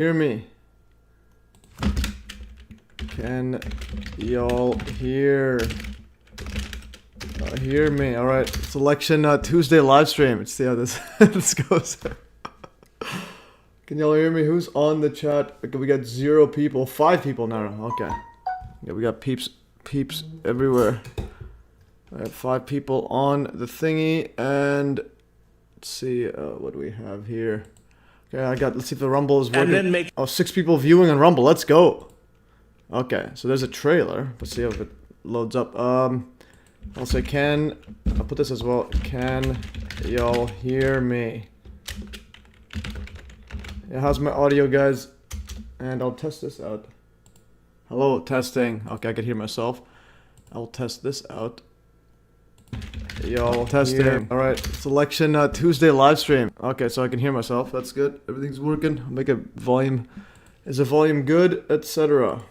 Hear me? Can y'all hear me? All right, it's election Tuesday live stream. Let's see how this this goes. Can y'all hear me? Who's on the chat? Okay, we got 0 people, 5 people now. Okay, yeah, we got peeps everywhere. I have 5 people on the thingy, and let's see what do we have here. Okay, let's see if the Rumble is working. And then 6 people viewing on Rumble. Let's go. Okay, so there's a trailer. Let's see if it loads up. I'll say I'll put this as well. Can y'all hear me? Yeah, how's my audio, guys? And I'll test this out. Hello, testing. Okay, I can hear myself. I'll test this out. Y'all testing. All right, it's election Tuesday live stream. Okay, so I can hear myself. That's good. Everything's working. I'll make a volume. Is the volume good, etc.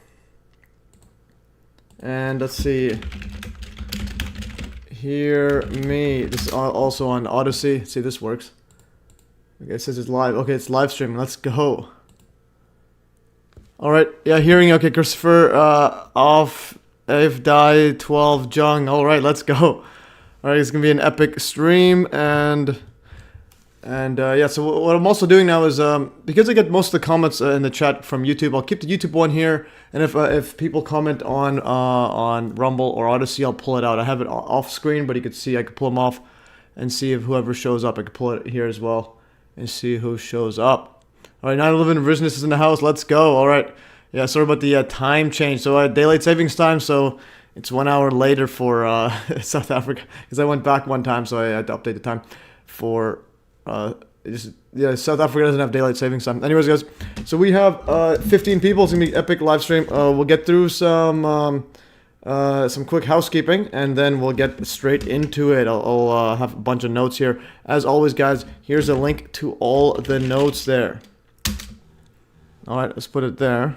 And let's see. Hear me. This is also on Odyssey. See, this works. Okay, it says it's live. Okay, it's live streaming. Let's go. All right. Yeah, hearing. Okay, Christopher. If die 12 Jung. All right, let's go. All right, it's gonna be an epic stream, and yeah. So what I'm also doing now is because I get most of the comments in the chat from YouTube, I'll keep the YouTube one here, and if people comment on Rumble or Odyssey, I'll pull it out. I have it off screen, but you can see I can pull them off and see if whoever shows up. I can pull it here as well and see who shows up. All right, 9/11 business is in the house. Let's go. All right. Yeah, sorry about the time change. So daylight savings time, so it's 1 hour later for South Africa, because I went back one time, so I had to update the time for South Africa doesn't have daylight savings time. Anyways, guys, so we have 15 people. It's gonna be epic live stream. We'll get through some quick housekeeping, and then we'll get straight into it. I'll have a bunch of notes here. As always, guys, here's a link to all the notes there. All right, let's put it there.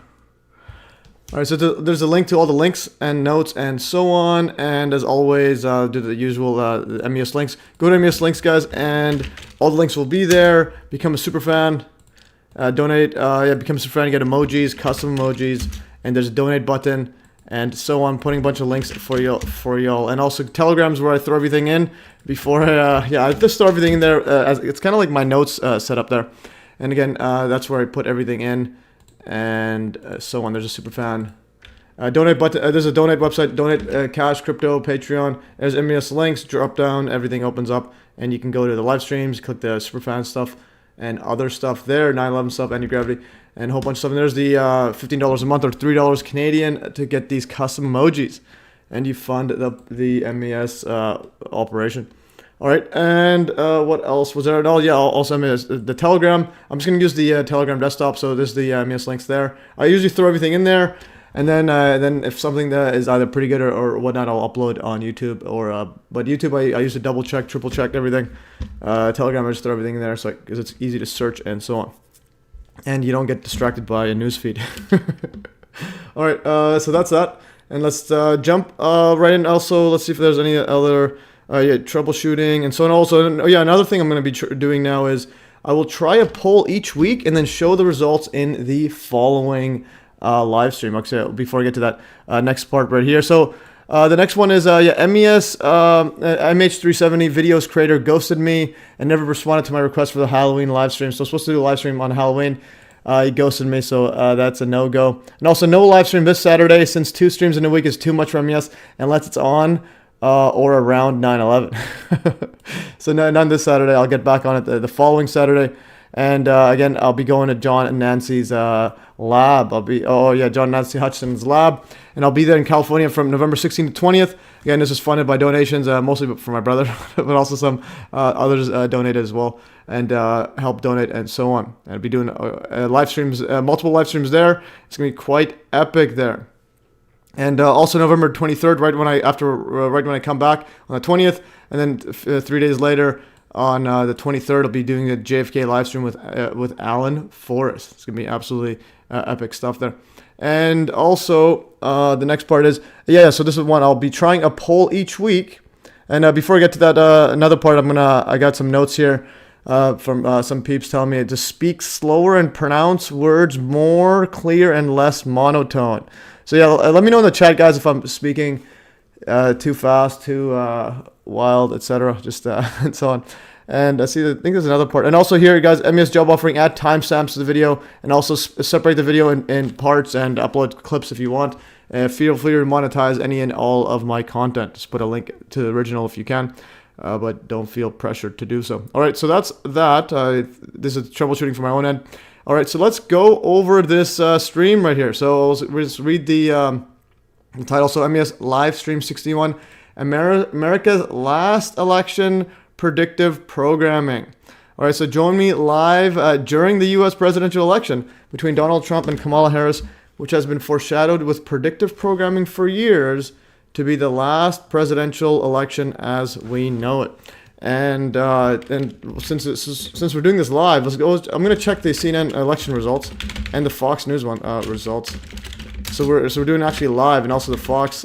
All right, so there's a link to all the links and notes and so on. And as always, do the usual the MES links. Go to MES links, guys, and all the links will be there. Become a super fan. Donate. Become a super fan. Get emojis, custom emojis, and there's a donate button and so on. Putting a bunch of links for y'all, and also Telegrams where I throw everything in before. I just throw everything in there. It's kind of like my notes set up there. And again, that's where I put everything in. And so on. There's a super fan donate button. There's a donate website, donate cash, crypto, Patreon. There's MES links, drop down, everything opens up, and you can go to the live streams, click the super fan stuff and other stuff there, 9/11 stuff, anti-gravity, and a whole bunch of stuff. And there's the $15 a month or $3 Canadian to get these custom emojis, and you fund the MES operation. All right, and what else was there? Oh, yeah, also the Telegram. I'm just going to use the Telegram desktop, so there's the MES links there. I usually throw everything in there, and then if something that is either pretty good or whatnot, I'll upload on YouTube. But YouTube, I used to double check, triple check everything. Telegram, I just throw everything in there, because it's easy to search and so on, and you don't get distracted by a newsfeed. All right, so that's that, and let's jump right in. Also, let's see if there's any other. Troubleshooting and so on. Also, another thing I'm going to be doing now is I will try a poll each week and then show the results in the following live stream. Okay, before I get to that next part right here. So the next one is MES MH370 videos creator ghosted me and never responded to my request for the Halloween live stream. So I'm supposed to do a live stream on Halloween. He ghosted me, so that's a no-go. And also no live stream this Saturday, since 2 streams in a week is too much for MES unless it's on or around 9/11. So none this Saturday. I'll get back on it the following Saturday. And again, I'll be going to John and Nancy's lab. John and Nancy Hutchinson's lab. And I'll be there in California from November 16th to 20th. Again, this is funded by donations, mostly for my brother, but also some others donated as well and help donate and so on. And I'll be doing live streams, multiple live streams there. It's going to be quite epic there. And also November 23rd, right when I come back on the 20th, and then 3 days later on the 23rd, I'll be doing a JFK live stream with Alan Forrest. It's gonna be absolutely epic stuff there. And also the next part is so this is one I'll be trying a poll each week. And before I get to that, another part I got some notes here. from some peeps telling me to speak slower and pronounce words more clear and less monotone. So yeah, let me know in the chat, guys, if I'm speaking too fast, too wild, etc. Just and so on. And I think there's another part. And also here, guys, MES job offering, add timestamps to the video, and also separate the video in parts and upload clips if you want. Feel free to monetize any and all of my content. Just put a link to the original if you can, but don't feel pressured to do so. All right, so that's that. This is troubleshooting from my own end. All right, so let's go over this stream right here. So we'll just read the title. So MES Livestream 61, America's last election, predictive programming. All right, so join me live during the U.S. presidential election between Donald Trump and Kamala Harris, which has been foreshadowed with predictive programming for years to be the last presidential election as we know it. And since we're doing this live, let's go. I'm going to check the CNN election results and the Fox News one results. So we're doing actually live, and also the Fox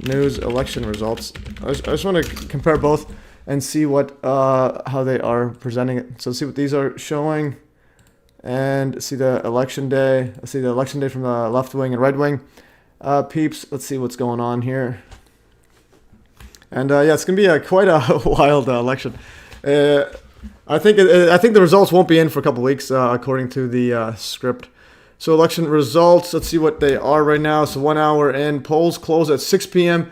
News election results. I just want to compare both and see what how they are presenting it. So see what these are showing, and see the election day. Let's see the election day from the left wing and right wing peeps. Let's see what's going on here. And yeah, it's gonna be quite a wild election. I think the results won't be in for a couple weeks, according to the script. So election results, let's see what they are right now. So 1 hour in, polls close at 6 p.m.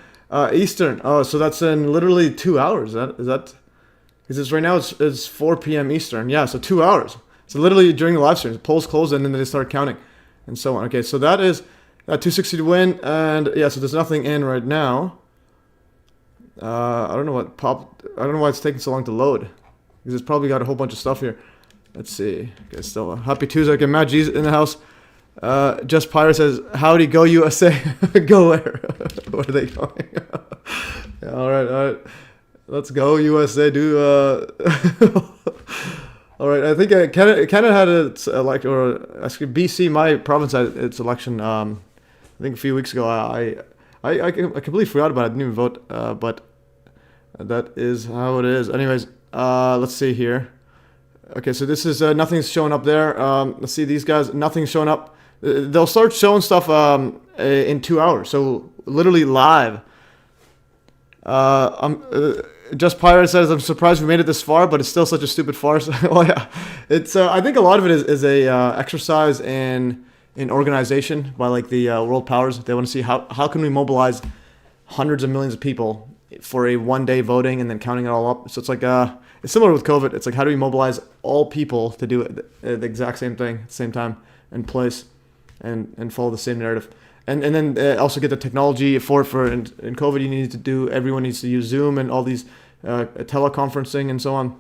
Eastern. Oh, so that's in literally 2 hours. Is that? Because right now it's 4 p.m. Eastern. Yeah, so 2 hours. So literally during the live stream, polls close and then they start counting, and so on. Okay, so that is 260 to win, and yeah, so there's nothing in right now. I don't know what popped. I don't know why it's taking so long to load, because it's probably got a whole bunch of stuff here. Let's see. Okay, still happy Tuesday. Okay, Matt G's in the house. Just Pyre says, "Howdy, go USA." Go where? Where are they going? Yeah, all right. Let's go USA. Do all right. I think Canada had its election, or actually BC, my province, had its election. I think a few weeks ago. I completely forgot about it. I didn't even vote. But that is how it is. Anyways, let's see here. Okay, so this is nothing's showing up there. Let's see, these guys, nothing's showing up. They'll start showing stuff in 2 hours. So literally live. Just Pirate says, "I'm surprised we made it this far, but it's still such a stupid farce." Oh yeah, it's. I think a lot of it is a exercise in organization by like the world powers. They want to see how can we mobilize hundreds of millions of people for a 1 day voting and then counting it all up. So it's like it's similar with COVID. It's like, how do we mobilize all people to do the exact same thing at the same time and place and follow the same narrative. And then also get the technology for in COVID. You need to do, everyone needs to use Zoom and all these teleconferencing and so on.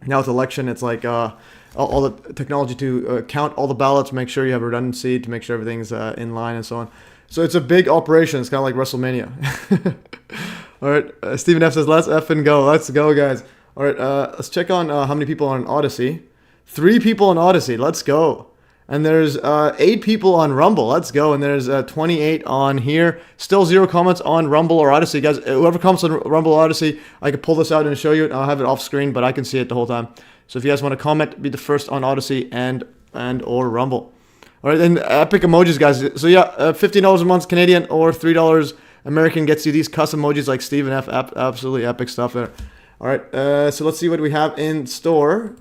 Now with election, it's like all the technology to count all the ballots, make sure you have redundancy, to make sure everything's in line and so on. So it's a big operation. It's kind of like WrestleMania. All right, Stephen F says, "Let's F and go. Let's go, guys." All right, let's check on how many people are on Odyssey. 3 people on Odyssey. Let's go. And there's 8 people on Rumble. Let's go. And there's 28 on here. Still 0 comments on Rumble or Odyssey. Guys, whoever comments on Rumble or Odyssey, I can pull this out and show you it. I'll have it off screen, but I can see it the whole time. So if you guys want to comment, be the first on Odyssey and or Rumble. All right, then epic emojis, guys. So yeah, $15 a month Canadian or $3 American gets you these custom emojis like Stephen F. Absolutely epic stuff there. All right, so let's see what we have in store.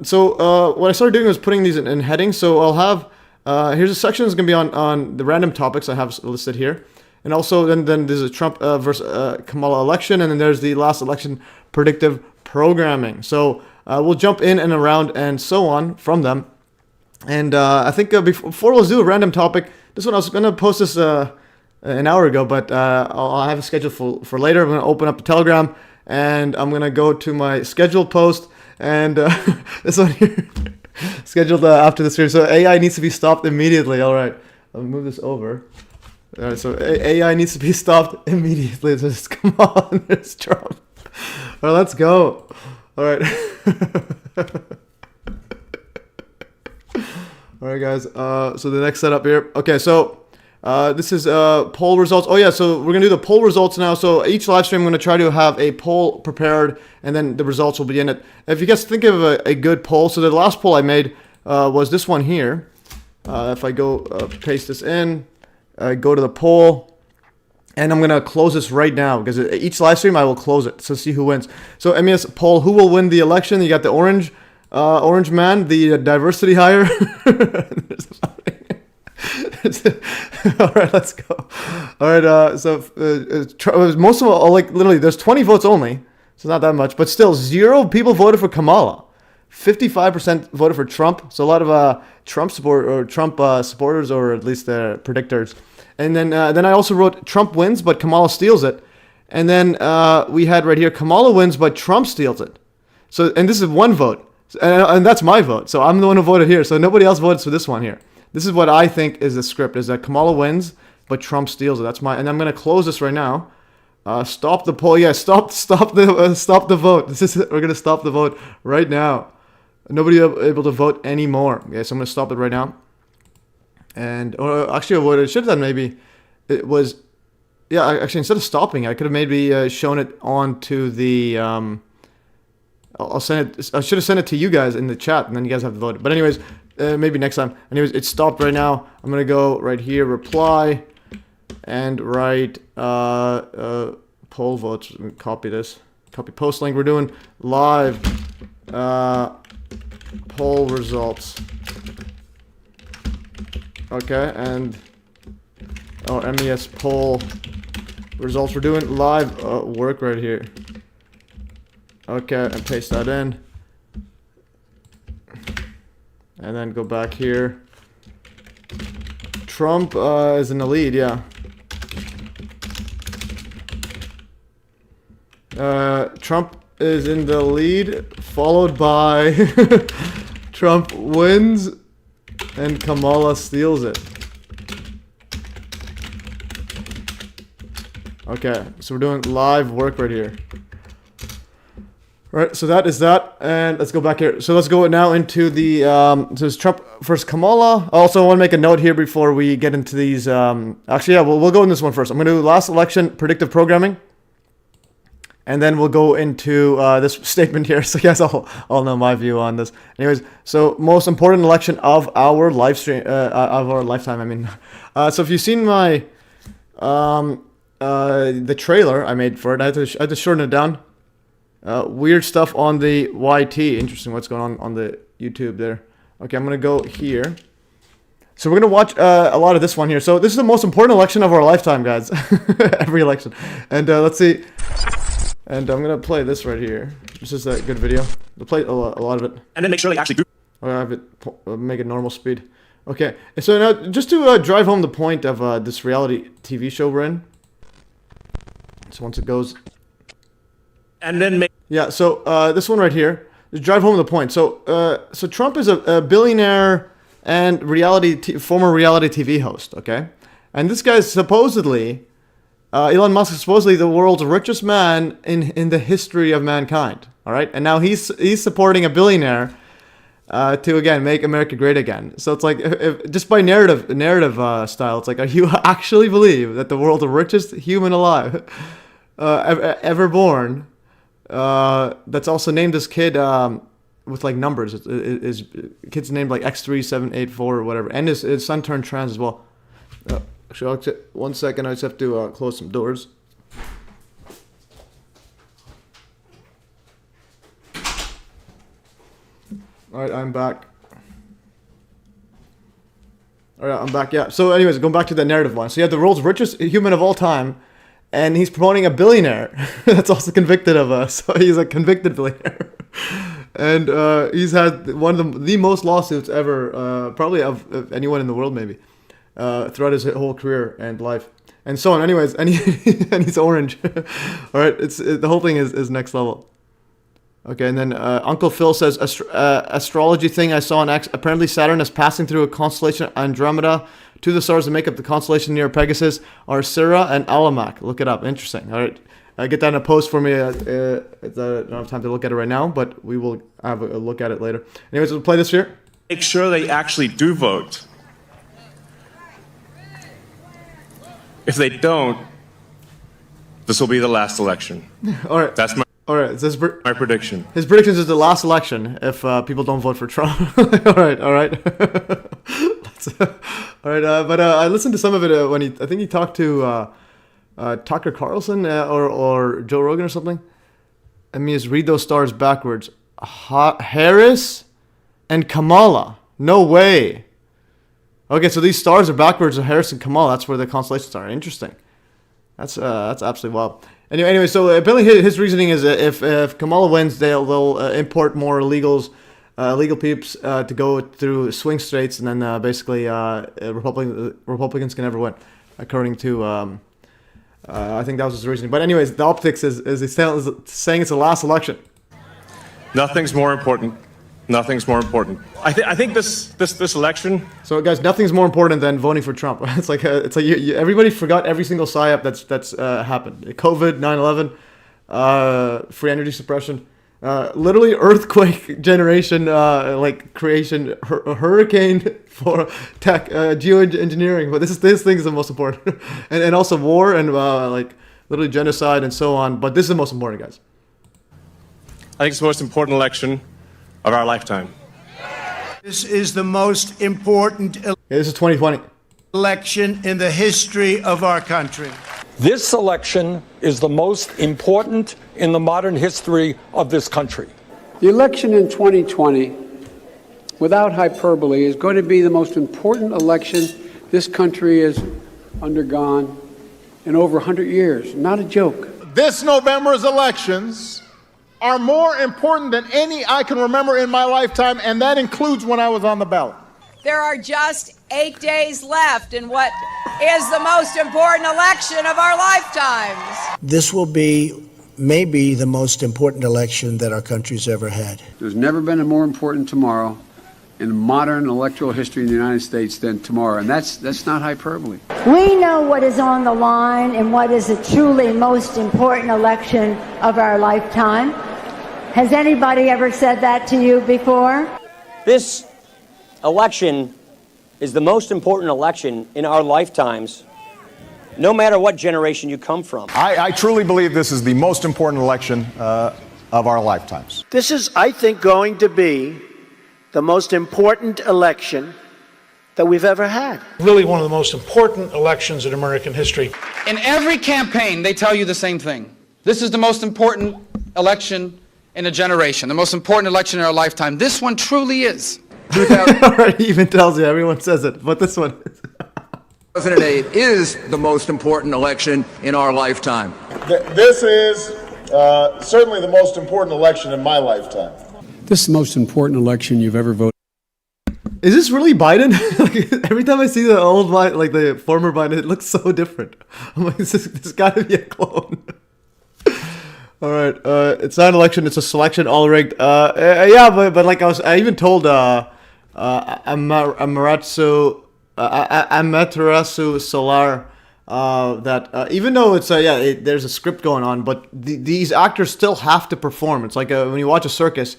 So what I started doing was putting these in headings. So I'll have, here's a section that's going to be on the random topics I have listed here. And also then there's a Trump versus Kamala election. And then there's the last election predictive programming. So we'll jump in and around and so on from them. And I think before we'll do a random topic, this one I was going to post this an hour ago, but I'll have a schedule for later. I'm going to open up the Telegram and I'm going to go to my scheduled post. And this one here, scheduled after the stream. So AI needs to be stopped immediately. All right, I'll move this over. All right, so AI needs to be stopped immediately. Just come on, there's Trump. All right, let's go. All right. All right, guys. So the next setup here. Okay, so This is poll results. Oh yeah, so we're gonna do the poll results now. So each live stream, I'm gonna try to have a poll prepared, and then the results will be in it. If you guys think of a good poll, so the last poll I made was this one here. If I go paste this in, go to the poll. And I'm going to close this right now because each live stream I will close it. So see who wins. So MES poll, who will win the election? You got the orange man, the diversity hire. All right, let's go. All right, so most of all, like literally, there's 20 votes only. So not that much. But still, 0 people voted for Kamala. 55% voted for Trump. So a lot of Trump supporters, or at least the predictors. And then I also wrote Trump wins, but Kamala steals it. And then we had right here Kamala wins, but Trump steals it. So, and this is one vote, and that's my vote. So I'm the one who voted here. So nobody else voted for this one here. This is what I think is the script: is that Kamala wins, but Trump steals it. That's my. And I'm gonna close this right now. Stop the poll. Yeah, stop the vote. We're gonna stop the vote right now. Nobody able to vote anymore. Okay, so I'm gonna stop it right now. And actually, what I should have done maybe, it was, yeah. Actually, instead of stopping, I could have maybe shown it onto the. I'll send it. I should have sent it to you guys in the chat, and then you guys have to vote. But anyways, maybe next time. Anyways, it's stopped right now. I'm gonna go right here, reply, and write poll votes. Copy this. Copy post link. We're doing live poll results. Okay, and MES poll results. We're doing live work right here. Okay, and paste that in. And then go back here. Trump is in the lead, yeah. Trump is in the lead, followed by Trump wins. And Kamala steals it. Okay, so we're doing live work right here. All right, so that is that, and let's go back here. So let's go now into the, so it's Trump versus Kamala. I also want to make a note here before we get into these, actually, yeah, we'll go in this one first. I'm going to do last election, predictive programming. And then we'll go into this statement here, so you guys all know my view on this. Anyways, so most important election of our live stream, of our lifetime. I mean, so if you've seen my the trailer I made for it, I had to shorten it down. Weird stuff on the YT. Interesting, what's going on the YouTube there. Okay, I'm gonna go here. So we're gonna watch a lot of this one here. So this is the most important election of our lifetime, guys. Every election, and let's see. And I'm gonna play this right here. This is a good video. We'll play a lot of it. And then make sure they actually do. I'll have it make it normal speed. Okay. So now, just to drive home the point of this reality TV show we're in. So once it goes. And then make. Yeah. So this one right here. Just drive home the point. So so Trump is a billionaire and former reality TV host. Okay. And this guy's supposedly. Elon Musk is supposedly the world's richest man in the history of mankind. All right, and now he's supporting a billionaire to again make America great again. So it's like if just by narrative style, it's like, are you actually believe that the world's richest human alive ever born? That's also named this kid with like numbers. His kid's named like X3784 or whatever, and his son turned trans as well. Actually, 1 second. I just have to close some doors. All right, I'm back. All right, I'm back. Yeah. So, anyways, going back to the narrative one. So, you have the world's richest human of all time, and he's promoting a billionaire that's also convicted of us. So he's a convicted billionaire, and he's had one of the most lawsuits ever, probably of anyone in the world, maybe. Throughout his whole career and life, and so on. Anyways, and he's orange. All right, the whole thing is next level. Okay, and then Uncle Phil says astrology thing I saw on X. Apparently, Saturn is passing through a constellation Andromeda. Two of the stars that make up the constellation near Pegasus are Syrah and Almanac. Look it up. Interesting. All right, get that in a post for me. I don't have time to look at it right now, but we will have a look at it later. Anyways, we'll play this here. Make sure they actually do vote. If they don't, this will be the last election. All right. That's All right. my prediction. His predictions is the last election if people don't vote for Trump. All right. All right. All right. But I listened to some of it when I think he talked to Tucker Carlson or Joe Rogan or something. I mean, just read those stars backwards. Harris and Kamala. No way. Okay, so these stars are backwards of Harris and Kamala. That's where the constellations are. Interesting. That's absolutely wild. Anyway, so apparently his reasoning is that if Kamala wins, they'll import more illegal peeps to go through swing states, and then basically Republicans can never win, according to I think that was his reasoning. But anyways, the optics is he's saying it's the last election. Nothing's more important. Nothing's more important. I think this election. So guys, nothing's more important than voting for Trump. It's like everybody forgot every single psyop that's happened. COVID, 9/11, free energy suppression, literally earthquake generation, like creation, hurricane for tech, geoengineering. But this thing is the most important, and also war and like literally genocide and so on. But this is the most important, guys. I think it's the most important election of our lifetime. This is the most important This is 2020. election in the history of our country. This election is the most important in the modern history of this country. The election in 2020, without hyperbole, is going to be the most important election this country has undergone in over 100 years. Not a joke. This November's elections are more important than any I can remember in my lifetime, and that includes when I was on the ballot. There are just 8 days left in what is the most important election of our lifetimes. This will be maybe the most important election that our country's ever had. There's never been a more important tomorrow in modern electoral history in the United States than tomorrow, and that's not hyperbole. We know what is on the line and what is a truly most important election of our lifetime. Has anybody ever said that to you before? This election is the most important election in our lifetimes, no matter what generation you come from. I truly believe this is the most important election of our lifetimes. This is, I think, going to be the most important election that we've ever had. Really one of the most important elections in American history. In every campaign, they tell you the same thing. This is the most important election in a generation, the most important election in our lifetime. This one truly is. He even tells you, everyone says it, but this one is. 2008 is the most important election in our lifetime. This is certainly the most important election in my lifetime. This is the most important election you've ever voted. Is this really Biden? Like, every time I see the old Biden, like the former Biden, it looks so different. I'm like, this got to be a clone. All right, it's not an election; it's a selection, all rigged. Yeah, but like I even told Amaterasu Solar that even though it's there's a script going on, but these actors still have to perform. It's like when you watch a circus,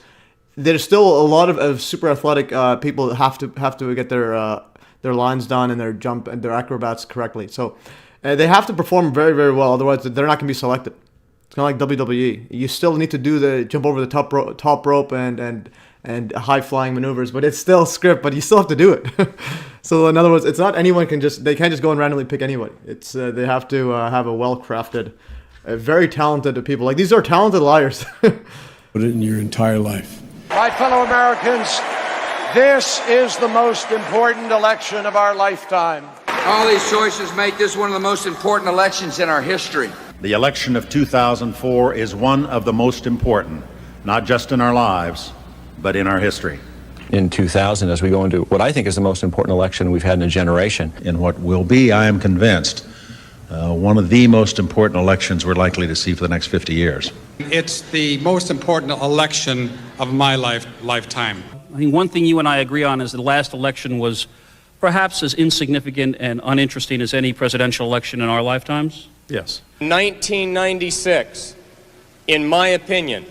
there's still a lot of super athletic people that have to get their lines done and their jump and their acrobats correctly. So they have to perform very, very well, otherwise they're not going to be selected. It's kind of like WWE. You still need to do the jump over the top rope and high flying maneuvers, but it's still script. But you still have to do it. So in other words, it's not anyone they can't just go and randomly pick anybody. It's they have to have a well crafted, very talented people. Like these are talented liars. Put it in your entire life. My fellow Americans, this is the most important election of our lifetime. All these choices make this one of the most important elections in our history. The election of 2004 is one of the most important, not just in our lives, but in our history. In 2000, as we go into what I think is the most important election we've had in a generation. In what will be, I am convinced, one of the most important elections we're likely to see for the next 50 years. It's the most important election of my lifetime. I think one thing you and I agree on is the last election was perhaps as insignificant and uninteresting as any presidential election in our lifetimes. Yes. 1996, in my opinion,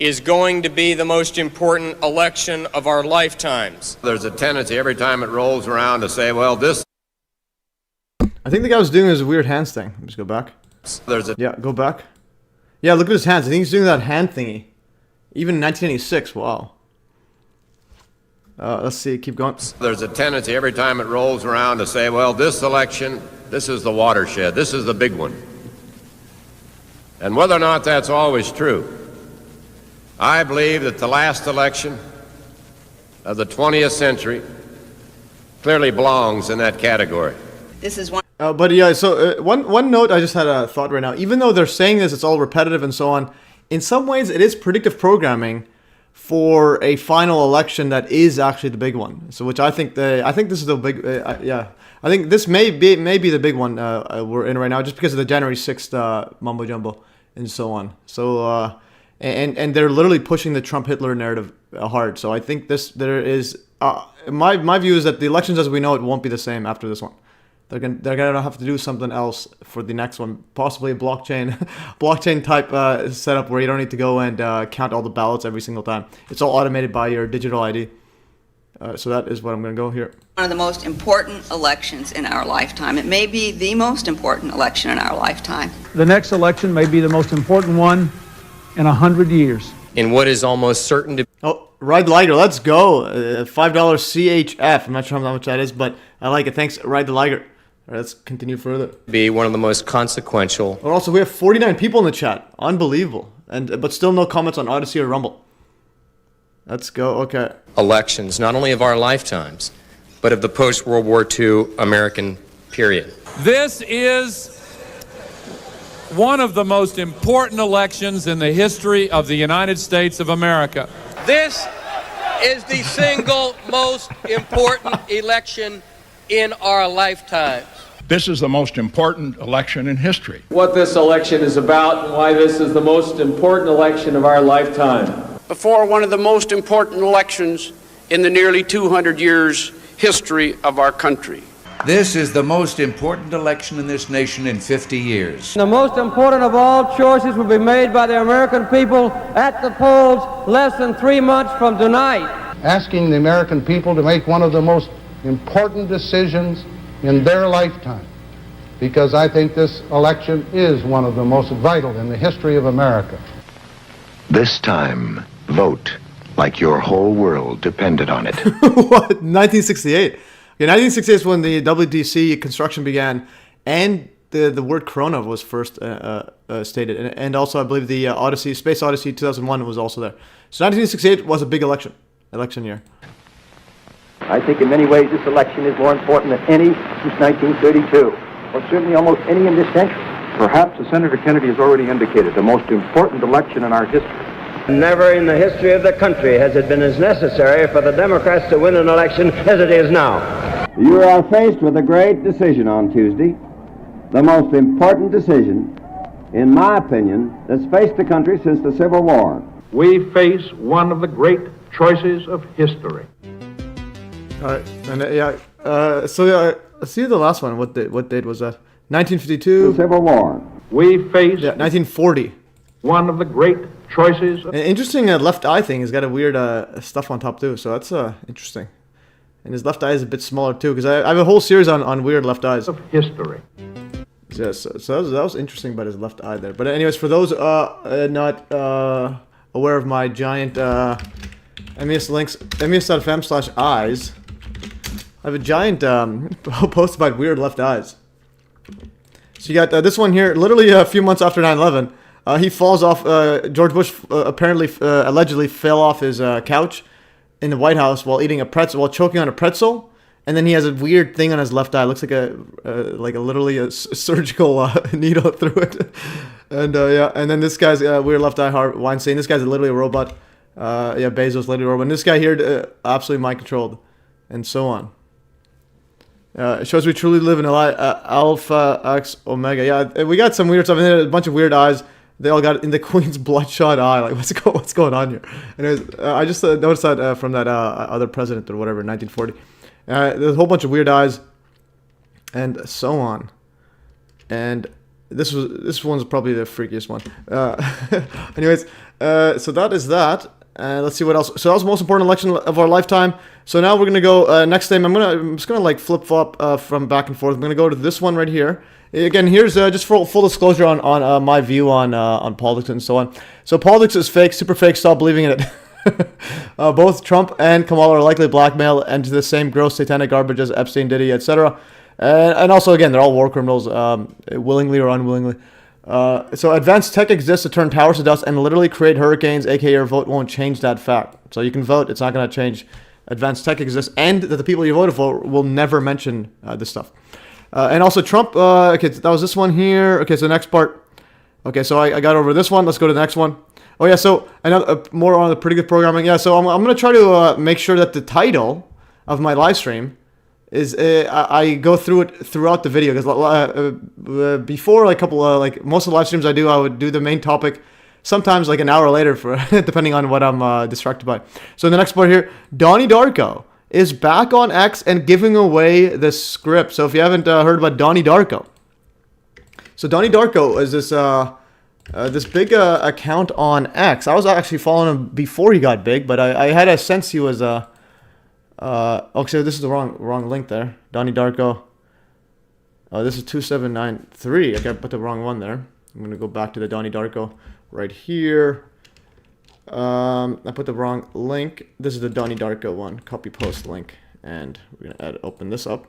is going to be the most important election of our lifetimes. There's a tendency every time it rolls around to say, well, this... I think the guy was doing his weird hands thing. Just go back. Yeah, go back. Yeah, look at his hands. I think he's doing that hand thingy. Even in 1986. Wow. Let's see. Keep going. There's a tendency every time it rolls around to say, well, this election, this is the watershed. This is the big one. And whether or not that's always true, I believe that the last election of the 20th century clearly belongs in that category. This is one. But yeah, so one note I just had a thought right now. Even though they're saying this, it's all repetitive and so on. In some ways, it is predictive programming for a final election that is actually the big one. So, which I think this is the big. Yeah, I think this may be the big one we're in right now, just because of the January 6th mumbo jumbo and so on. So, and they're literally pushing the Trump Hitler narrative hard. So I think there is my view is that the elections as we know it won't be the same after this one. They're gonna have to do something else for the next one, possibly a blockchain type setup where you don't need to go and count all the ballots every single time. It's all automated by your digital ID. So that is what I'm gonna go here. One of the most important elections in our lifetime. It may be the most important election in our lifetime. The next election may be the most important one in 100 years. In what is almost certain to Ride Liger, let's go. $5 CHF. I'm not sure how much that is, but I like it. Thanks, Ride the Liger. All right, let's continue further. be one of the most consequential. And also, we have 49 people in the chat. Unbelievable. But still no comments on Odyssey or Rumble. Let's go. Okay. Elections, not only of our lifetimes, but of the post-World War II American period. This is one of the most important elections in the history of the United States of America. This is the single most important election in our lifetimes. This is the most important election in history. What this election is about and why this is the most important election of our lifetime. Before one of the most important elections in the nearly 200 years history of our country. This is the most important election in this nation in 50 years. The most important of all choices will be made by the American people at the polls less than 3 months from tonight. Asking the American people to make one of the most important decisions in their lifetime, because I think this election is one of the most vital in the history of America. This time, vote like your whole world depended on it. What? 1968. Okay, 1968 is when the WDC construction began, and the word Corona was first stated, and also I believe the Odyssey, Space Odyssey 2001 was also there. So 1968 was a big election year. I think in many ways this election is more important than any since 1932, or certainly almost any in this century. Perhaps, as Senator Kennedy has already indicated, the most important election in our history. Never in the history of the country has it been as necessary for the Democrats to win an election as it is now. You are faced with a great decision on Tuesday, the most important decision, in my opinion, that's faced the country since the Civil War. We face one of the great choices of history. All right, and let's see the last one. What date was that? 1952. The Civil War. We face 1940. One of the great choices. An interesting left eye thing. He's got a weird stuff on top too, so that's interesting. And his left eye is a bit smaller too, because I have a whole series on weird left eyes. Of history. Yes, so that was interesting about his left eye there. But anyways, for those not aware of my giant MES links, MES.fm/eyes, I have a giant post about weird left eyes. So you got this one here, literally a few months after 9/11. He falls off. George Bush allegedly fell off his couch in the White House while eating a pretzel, while choking on a pretzel, and then he has a weird thing on his left eye. It looks like literally a surgical needle through it. And and then this guy's weird left eye, Harvey Weinstein. This guy's literally a robot. Bezos, literally a robot. And this guy here, absolutely mind controlled, and so on. It shows we truly live in Alpha X Omega. Yeah, we got some weird stuff in there. A bunch of weird eyes. They all got in the Queen's bloodshot eye. Like, what's going on here? Anyways, I just noticed that from that other president or whatever, 1940. There's a whole bunch of weird eyes, and so on. And this one's probably the freakiest one. Anyways, so that is that. let's see what else. So that was the most important election of our lifetime. So now we're gonna go next thing. I'm just gonna like flip flop from back and forth. I'm gonna go to this one right here. Again, here's just for full disclosure on my view on politics and so on. So politics is fake, super fake. Stop believing in it. Both Trump and Kamala are likely blackmail into the same gross satanic garbage as Epstein, Diddy, etc. And also, again, they're all war criminals, willingly or unwillingly. So advanced tech exists to turn towers to dust and literally create hurricanes, aka your vote won't change that fact. So you can vote, it's not going to change. Advanced tech exists, and that the people you voted for will never mention this stuff. And also Trump, okay, that was this one here. Okay, so the next part. Okay, so I got over this one. Let's go to the next one. Oh yeah, so another more on the predictive programming. Yeah, so I'm going to try to make sure that the title of my live stream is I go through it throughout the video, because before, like most of the live streams I do, I would do the main topic sometimes like an hour later for depending on what I'm distracted by. So in the next part here, Donnie Darko is back on X and giving away the script. So if you haven't heard about Donnie Darko, so Donnie Darko is this big account on X. I was actually following him before he got big, but I had a sense he was okay, this is the wrong link there. Donnie Darko. Oh, this is 2793. Okay, I put the wrong one there. I'm gonna go back to the Donnie Darko right here. I put the wrong link. This is the Donnie Darko one. Copy post link, and we're gonna open this up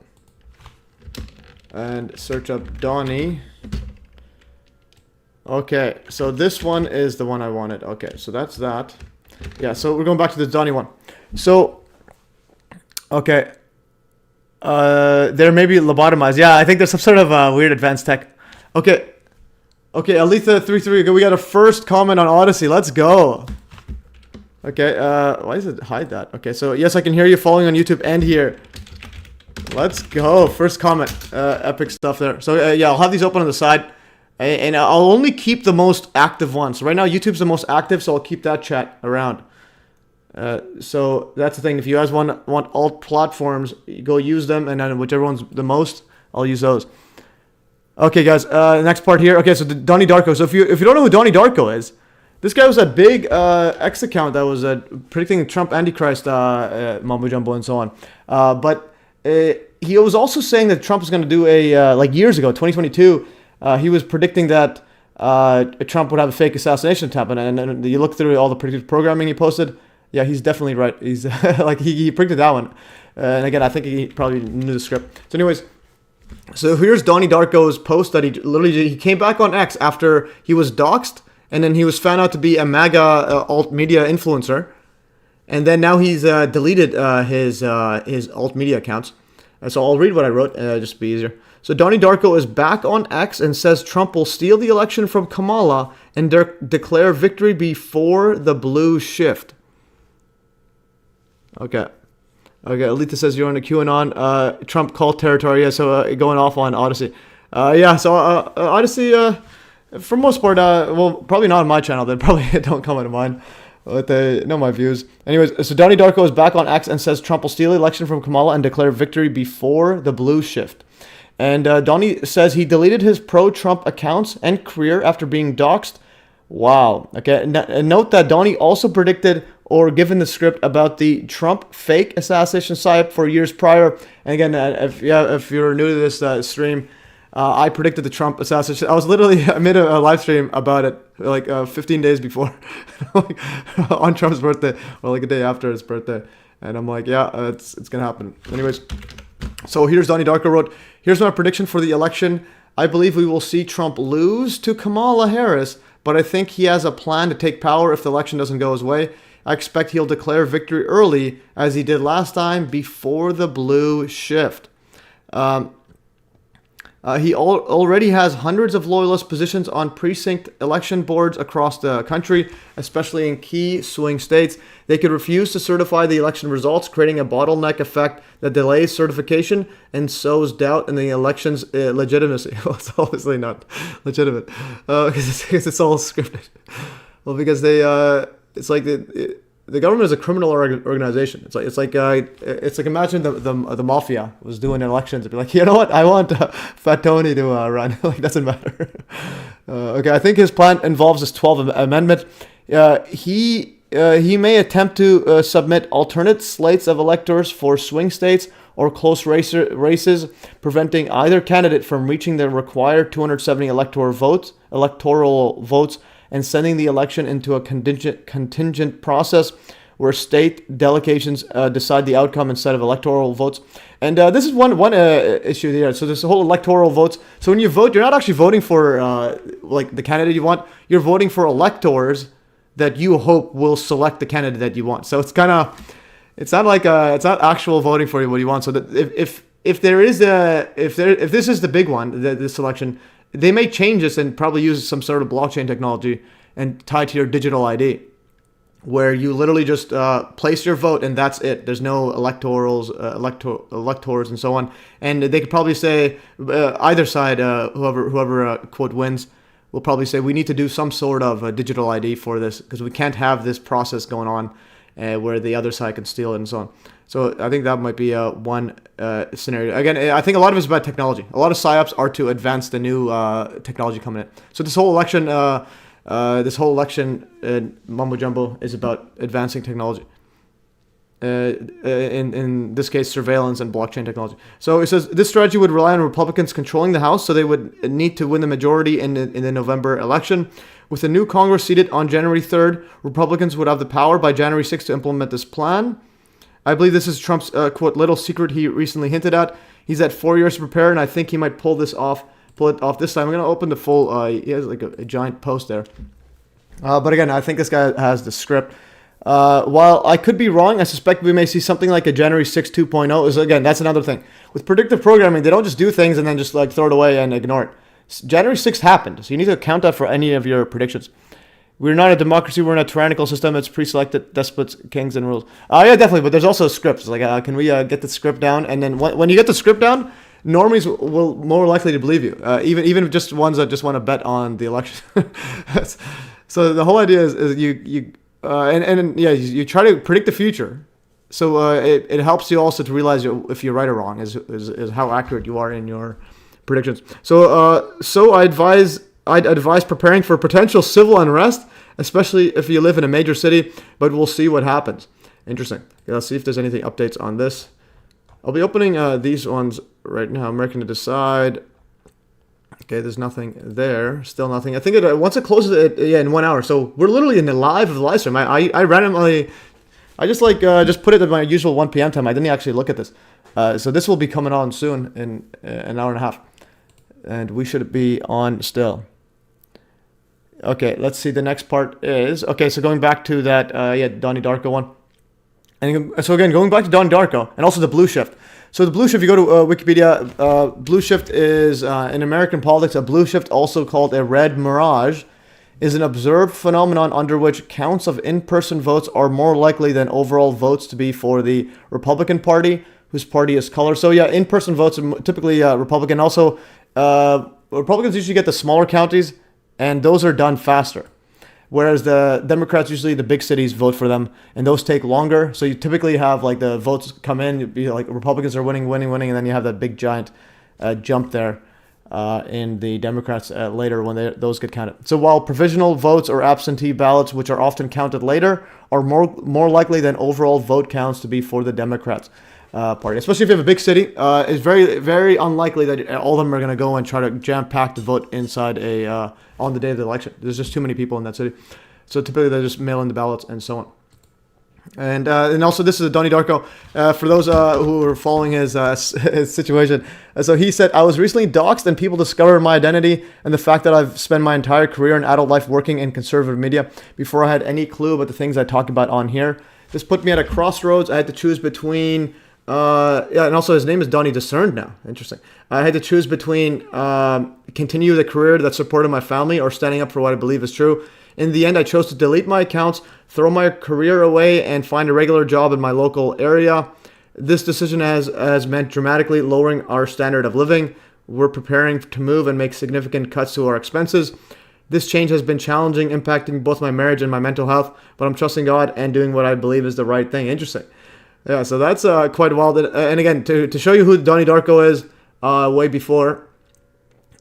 and search up Donnie. Okay, so this one is the one I wanted. Okay, so that's that. Yeah, so we're going back to the Donnie one. So, okay. There may be lobotomized. Yeah, I think there's some sort of weird advanced tech. Okay. Okay, Aletha33. We got a first comment on Odyssey. Let's go. Okay, why does it hide that? Okay, so yes, I can hear you following on YouTube and here. Let's go. First comment. Epic stuff there. So yeah, I'll have these open on the side. And I'll only keep the most active ones. So right now, YouTube's the most active, so I'll keep that chat around. So that's the thing. If you guys want all platforms, go use them, and then whichever one's the most, I'll use those. Okay, guys. Next part here. Okay, so the Donnie Darko. So if you don't know who Donnie Darko is, this guy was a big X account that was predicting Trump Antichrist mumbo jumbo and so on. But he was also saying that Trump was going to do like years ago, 2022. He was predicting that Trump would have a fake assassination attempt, and you look through all the predictive programming he posted. Yeah, he's definitely right. He's like he predicted that one, and again, I think he probably knew the script. So, anyways, so here's Donnie Darko's post that he came back on X after he was doxxed, and then he was found out to be a MAGA alt media influencer, and then now he's deleted his alt media accounts. So I'll read what I wrote, just to be easier. So Donnie Darko is back on X and says Trump will steal the election from Kamala and declare victory before the blue shift. Okay. Okay, Alita says you're on a QAnon. Trump cult territory. Yeah, so going off on Odyssey. Yeah, so Odyssey, for most part, well, probably not on my channel. They probably don't comment on mine. But they know my views. Anyways, so Donnie Darko is back on X and says Trump will steal the election from Kamala and declare victory before the blue shift. And Donnie says he deleted his pro-Trump accounts and career after being doxxed. Wow. Okay. And note that Donnie also predicted or given the script about the Trump fake assassination psyop for years prior. And again, if you're new to this stream, I predicted the Trump assassination. I made a live stream about it like 15 days before, on Trump's birthday, or like a day after his birthday. And I'm like, yeah, it's gonna happen. Anyways, so here's Donnie Darko wrote, here's my prediction for the election. I believe we will see Trump lose to Kamala Harris, but I think he has a plan to take power if the election doesn't go his way. I expect he'll declare victory early, as he did last time, before the blue shift. He already has hundreds of loyalist positions on precinct election boards across the country, especially in key swing states. They could refuse to certify the election results, creating a bottleneck effect that delays certification and sows doubt in the election's legitimacy. Well, it's obviously not legitimate because it's all scripted. Well, because it's like the government is a criminal organization. It's like imagine the mafia was doing elections and be like, you know what, I want Fat Tony to run. Like, doesn't matter. Okay, I think his plan involves this 12th Amendment. He he may attempt to submit alternate slates of electors for swing states or close races, preventing either candidate from reaching the required 270 electoral votes, and sending the election into a contingent process where state delegations decide the outcome instead of electoral votes. And this is one issue here. So this whole electoral votes. So when you vote, you're not actually voting for like the candidate you want. You're voting for electors that you hope will select the candidate that you want. So it's kind of, it's not like it's not actual voting for what you want. So that if this is the big one, this election, they may change this and probably use some sort of blockchain technology and tie to your digital ID, where you literally just place your vote and that's it. There's no electors and so on. And they could probably say either side, whoever quote wins, will probably say we need to do some sort of digital ID for this because we can't have this process going on where the other side can steal it and so on. So I think that might be one scenario. Again, I think a lot of it's about technology. A lot of psyops are to advance the new technology coming in. So this whole election mumbo jumbo is about advancing technology. In this case, surveillance and blockchain technology. So it says this strategy would rely on Republicans controlling the House, so they would need to win the majority in the November election. With the new Congress seated on January 3rd, Republicans would have the power by January 6th to implement this plan. I believe this is Trump's quote little secret he recently hinted at. He's had 4 years to prepare, and I think he might pull it off this time. I'm going to open the full. He has like a giant post there. But again, I think this guy has the script. While I could be wrong, I suspect we may see something like a January 6 2.0. Again, that's another thing. With predictive programming, they don't just do things and then just like throw it away and ignore it. January 6th happened, so you need to account that for any of your predictions. We're not a democracy, we're in a tyrannical system. It's pre-selected despots, kings, and rules. Yeah, definitely, but there's also scripts. Like, can we get the script down? And then when you get the script down, normies will more likely to believe you, even if just ones that just want to bet on the election. So the whole idea is you try to predict the future. So it helps you also to realize if you're right or wrong, is how accurate you are in your predictions. So I'd advise preparing for potential civil unrest, especially if you live in a major city, but we'll see what happens. Interesting. Okay, let's see if there's anything updates on this. I'll be opening these ones right now. American to decide. Okay, there's nothing there. Still nothing. I think once it closes, in 1 hour. So we're literally in the live of the live stream. I randomly, I just put it at my usual 1 p.m. time. I didn't actually look at this. So this will be coming on soon in an hour and a half. And we should be on still. Okay, let's see. The next part is, okay, so going back to that, Donnie Darko one. And so again, going back to Donnie Darko and also the blue shift. So the blue shift, you go to Wikipedia, blue shift is, in American politics, a blue shift, also called a red mirage, is an observed phenomenon under which counts of in-person votes are more likely than overall votes to be for the Republican Party, whose party is color. So yeah, in-person votes are typically Republican. Also, Republicans usually get the smaller counties, and those are done faster. Whereas the Democrats, usually the big cities, vote for them, and those take longer. So you typically have like the votes come in, you'd be like Republicans are winning, and then you have that big giant jump there in the Democrats later when those get counted. So while provisional votes or absentee ballots, which are often counted later, are more likely than overall vote counts to be for the Democrats party. Especially if you have a big city, it's very, very unlikely that all of them are going to go and try to jam-pack the vote inside on the day of the election. There's just too many people in that city. So typically they just mail in the ballots and so on. And also this is a Donnie Darko. For those who are following his situation. So he said, I was recently doxxed and people discovered my identity and the fact that I've spent my entire career in adult life working in conservative media before I had any clue about the things I talk about on here. This put me at a crossroads. I had to choose between... and also his name is Donnie Discerned now. Interesting. I had to choose between continue the career that supported my family or standing up for what I believe is true. In the end, I chose to delete my accounts, throw my career away, and find a regular job in my local area. This decision has meant dramatically lowering our standard of living. We're preparing to move and make significant cuts to our expenses. This change has been challenging, impacting both my marriage and my mental health, but I'm trusting God and doing what I believe is the right thing. Interesting. Yeah, so that's quite wild. And again, to show you who Donnie Darko is, way before,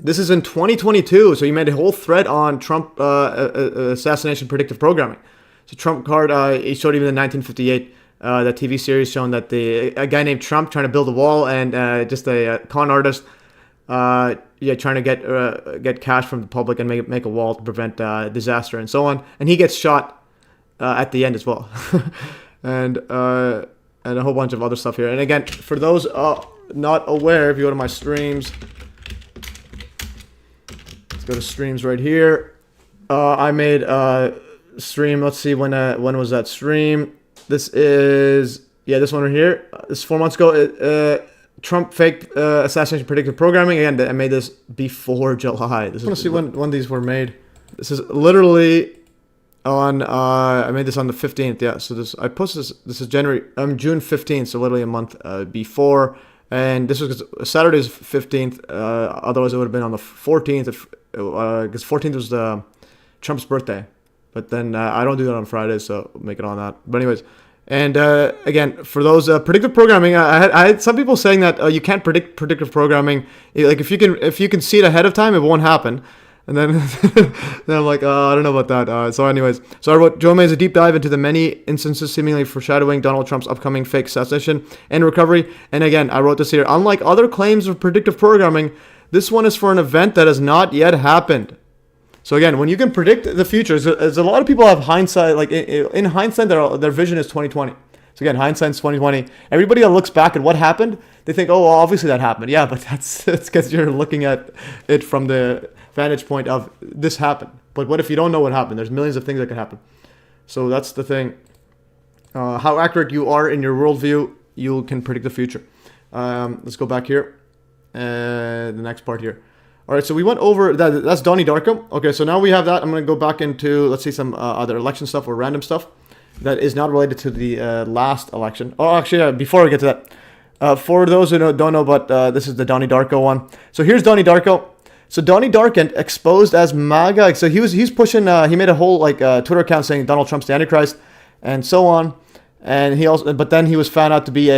this is in 2022. So he made a whole thread on Trump assassination predictive programming. So Trump card, he showed even in 1958, that TV series showing that a guy named Trump trying to build a wall and just a con artist, trying to get cash from the public and make a wall to prevent disaster and so on. And he gets shot at the end as well, and a whole bunch of other stuff here. And again, for those not aware, if you go to my streams, let's go to streams right here. I made stream. Let's see when was that stream? This is this one right here. This is 4 months ago. Trump fake assassination predictive programming. Again, I made this before July. This is. I want to see when these were made. This is literally on. I made this on the 15th. Yeah. So I posted this. This is June 15th. So literally a month before. And this was Saturday's 15th. Otherwise, it would have been on the 14th. Because 14th was Trump's birthday. But then I don't do that on Fridays, so make it on that. But anyways. And again, for those predictive programming, I had some people saying that you can't predict predictive programming. Like if you can see it ahead of time, it won't happen. And then, then I'm like, I don't know about that. So anyways, so I wrote, Joe Mays a deep dive into the many instances seemingly foreshadowing Donald Trump's upcoming fake assassination and recovery. And again, I wrote this here. Unlike other claims of predictive programming, this one is for an event that has not yet happened. So again, when you can predict the future, as a lot of people have hindsight, like in hindsight, their vision is 2020. So again, hindsight's 2020. Everybody that looks back at what happened, they think, oh, well, obviously that happened. Yeah, but that's because you're looking at it from the vantage point of this happened. But what if you don't know what happened? There's millions of things that can happen. So that's the thing. How accurate you are in your worldview, you can predict the future. Let's go back here. The next part here. All right, so we went over that. That's Donnie Darko. Okay, so now we have that. I'm going to go back into, let's see, some other election stuff or random stuff that is not related to the last election. Oh, actually, before I get to that, for those who don't know, but this is the Donnie Darko one. So here's Donnie Darko. So Donnie Darko exposed as MAGA. So he's pushing. He made a whole Twitter account saying Donald Trump's the Antichrist and so on. And but then he was found out to be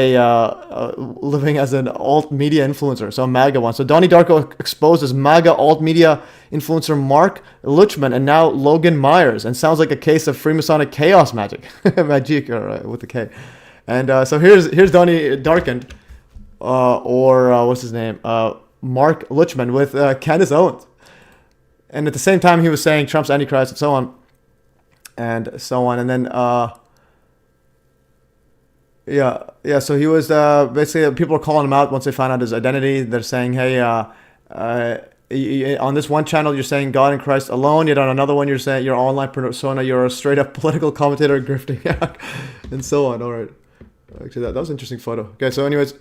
living as an alt media influencer, so a MAGA one. So Donnie Darko exposed as MAGA alt media influencer Mark Luchman and now Logan Myers, and sounds like a case of Freemasonic chaos magic, or with the K. And so here's Donnie Darko, or what's his name, Mark Luchman with Candace Owens, and at the same time he was saying Trump's Antichrist and so on, and then. Yeah. So he was basically, people are calling him out once they find out his identity. They're saying, hey, on this one channel you're saying God and Christ alone, yet on another one you're saying your online persona, you're a straight up political commentator grifting, and so on. All right, actually that was an interesting photo. Okay, so anyways,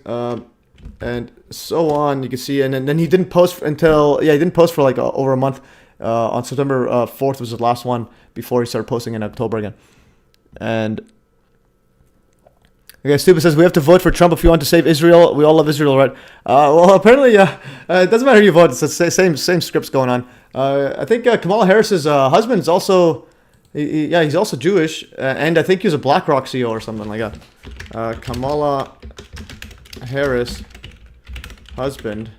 and so on. You can see, and then he didn't post until he didn't post for like over a month. On September 4th was his last one before he started posting in October again, and. Okay, Stupid says, we have to vote for Trump if we want to save Israel. We all love Israel, right? Well, apparently, it doesn't matter who you vote. It's the same scripts going on. I think Kamala Harris's husband is also, he's also Jewish. And I think he was a BlackRock CEO or something like that. Kamala Harris husband.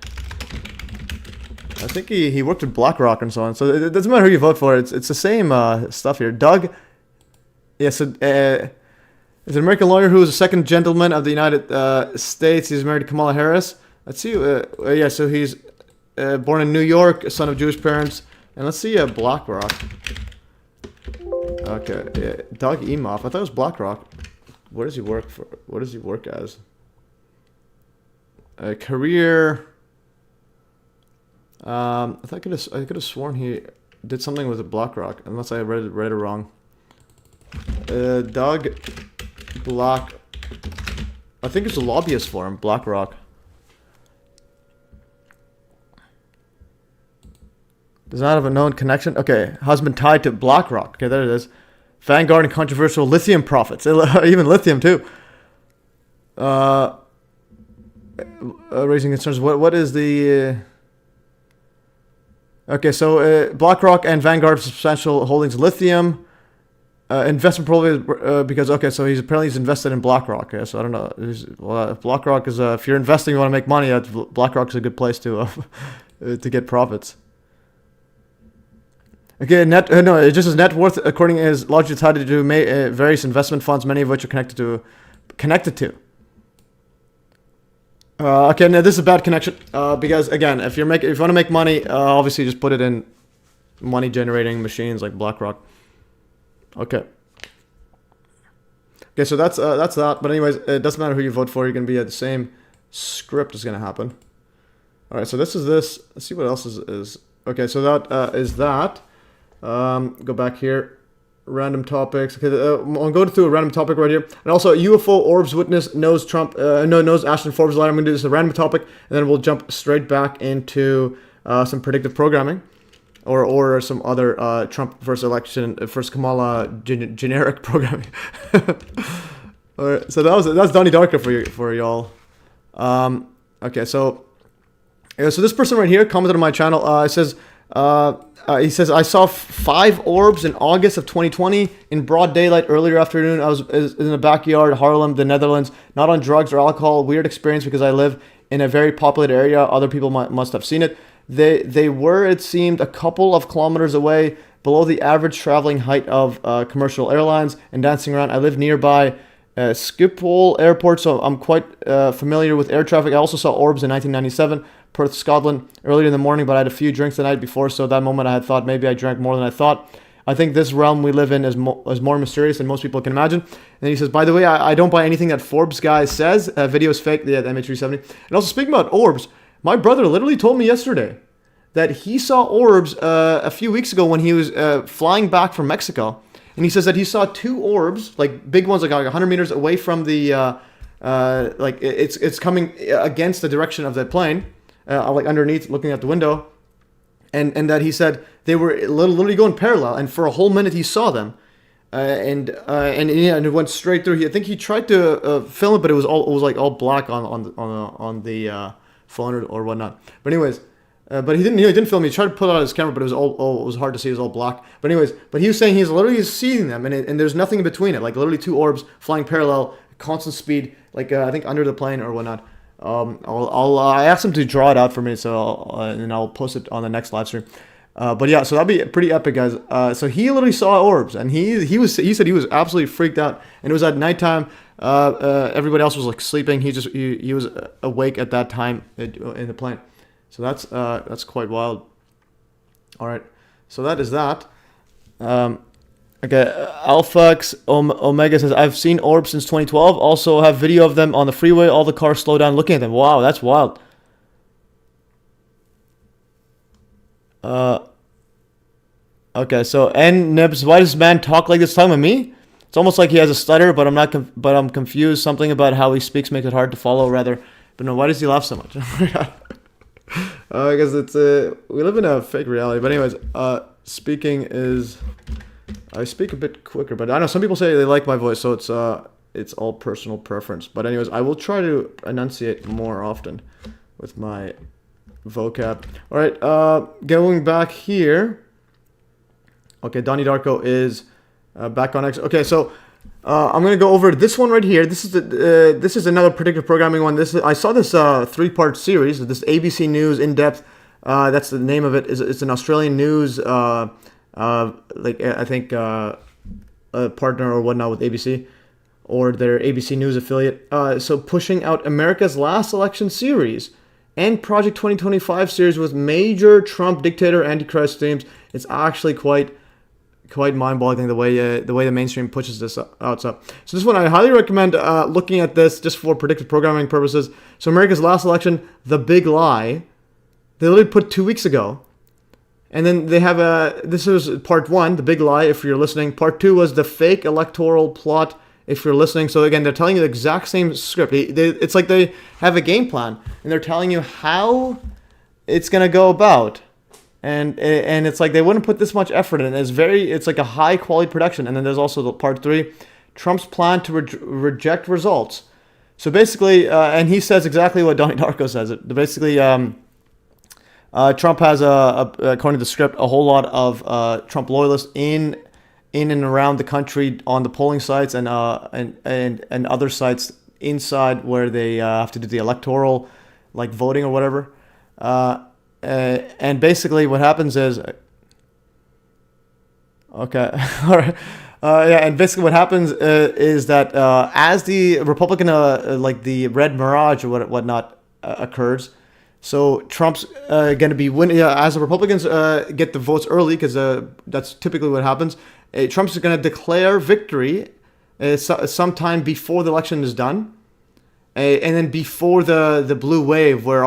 I think he worked with BlackRock and so on. So it doesn't matter who you vote for. It's the same stuff here. Doug. Yeah, so... is an American lawyer who is a second gentleman of the United States. He's married to Kamala Harris. Let's see. So he's born in New York, son of Jewish parents. And let's see BlackRock. Okay. Yeah, Doug Emhoff. I thought it was BlackRock. What does he work for? What does he work as? Career. I could have sworn he did something with BlackRock, unless I read it wrong. Doug Black. I think it's a lobbyist for him, BlackRock. Does not have a known connection. Okay, husband tied to BlackRock. Okay, there it is. Vanguard and controversial lithium profits. Even lithium too. Raising concerns. What is the? Okay, so BlackRock and Vanguard have substantial holdings of lithium. Investment probably because so he's invested in BlackRock. Okay, so I don't know. If BlackRock is if you're investing, you want to make money. BlackRock is a good place to to get profits. Okay, no, it just says net worth according is largely tied to various investment funds, many of which are connected to. Okay, now this is a bad connection because again, if you want to make money, obviously just put it in money generating machines like BlackRock. Okay. Okay, so that's that. But anyways, it doesn't matter who you vote for. You're gonna be at the same script is gonna happen. All right, so this is this. Let's see what else is. Okay, so that is that. Go back here. Random topics. Okay, I'll go through a random topic right here. And also, UFO orbs witness knows Trump. Knows Ashton Forbes lied. I'm going to do this a random topic, and then we'll jump straight back into some predictive programming, or some other Trump versus election, versus Kamala generic programming. All right, so that's Donnie Darko for y'all. Okay, so this person right here commented on my channel. It says. He says, I saw 5 orbs in August of 2020 in broad daylight earlier afternoon. I was in the backyard, Haarlem, the Netherlands, not on drugs or alcohol. Weird experience because I live in a very populated area. Other people must have seen it. They were, it seemed, a couple of kilometers away, below the average traveling height of commercial airlines and dancing around. I live nearby Schiphol Airport, so I'm quite familiar with air traffic. I also saw orbs in 1997. Perth, Scotland, earlier in the morning, but I had a few drinks the night before, so that moment I had thought maybe I drank more than I thought. I think this realm we live in is more mysterious than most people can imagine. And then he says, by the way, I don't buy anything that Forbes guy says. Video is fake. Yeah, the MH370. And also, speaking about orbs, my brother literally told me yesterday that he saw orbs a few weeks ago when he was flying back from Mexico. And he says that he saw 2 orbs, like big ones, like 100 meters away from the, it's coming against the direction of the plane. Like underneath, looking out the window, and that he said they were literally going parallel, and for a whole minute he saw them, and it went straight through. I think he tried to film it, but it was all black on the phone or whatnot. But anyways, but he didn't film it. He tried to pull out his camera, but it was hard to see. It was all black. But anyways, but he was saying he's literally seeing them, and there's nothing in between it. Like literally 2 orbs flying parallel, constant speed, like I think under the plane or whatnot. I asked him to draw it out for me, so and I'll post it on the next live stream. But yeah, so that'd be pretty epic, guys. So he literally saw orbs, and he said he was absolutely freaked out, and it was at nighttime. Everybody else was like sleeping. He was awake at that time in the plane. So that's quite wild. All right, so that is that. Okay, Alphax Omega says, I've seen orbs since 2012. Also have video of them on the freeway. All the cars slow down looking at them. Wow, that's wild. Okay, so N Nibs, why does this man talk like this? Talking about me? It's almost like he has a stutter, but I'm confused. Something about how he speaks makes it hard to follow. Rather, but no, why does he laugh so much? I guess it's we live in a fake reality. But anyways, speaking is. I speak a bit quicker, but I know some people say they like my voice, so it's all personal preference. But anyways, I will try to enunciate more often with my vocab. All right, going back here. Okay, Donnie Darko is back on X. Okay, so I'm gonna go over this one right here. This is another predictive programming one. I saw this 3-part series. This ABC News in depth. That's the name of it. It's an Australian news. I think a partner or whatnot with ABC or their ABC News affiliate. So pushing out America's Last Election series and Project 2025 series with major Trump dictator antichrist themes. It's actually quite mind-boggling the way the mainstream pushes this out. So this one I highly recommend looking at this just for predictive programming purposes. So America's Last Election, The Big Lie. They literally put 2 weeks ago. And then they have this was part 1, The Big Lie, if you're listening. Part 2 was the fake electoral plot, if you're listening. So again, they're telling you the exact same script. It's like they have a game plan, and they're telling you how it's going to go about. And it's like they wouldn't put this much effort in. It's like a high quality production. And then there's also the part 3, Trump's plan to reject results. So basically, and he says exactly what Donnie Darko says. Basically, Trump has, according to the script, a whole lot of Trump loyalists in and around the country on the polling sites and other sites inside where they have to do the electoral, like voting or whatever. And basically, what happens is, Okay. All right. Yeah, and basically what happens is that as the Republican, like the Red Mirage or whatnot occurs, so Trump's going to be winning. As the Republicans get the votes early, because that's typically what happens, Trump's going to declare victory sometime before the election is done. And then before the blue wave, where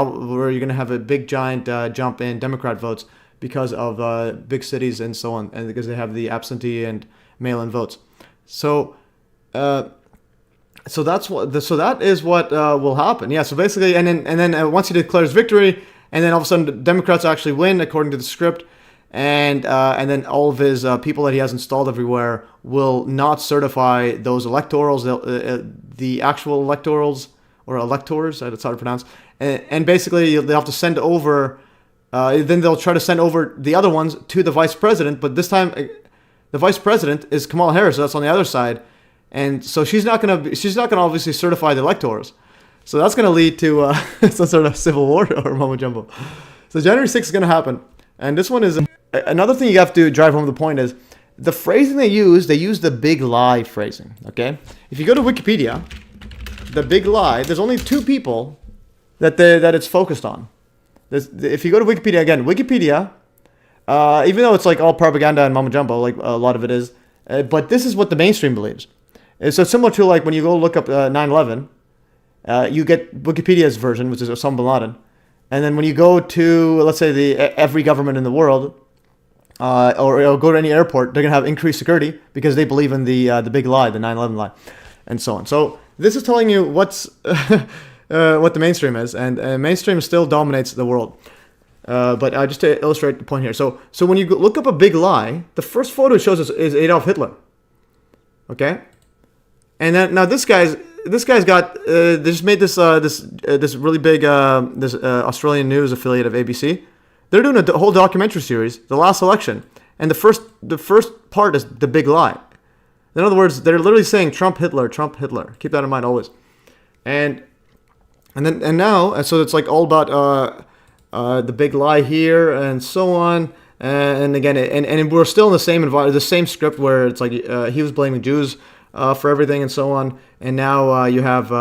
you're going to have a big giant jump in Democrat votes because of big cities and so on, and because they have the absentee and mail-in votes. So that is what will happen. Yeah. So basically, and then once he declares victory, and then all of a sudden the Democrats actually win according to the script, and then all of his people that he has installed everywhere will not certify those electorals, the actual electorals or electors. That's hard to pronounce. And basically, they'll have to send over. Then they'll try to send over the other ones to the vice president, but this time the vice president is Kamala Harris. So that's on the other side, and so she's not gonna obviously certify the electors. So that's gonna lead to some sort of civil war or mumbo jumbo. So January 6th is gonna happen, and this one is another thing you have to drive home the point is the phrasing they use the big lie phrasing. Okay, if you go to Wikipedia, the big lie, there's only two people that it's focused on. If you go to Wikipedia again, Wikipedia. Even though it's like all propaganda and mumbo jumbo, like a lot of it is, but this is what the mainstream believes. So it's similar to like when you go look up 9/11, you get Wikipedia's version, which is Osama bin Laden, and then when you go to, let's say, every government in the world, or go to any airport, they're gonna have increased security because they believe in the big lie, the 9/11 lie, and so on. So this is telling you what's what the mainstream is, and mainstream still dominates the world. But just to illustrate the point here, so when you look up a big lie, the first photo it shows is Adolf Hitler. Okay, and then now this guy's got they just made this really big Australian news affiliate of ABC. They're doing a whole documentary series, The Last Election, and the first part is the big lie. In other words, they're literally saying Trump, Hitler, Trump, Hitler. Keep that in mind always. And now so it's like all about the big lie here and so on, and again, and we're still in the same environment, the same script where it's like he was blaming Jews for everything and so on, and now you have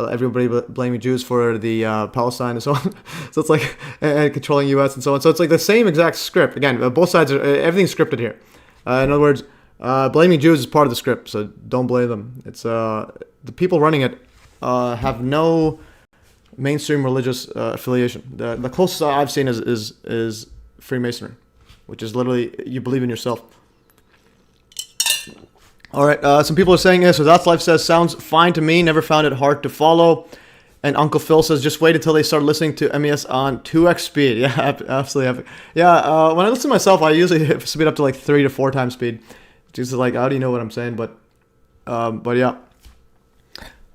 everybody blaming Jews for the Palestine and so on. So it's like and controlling U.S. and so on. So it's like the same exact script. Again, both sides are everything's scripted here. In other words, blaming Jews is part of the script, so don't blame them. It's the people running it have no mainstream religious affiliation. The closest I've seen is Freemasonry, which is literally you believe in yourself. All right, some people are saying so that's life says sounds fine to me. Never found it hard to follow. And Uncle Phil says just wait until they start listening to MES on 2x speed. Yeah, absolutely epic. Yeah, when I listen to myself, I usually speed up to like 3 to 4 times speed. Just like how do you know what I'm saying? But yeah.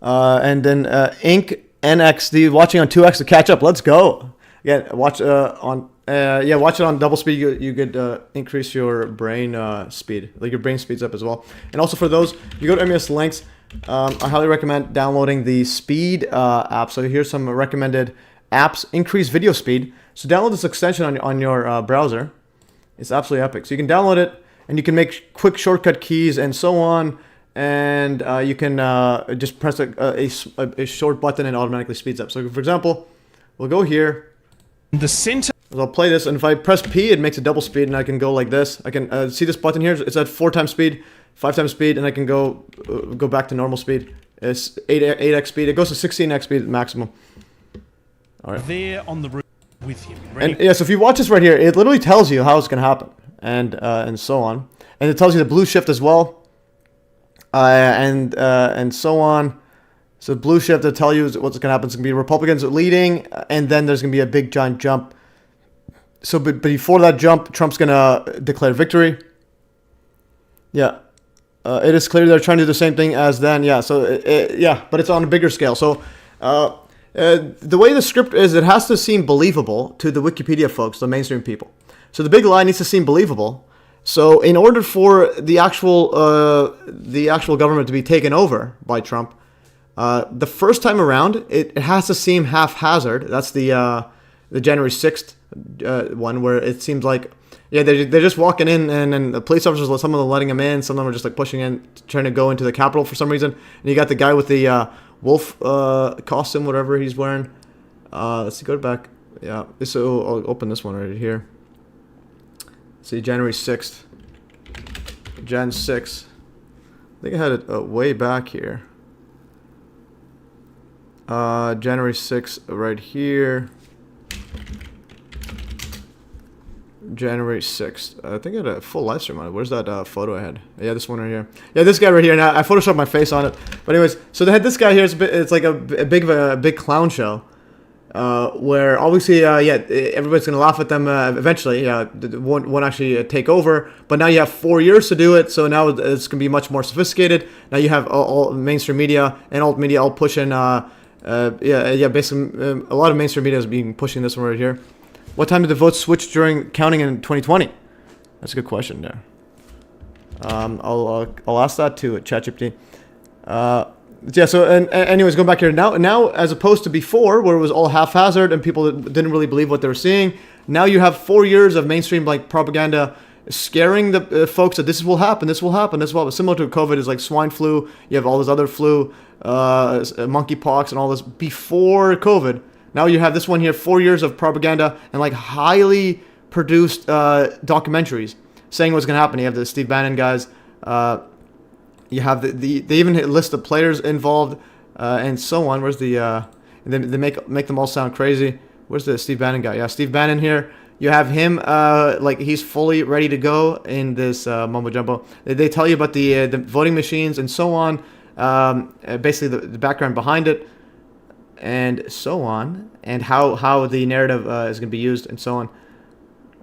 And then Inc. NXD watching on 2x to catch up. Let's go. Yeah, watch watch it on double speed. You could increase your brain speed. Like your brain speeds up as well. And also for those, you go to MES links. I highly recommend downloading the Speed app. So here's some recommended apps. Increase video speed. So download this extension on your browser. It's absolutely epic. So you can download it and you can make quick shortcut keys and so on. And you can just press a short button and it automatically speeds up. So for example, we'll go here. The center. I'll play this, and if I press P, it makes a double speed, and I can go like this. I can see this button here. It's at 4 times speed, 5 times speed, and I can go back to normal speed. It's 8x speed. It goes to 16x speed maximum. All right. There on the roof with you. Ready? And yeah, so if you watch this right here, it literally tells you how it's gonna happen, and so on, and it tells you the blue shift as well. And so on. So blue shift to tell you what's going to happen. It's going to be Republicans leading, and then there's going to be a big giant jump. So, but before that jump, Trump's going to declare victory. Yeah, it is clear they're trying to do the same thing as then. Yeah, so yeah, but it's on a bigger scale. So the way the script is, it has to seem believable to the Wikipedia folks, the mainstream people. So the big lie needs to seem believable. So in order for the actual government to be taken over by Trump, the first time around, it has to seem haphazard. That's the January 6th one, where it seems like Yeah, they're just walking in, and then the police officers, some of them letting them in, some of them are just like pushing in, trying to go into the Capitol for some reason. And you got the guy with the wolf costume, whatever he's wearing. Let's see, go back. Yeah, so I'll open this one right here. See, January 6th. Jan 6th. I think I had it way back here. January 6th right here. January 6th. I think I had a full live stream on it. Where's that photo I had? Yeah, this one right here. Yeah, this guy right here. Now I photoshopped my face on it. But anyways, so they had this guy here. It's like a big clown show. Where obviously, everybody's gonna laugh at them eventually. Won't actually take over. But now you have 4 years to do it, so now it's gonna be much more sophisticated. Now you have all mainstream media and alt media all pushing. Basically, a lot of mainstream media is being pushing this one right here. What time did the votes switch during counting in 2020? That's a good question there. I'll ask that to ChatGPT. Yeah, so anyways, going back here now as opposed to before, where it was all haphazard and people didn't really believe what they were seeing. Now you have 4 years of mainstream like propaganda scaring the folks that this will happen, this will happen, this will happen. Similar to COVID is like swine flu. You have all this other flu, monkeypox, and all this before COVID. Now you have this one here, 4 years of propaganda and like highly produced documentaries saying what's gonna happen. You have the Steve Bannon guys. You have they even list the players involved and so on. Where's the they make them all sound crazy. Where's the Steve Bannon guy? Yeah, Steve Bannon here. You have him like he's fully ready to go in this mumbo jumbo. They tell you about the voting machines and so on. Basically the background behind it and so on, and how the narrative is going to be used and so on.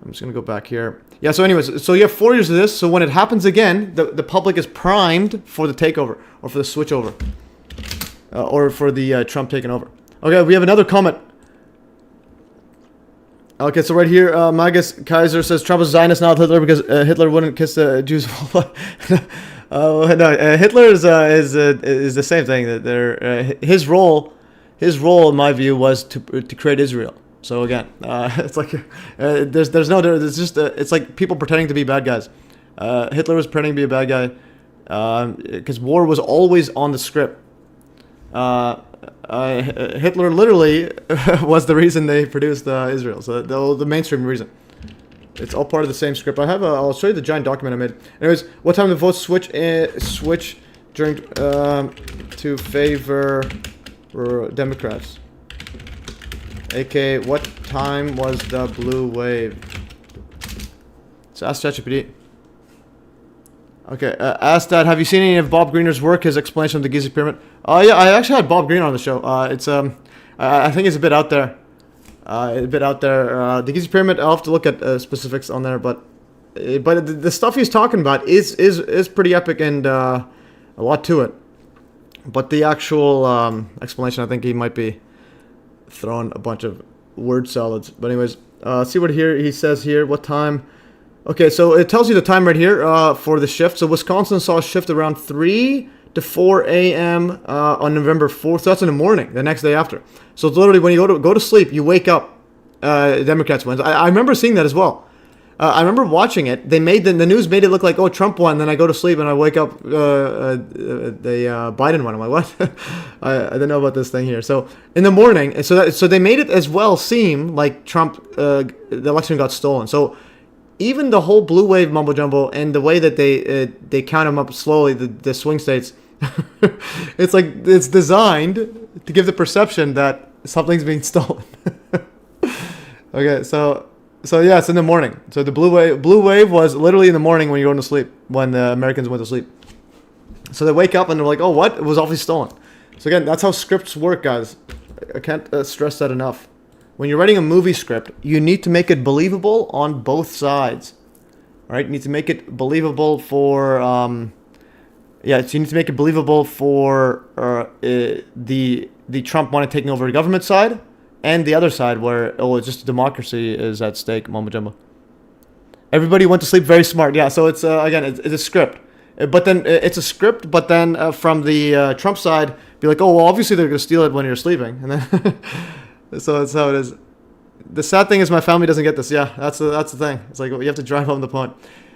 I'm just going to go back here. Yeah, so anyways, so you have 4 years of this, so when it happens again, the public is primed for the takeover, or for the switchover, or for the Trump taking over. Okay, we have another comment. Okay, so right here, Magus Kaiser says, Trump is Zionist, not Hitler, because Hitler wouldn't kiss the Jews. No, Hitler is the same thing. That they're his role, in my view, was to create Israel. So again, it's like there's just it's like people pretending to be bad guys. Hitler was pretending to be a bad guy because war was always on the script. Hitler literally was the reason they produced Israel. So the mainstream reason. It's all part of the same script. I'll show you the giant document I made. Anyways, what time the votes switch during to favor Democrats? AK, what time was the blue wave? So ask ChatGPT. Okay, ask that. Have you seen any of Bob Greener's work? His explanation of the Giza pyramid. Yeah, I actually had Bob Greener on the show. It's I think it's a bit out there. The Giza pyramid. I'll have to look at specifics on there, but the stuff he's talking about is pretty epic and a lot to it. But the actual explanation, I think he might be throwing a bunch of word salads. But anyways, see what he says here. What time? Okay, so it tells you the time right here for the shift. So Wisconsin saw a shift around 3 to 4 a.m. On November 4th. So that's in the morning, the next day after. So it's literally when you go to sleep, you wake up. Democrats wins. I remember seeing that as well. I remember watching it. They made the news made it look like, oh, Trump won. Then I go to sleep and I wake up, Biden won. I'm like, what? I didn't know about this thing here. So in the morning, so they made it as well seem like Trump, the election got stolen. So even the whole blue wave mumbo jumbo and the way that they count them up slowly, the swing states, it's like it's designed to give the perception that something's being stolen. Okay, so yeah, it's in the morning. So the blue wave was literally in the morning when you're going to sleep, when the Americans went to sleep. So they wake up and they're like, oh, what? It was obviously stolen. So again, that's how scripts work, guys. I can't stress that enough. When you're writing a movie script, you need to make it believable on both sides. All right? You need to make it believable for so you need to make it believable for the Trump wanted taking over the government side, and the other side where, it's just democracy is at stake, mumbo jumbo. Everybody went to sleep very smart. Yeah, so it's, again, it's a script. But then it's a script, but then from the Trump side, be like, oh, well, obviously they're going to steal it when you're sleeping. And then, so that's how it is. The sad thing is my family doesn't get this. Yeah, that's the thing. It's like you have to drive home the point.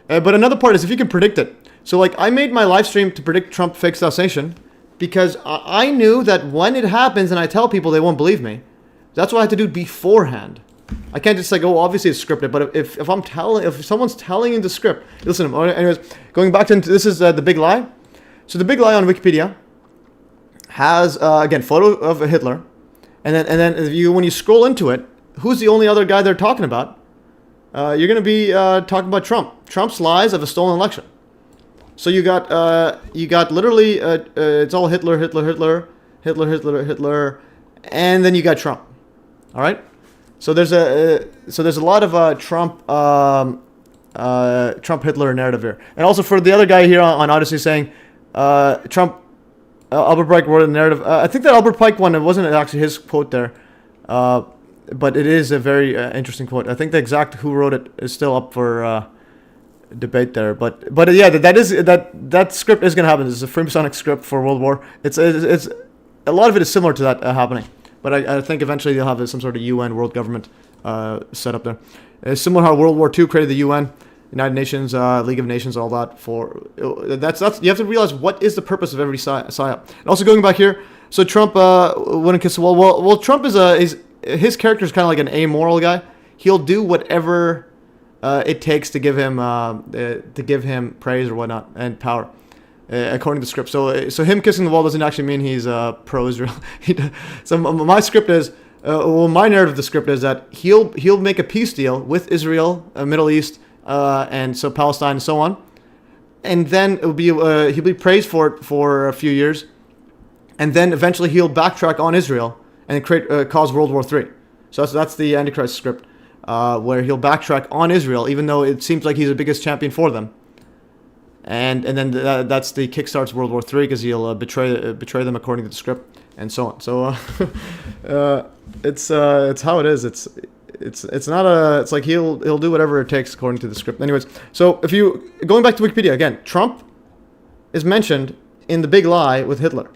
But another part is if you can predict it. So like I made my live stream to predict Trump fake assassination because I knew that when it happens and I tell people, they won't believe me. That's what I had to do beforehand. I can't just like, oh, obviously it's scripted. But if someone's telling you the script, listen. Anyways, going back to this is the big lie. So the big lie on Wikipedia has again photo of Hitler, and then when you scroll into it, who's the only other guy they're talking about? You're going to be talking about Trump. Trump's lies of a stolen election. So you got literally it's all Hitler, and then you got Trump. All right. So there's a lot of Trump Hitler narrative here, and also for the other guy here on Odyssey saying Trump. Albert Pike wrote a narrative. I think that Albert Pike one, it wasn't actually his quote there, but it is a very interesting quote. I think the exact who wrote it is still up for debate there. But yeah, that script is gonna happen. This is a Freemasonic script for World War. It's a lot of it is similar to that happening. But I think eventually they'll have some sort of UN world government set up there. It's similar how World War II created the UN. United Nations, League of Nations, all that. That's you have to realize what is the purpose of every psyop. And also going back here, so Trump wouldn't kiss the wall. Well, Trump is his character is kind of like an amoral guy. He'll do whatever it takes to give him praise or whatnot and power, according to the script. So him kissing the wall doesn't actually mean he's pro-Israel. So my script is. My narrative of the script is that he'll make a peace deal with Israel, Middle East. And so Palestine and so on, and then it'll be he'll be praised for it for a few years, and then eventually he'll backtrack on Israel and cause World War III. So that's the Antichrist script, where he'll backtrack on Israel, even though it seems like he's the biggest champion for them, and then that's the kickstarts World War III because he'll betray them according to the script and so on. So it's how it is. It's like he'll do whatever it takes according to the script. Anyways, so if you going back to Wikipedia again, Trump is mentioned in the big lie with Hitler,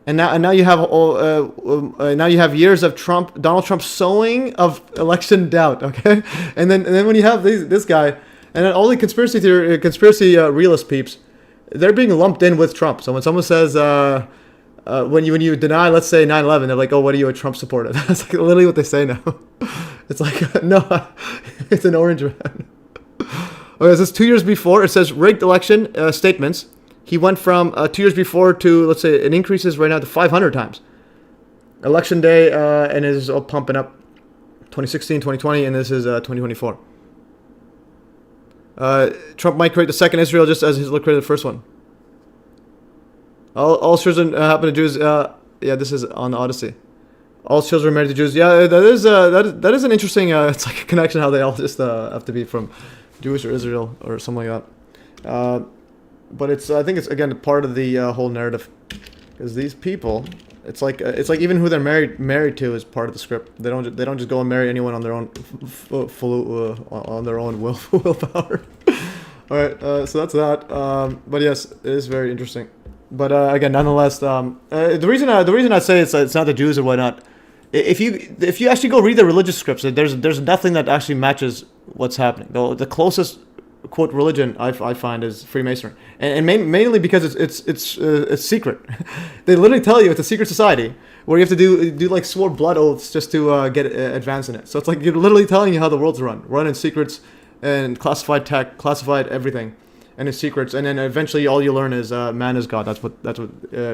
and now you have years of Donald Trump sowing of election doubt. Okay, and then when you have this guy, and then all the conspiracy realist peeps, they're being lumped in with Trump. So when someone says when you deny, let's say 9/11, they're like, oh, what are you, a Trump supporter? That's like literally what they say now. It's like, no, it's an orange man. Okay, it says 2 years before, it says rigged election statements. He went from 2 years before to, let's say, it increases right now to 500 times. Election day, and it is all pumping up. 2016, 2020, and this is 2024. Trump might create the second Israel just as Hitler created the first one. All children happen to Jews. Yeah, this is on Odyssey. All children married to Jews. Yeah, that is an interesting. It's like a connection how they all just have to be from Jewish or Israel or something like that. But I think it's again part of the whole narrative, because these people, it's like even who they're married to is part of the script. They don't just go and marry anyone on their own on their own willpower. All right, so that's that. But yes, it is very interesting. But again, nonetheless, the reason I say it's not the Jews or whatnot. If you actually go read the religious scripts, there's nothing that actually matches what's happening. The closest quote religion I find is Freemasonry, and mainly because it's secret. They literally tell you it's a secret society where you have to do like swore blood oaths just to get advanced in it. So it's like you're literally telling you how the world's run in secrets and classified tech, classified everything. And his secrets, and then eventually all you learn is man is God. That's what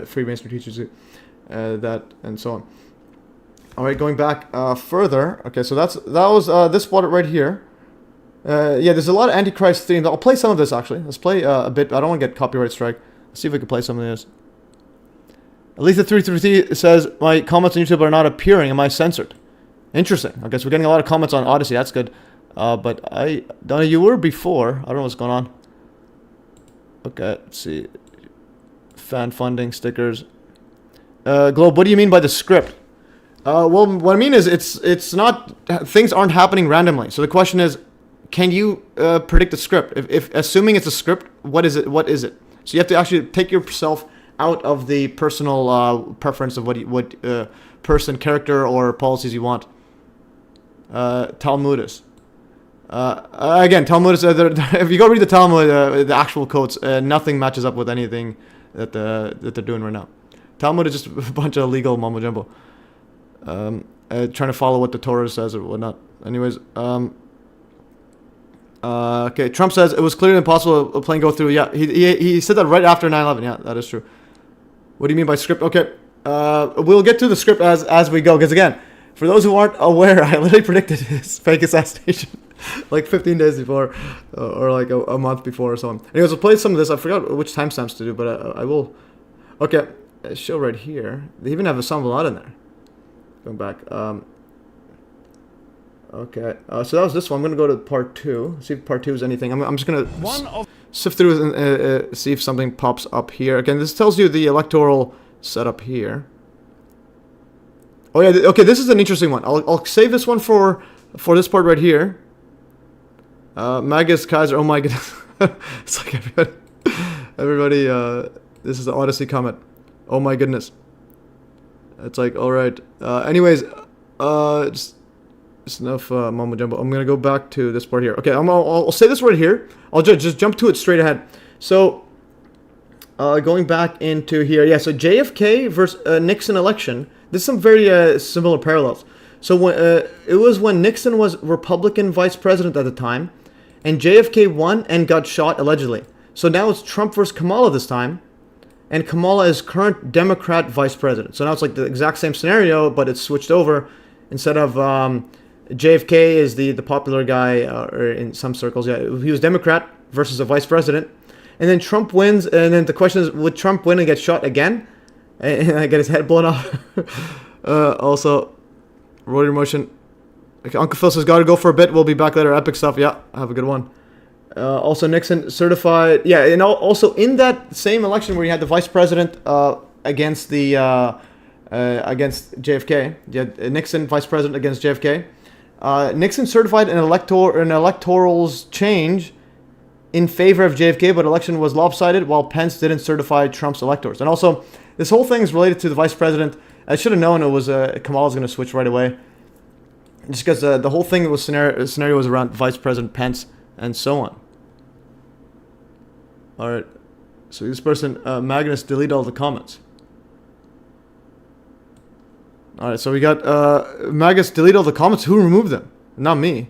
Freemasonry teaches you, that and so on. All right, going back further. Okay, so that was this spot right here. Yeah, there's a lot of Antichrist themes. I'll play some of this actually. Let's play a bit. I don't want to get copyright strike. Let's see if we can play some of this. At least the 333 says my comments on YouTube are not appearing. Am I censored? Interesting. Okay, so we're getting a lot of comments on Odyssey. That's good. But Donnie, you were before. I don't know what's going on. Okay, let's see. Fan funding, stickers. Globe, what do you mean by the script? Well, what I mean is it's not, things aren't happening randomly. So the question is, can you predict the script? If assuming it's a script, what is it? So you have to actually take yourself out of the personal preference of what person, character, or policies you want. Talmudis. Again, Talmudis. If you go read the Talmud, the actual quotes, nothing matches up with anything that they're doing right now. Talmud is just a bunch of legal mumbo jumbo, trying to follow what the Torah says or whatnot. Anyways, okay. Trump says it was clearly impossible a plane go through. Yeah, he said that right after 9/11. Yeah, that is true. What do you mean by script? Okay, we'll get to the script as we go. Because again, for those who aren't aware, I literally predicted his fake assassination like 15 days before, or like a month before or something. Anyways, we'll play some of this. I forgot which timestamps to do, but I will. Okay, show right here. They even have a song a lot in there. Going back. Okay, so that was this one. I'm gonna go to part 2. See if part 2 is anything. I'm just gonna sift through and see if something pops up here. Again, this tells you the electoral setup here. Oh yeah, okay. This is an interesting one. I'll save this one for this part right here. Magus Kaiser. Oh my goodness, it's like everybody. This is the Odyssey comment. Oh my goodness. It's like all right. Anyways, just enough mumbo jumbo. I'm gonna go back to this part here. Okay, I'll say this right here. I'll just jump to it straight ahead. So, going back into here, yeah. So JFK versus Nixon election. There's some very similar parallels. So when it was when Nixon was Republican vice president at the time, and JFK won and got shot allegedly. So now it's Trump versus Kamala this time, and Kamala is current Democrat vice president. So now it's like the exact same scenario, but it's switched over. Instead of JFK is the popular guy, or in some circles, yeah, he was Democrat versus a vice president, and then Trump wins, and then the question is, would Trump win and get shot again, and get his head blown off? Also, Rotary motion. Okay, Uncle Phil says, gotta go for a bit. We'll be back later. Epic stuff. Yeah, have a good one. Also, Nixon certified. Yeah, and also in that same election where you had the vice president against the against JFK, you had Nixon vice president against JFK. Nixon certified an electoral's change in favor of JFK, but election was lopsided, while Pence didn't certify Trump's electors. And also, this whole thing is related to the vice president. I should have known it was Kamala's going to switch right away, just because the whole thing was scenario was around Vice President Pence and so on. All right, so this person Magnus, delete all the comments. All right, so we got Magus delete all the comments. Who removed them? Not me.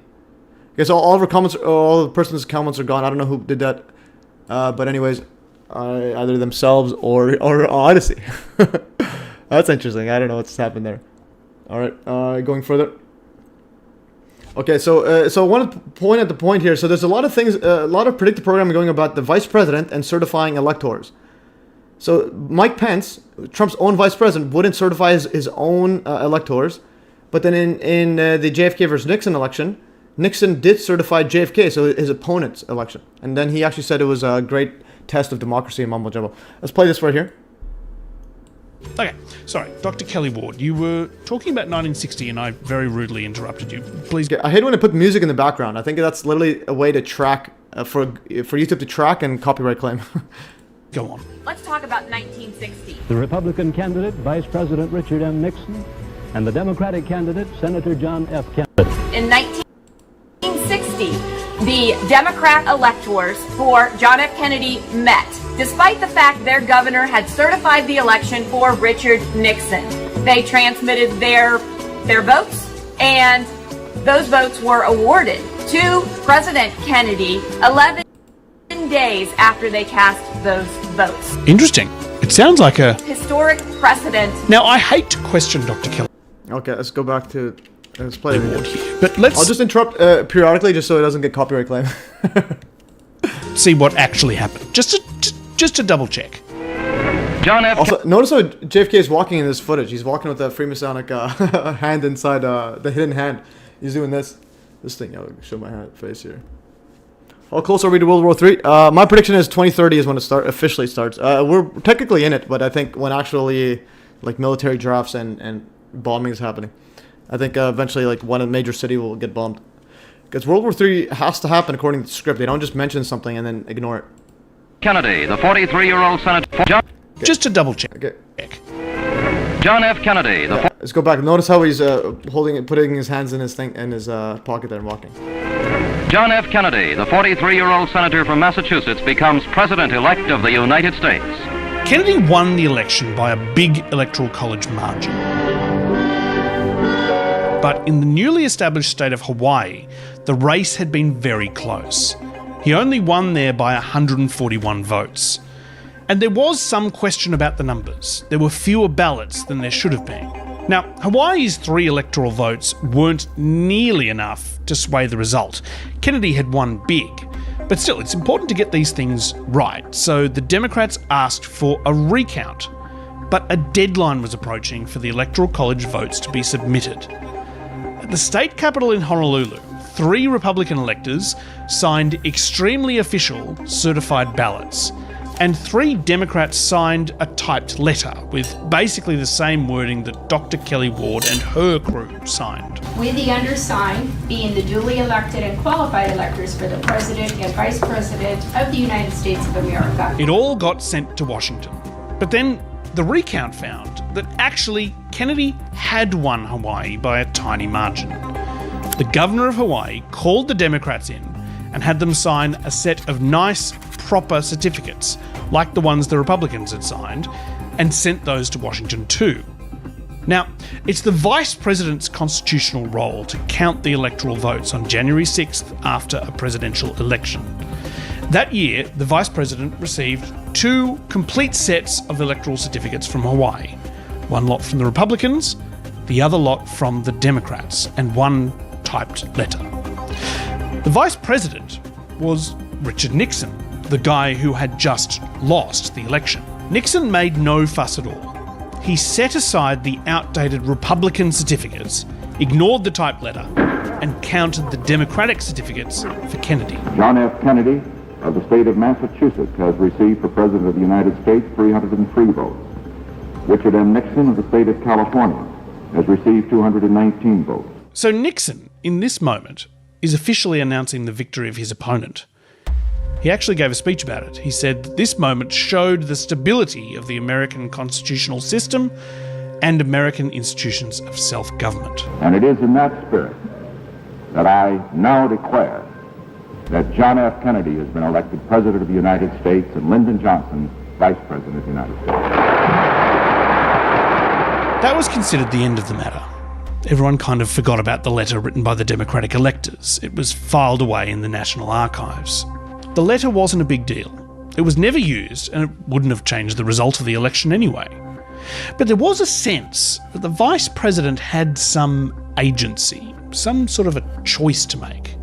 Okay, so all of our comments, all the person's comments are gone. I don't know who did that, but anyways, either themselves or Odyssey. That's interesting. I don't know what's happened there. All right, going further. Okay, so I want to point at the point here. So there's a lot of things, a lot of predictive programming going about the vice president and certifying electors. So Mike Pence, Trump's own vice president, wouldn't certify his own electors, but then in the JFK versus Nixon election, Nixon did certify JFK, so his opponent's election, and then he actually said it was a great test of democracy and mumbo jumbo. Let's play this right here. Okay, sorry, Dr. Kelly Ward, you were talking about 1960 and I very rudely interrupted you. Please. I hate when I put music in the background. I think that's literally a way to track, for YouTube to track and copyright claim. Go on. Let's talk about 1960. The Republican candidate, Vice President Richard M. Nixon, and the Democratic candidate, Senator John F. Kennedy. In 1960, the Democrat electors for John F. Kennedy met, despite the fact their governor had certified the election for Richard Nixon. They transmitted their votes, and those votes were awarded to President Kennedy 11 days after they cast those votes. Interesting. It sounds like a historic precedent. Now, I hate to question Dr. Kelly. Okay, let's go back to let's play it here. But let's. I'll just interrupt periodically, just so it doesn't get copyright claim. See what actually happened. Just to double check. John F. Also, notice how JFK is walking in this footage. He's walking with a Freemasonic hand inside the hidden hand. He's doing this thing. I'll show my face here. How close are we to World War III? My prediction is 2030 is when it officially starts. We're technically in it, but I think when actually like military drafts and bombing is happening, I think eventually like one major city will get bombed. Because World War III has to happen according to the script. They don't just mention something and then ignore it. Kennedy, the 43-year-old senator. Just to double check. Okay. John F. Kennedy. Let's go back. Notice how he's putting his hands in his pocket there and walking. John F. Kennedy, the 43-year-old senator from Massachusetts, becomes president-elect of the United States. Kennedy won the election by a big electoral college margin. But in the newly established state of Hawaii, the race had been very close. He only won there by 141 votes. And there was some question about the numbers. There were fewer ballots than there should have been. Now, Hawaii's 3 electoral votes weren't nearly enough to sway the result. Kennedy had won big. But still, it's important to get these things right, so the Democrats asked for a recount. But a deadline was approaching for the Electoral College votes to be submitted. At the state capitol in Honolulu, 3 Republican electors signed extremely official certified ballots, and 3 Democrats signed a typed letter with basically the same wording that Dr. Kelly Ward and her crew signed. We, the undersigned, being the duly elected and qualified electors for the President and Vice President of the United States of America. It all got sent to Washington. But then the recount found that actually Kennedy had won Hawaii by a tiny margin. The governor of Hawaii called the Democrats in and had them sign a set of nice, proper certificates, like the ones the Republicans had signed, and sent those to Washington too. Now, it's the Vice President's constitutional role to count the electoral votes on January 6th after a presidential election. That year, the Vice President received 2 complete sets of electoral certificates from Hawaii. One lot from the Republicans, the other lot from the Democrats, and 1 typed letter. The Vice President was Richard Nixon, the guy who had just lost the election. Nixon made no fuss at all. He set aside the outdated Republican certificates, ignored the typed letter, and counted the Democratic certificates for Kennedy. John F. Kennedy of the state of Massachusetts has received for President of the United States 303 votes. Richard M. Nixon of the state of California has received 219 votes. So Nixon, in this moment, is officially announcing the victory of his opponent. He actually gave a speech about it. He said that this moment showed the stability of the American constitutional system and American institutions of self-government. And it is in that spirit that I now declare that John F. Kennedy has been elected President of the United States and Lyndon Johnson Vice President of the United States. That was considered the end of the matter. Everyone kind of forgot about the letter written by the Democratic electors. It was filed away in the National Archives. The letter wasn't a big deal. It was never used, and it wouldn't have changed the result of the election anyway. But there was a sense that the Vice President had some agency, some sort of a choice to make.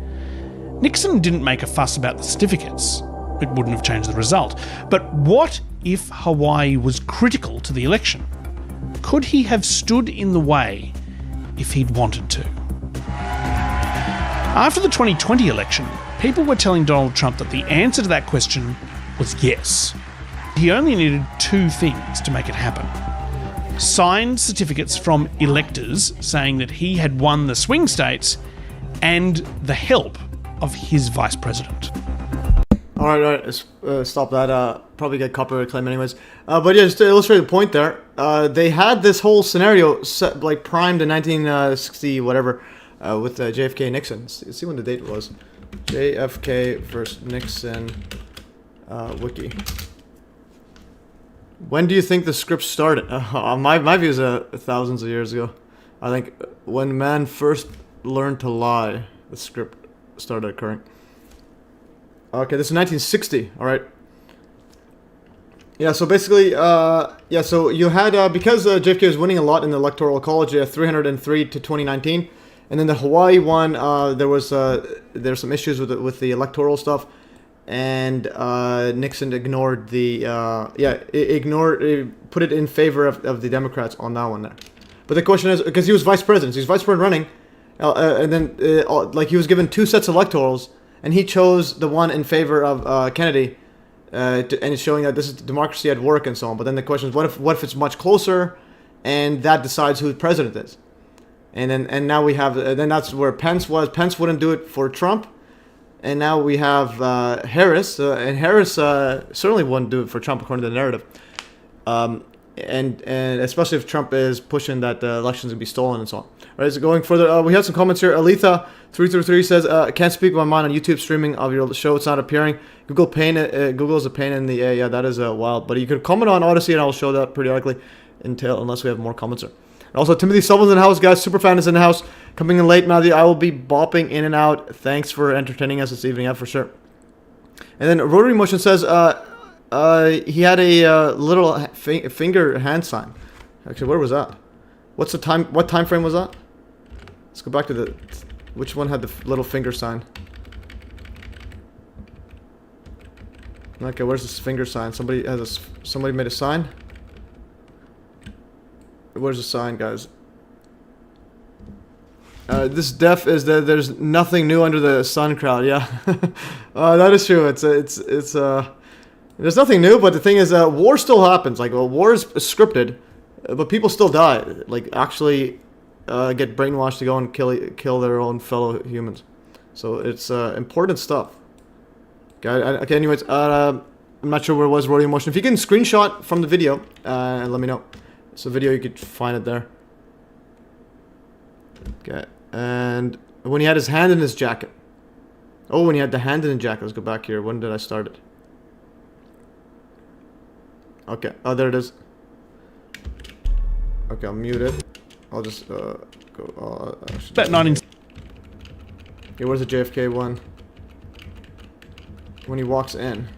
Nixon didn't make a fuss about the certificates. It wouldn't have changed the result. But what if Hawaii was critical to the election? Could he have stood in the way if he'd wanted to? After the 2020 election, people were telling Donald Trump that the answer to that question was yes. He only needed 2 things to make it happen. Signed certificates from electors saying that he had won the swing states, and the help of his vice president. All right, stop that. Probably get copyright claim anyways. But yeah, just to illustrate the point there, they had this whole scenario set, like primed in 1960 whatever, with JFK and Nixon. Let's see when the date was. JFK versus Nixon wiki. When do you think the script started? My view is thousands of years ago. I think when man first learned to lie, the script started occurring. Okay, this is 1960. All right. Yeah. So basically, So you had because JFK was winning a lot in the electoral college, 303 to 2019, and then the Hawaii one, there was some issues with the electoral stuff, and Nixon ignored the put it in favor of the Democrats on that one there. But the question is, because he was vice president, so he's vice president running, and then he was given 2 sets of electorals, and he chose the one in favor of Kennedy, and it's showing that this is democracy at work and so on. But then the question is, what if it's much closer, and that decides who the president is, and now we have then that's where Pence was. Pence wouldn't do it for Trump, and now we have Harris, and Harris certainly wouldn't do it for Trump according to the narrative. and especially if Trump is pushing that the elections will be stolen and so on. All right, so going further, we have some comments here. Aletha333 says, "Can't speak my mind on YouTube streaming of your show. It's not appearing. Google is a pain in the yeah, that is wild. But you could comment on Odyssey, and I'll show that periodically unless we have more comments there." And also, Timothy Sullivan's in the house, guys. Superfan is in the house. Coming in late, Matthew. I will be bopping in and out. Thanks for entertaining us this evening, yeah, for sure. And then Rotary Motion says, he had a little finger hand sign. Actually, where was that? What's the time? What time frame was that? Let's go back to which one had the little finger sign? Okay, where's this finger sign? Somebody made a sign. Where's the sign, guys? This def is that there's nothing new under the sun crowd. Yeah, that is true. It's there's nothing new, but the thing is, war still happens. Like, war is scripted, but people still die. Like, actually, get brainwashed to go and kill their own fellow humans. So it's important stuff. Okay. Anyways, I'm not sure where it was. Rodeo Motion. If you can screenshot from the video, let me know. It's a video, you could find it there. Okay. And when he had his hand in his jacket. Oh, when he had the hand in his jacket. Let's go back here. When did I start it? Okay. Oh, there it is. Okay, I'll mute it. I'll just go. About 19. Okay, where's the JFK one? When he walks in.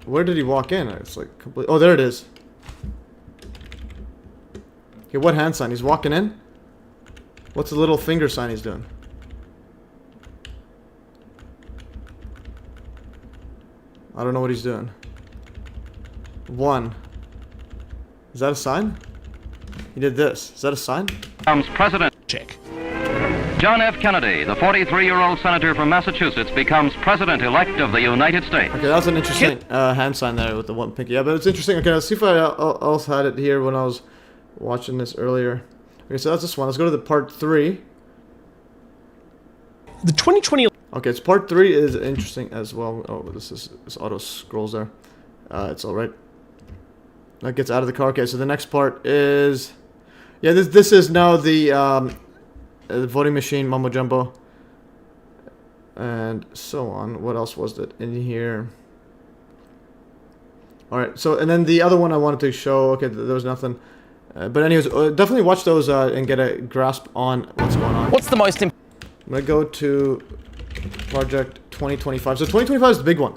Where did he walk in? It's like complete. Oh, there it is. Okay, what hand sign? He's walking in? What's the little finger sign he's doing? I don't know what he's doing. 1. Is that a sign? He did this. Is that a sign? Becomes president. Check. John F. Kennedy, the 43-year-old senator from Massachusetts, becomes president-elect of the United States. Okay, that's an interesting hand sign there with the one pinky. Yeah, but it's interesting. Okay, let's see if I else had it here when I was watching this earlier. Okay, so that's this one. Let's go to the part 3. The 2020. Okay, it's part 3 is interesting as well. Oh, this auto scrolls there. It's all right. That gets out of the car. Okay, so the next part is, yeah, this is now the voting machine mumbo jumbo, and so on. What else was it in here? All right. So and then the other one I wanted to show. Okay, there was nothing. But anyways, definitely watch those and get a grasp on what's going on. What's the most important? I'm gonna go to project 2025. So 2025 is the big one.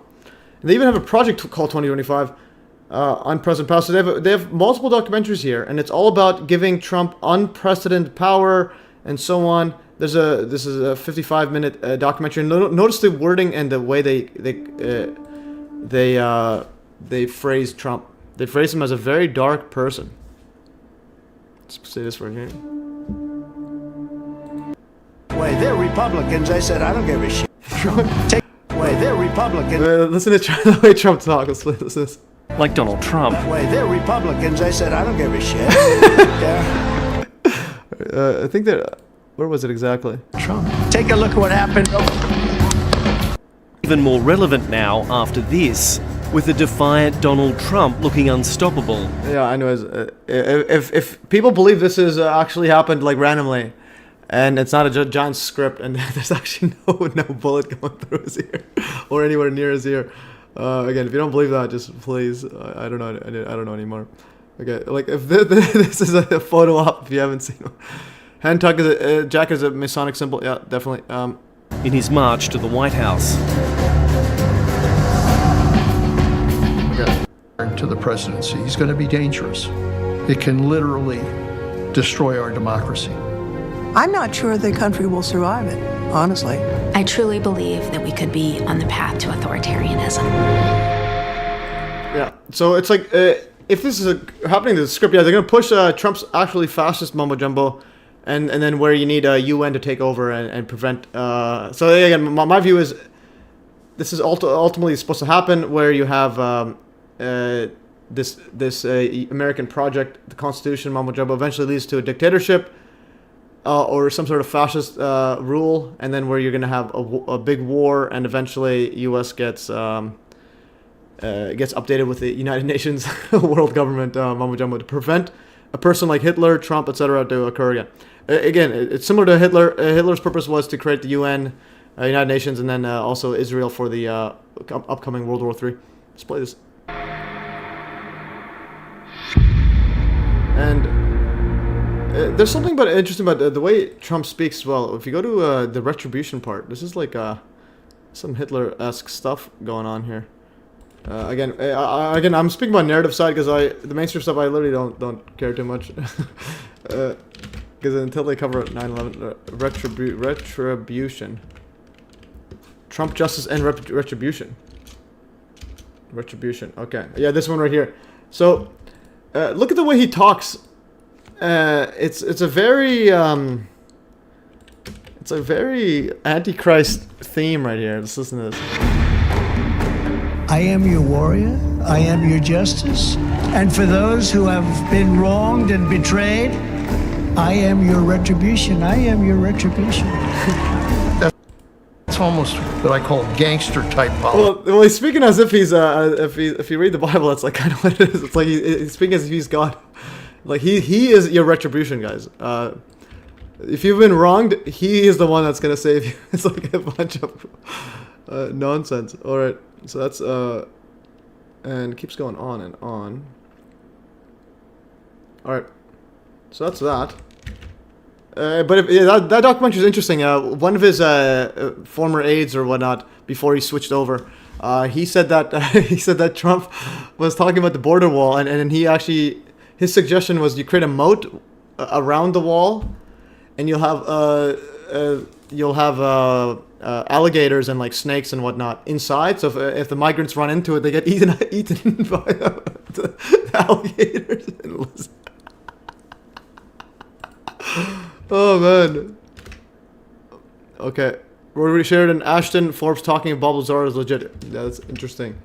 And they even have a project called 2025 on President Powell. So they have multiple documentaries here, and it's all about giving Trump unprecedented power and so on. This is a 55-minute documentary. And notice the wording and the way they phrase Trump. They phrase him as a very dark person. Let's say this right here. Wait, they're Republicans. I said I don't give a shit. Wait, they're Republicans. Listen to the way Trump talks. Listen to this. Like Donald Trump. Wait, they're Republicans. I said I don't give a shit. Yeah. I think that. Where was it exactly? Trump. Take a look at what happened. Even more relevant now after this, with the defiant Donald Trump looking unstoppable. Yeah, I know. If people believe this is actually happened like randomly, and it's not a giant script, and there's actually no bullet going through his ear or anywhere near his ear. Again, if you don't believe that, just please. I don't know. I don't know anymore. Okay, like if this is a photo op, if you haven't seen it. Hand tuck is Jack is a Masonic symbol. Yeah, definitely. In his march to the White House. To the presidency, he's going to be dangerous. It can literally destroy our democracy. I'm not sure the country will survive it, honestly. I truly believe that we could be on the path to authoritarianism. Yeah, so it's like, if this is happening to the script, yeah, they're going to push Trump's actually fascist mumbo-jumbo, and then where you need a UN to take over and prevent... so again, my view is, this is ultimately supposed to happen, where you have... this American project, the Constitution, mumbo-jumbo, eventually leads to a dictatorship or some sort of fascist rule, and then where you're going to have a big war, and eventually U.S. gets gets updated with the United Nations world government mumbo jumbo to prevent a person like Hitler, Trump, etc. to occur again. Again, it's similar to Hitler. Hitler's purpose was to create the UN, United Nations, and then also Israel for the upcoming World War III. Let's play this. And there's something interesting about the way Trump speaks as well. If you go to the retribution part, this is like some Hitler-esque stuff going on here. Again, I'm speaking about narrative side because the mainstream stuff I literally don't care too much. Because until they cover 9/11, retribution, Trump justice and retribution. Retribution. Okay, yeah, this one right here. So, look at the way he talks. It's a very Antichrist theme right here. Let's listen to this. I am your warrior, I am your justice, and for those who have been wronged and betrayed, I am your retribution, I am your retribution. That's almost what I call gangster type politics. Well, he's speaking as if he's, if you read the Bible, that's like kind of what it is. It's like he's speaking as if he's God. Like he is your retribution, guys. If you've been wronged, he is the one that's gonna save you. It's like a bunch of nonsense. All right. So that's and it keeps going on and on. All right, so that's that. But that documentary is interesting. One of his former aides or whatnot, before he switched over, he said that Trump was talking about the border wall, and he actually, his suggestion was you create a moat around the wall, and you'll have alligators and like snakes and whatnot inside. So if the migrants run into it, they get eaten by the alligators. Oh man. Okay, Rory Sheridan, Ashton, Forbes talking of Bob Lazar is legit. Yeah, that's interesting.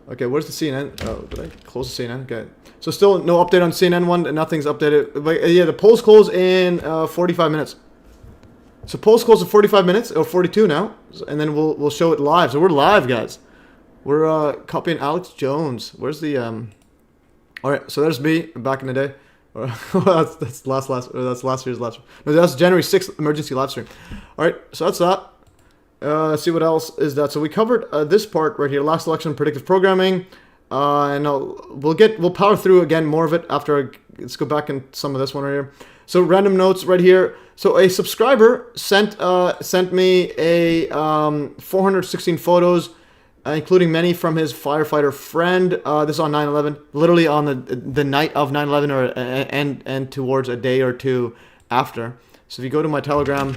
Okay, where's the CNN? Oh, did I close the CNN? Okay. So still no update on CNN one. Nothing's updated. But yeah, the polls close in 45 minutes. So polls close in 45 minutes, or 42 now, and then we'll show it live. So we're live, guys. We're copying Alex Jones. Where's the All right, so there's me back in the day. that's last year's live stream. No, that's January 6th emergency live stream. All right, so that's that. Let's see what else is that. So we covered this part right here, last election predictive programming, and we'll power through again more of it after. Let's go back in some of this one right here. So random notes right here. So a subscriber sent me a 416 photos, including many from his firefighter friend. This is on 9/11, literally on the night of 9/11, or and towards a day or two after. So if you go to my Telegram,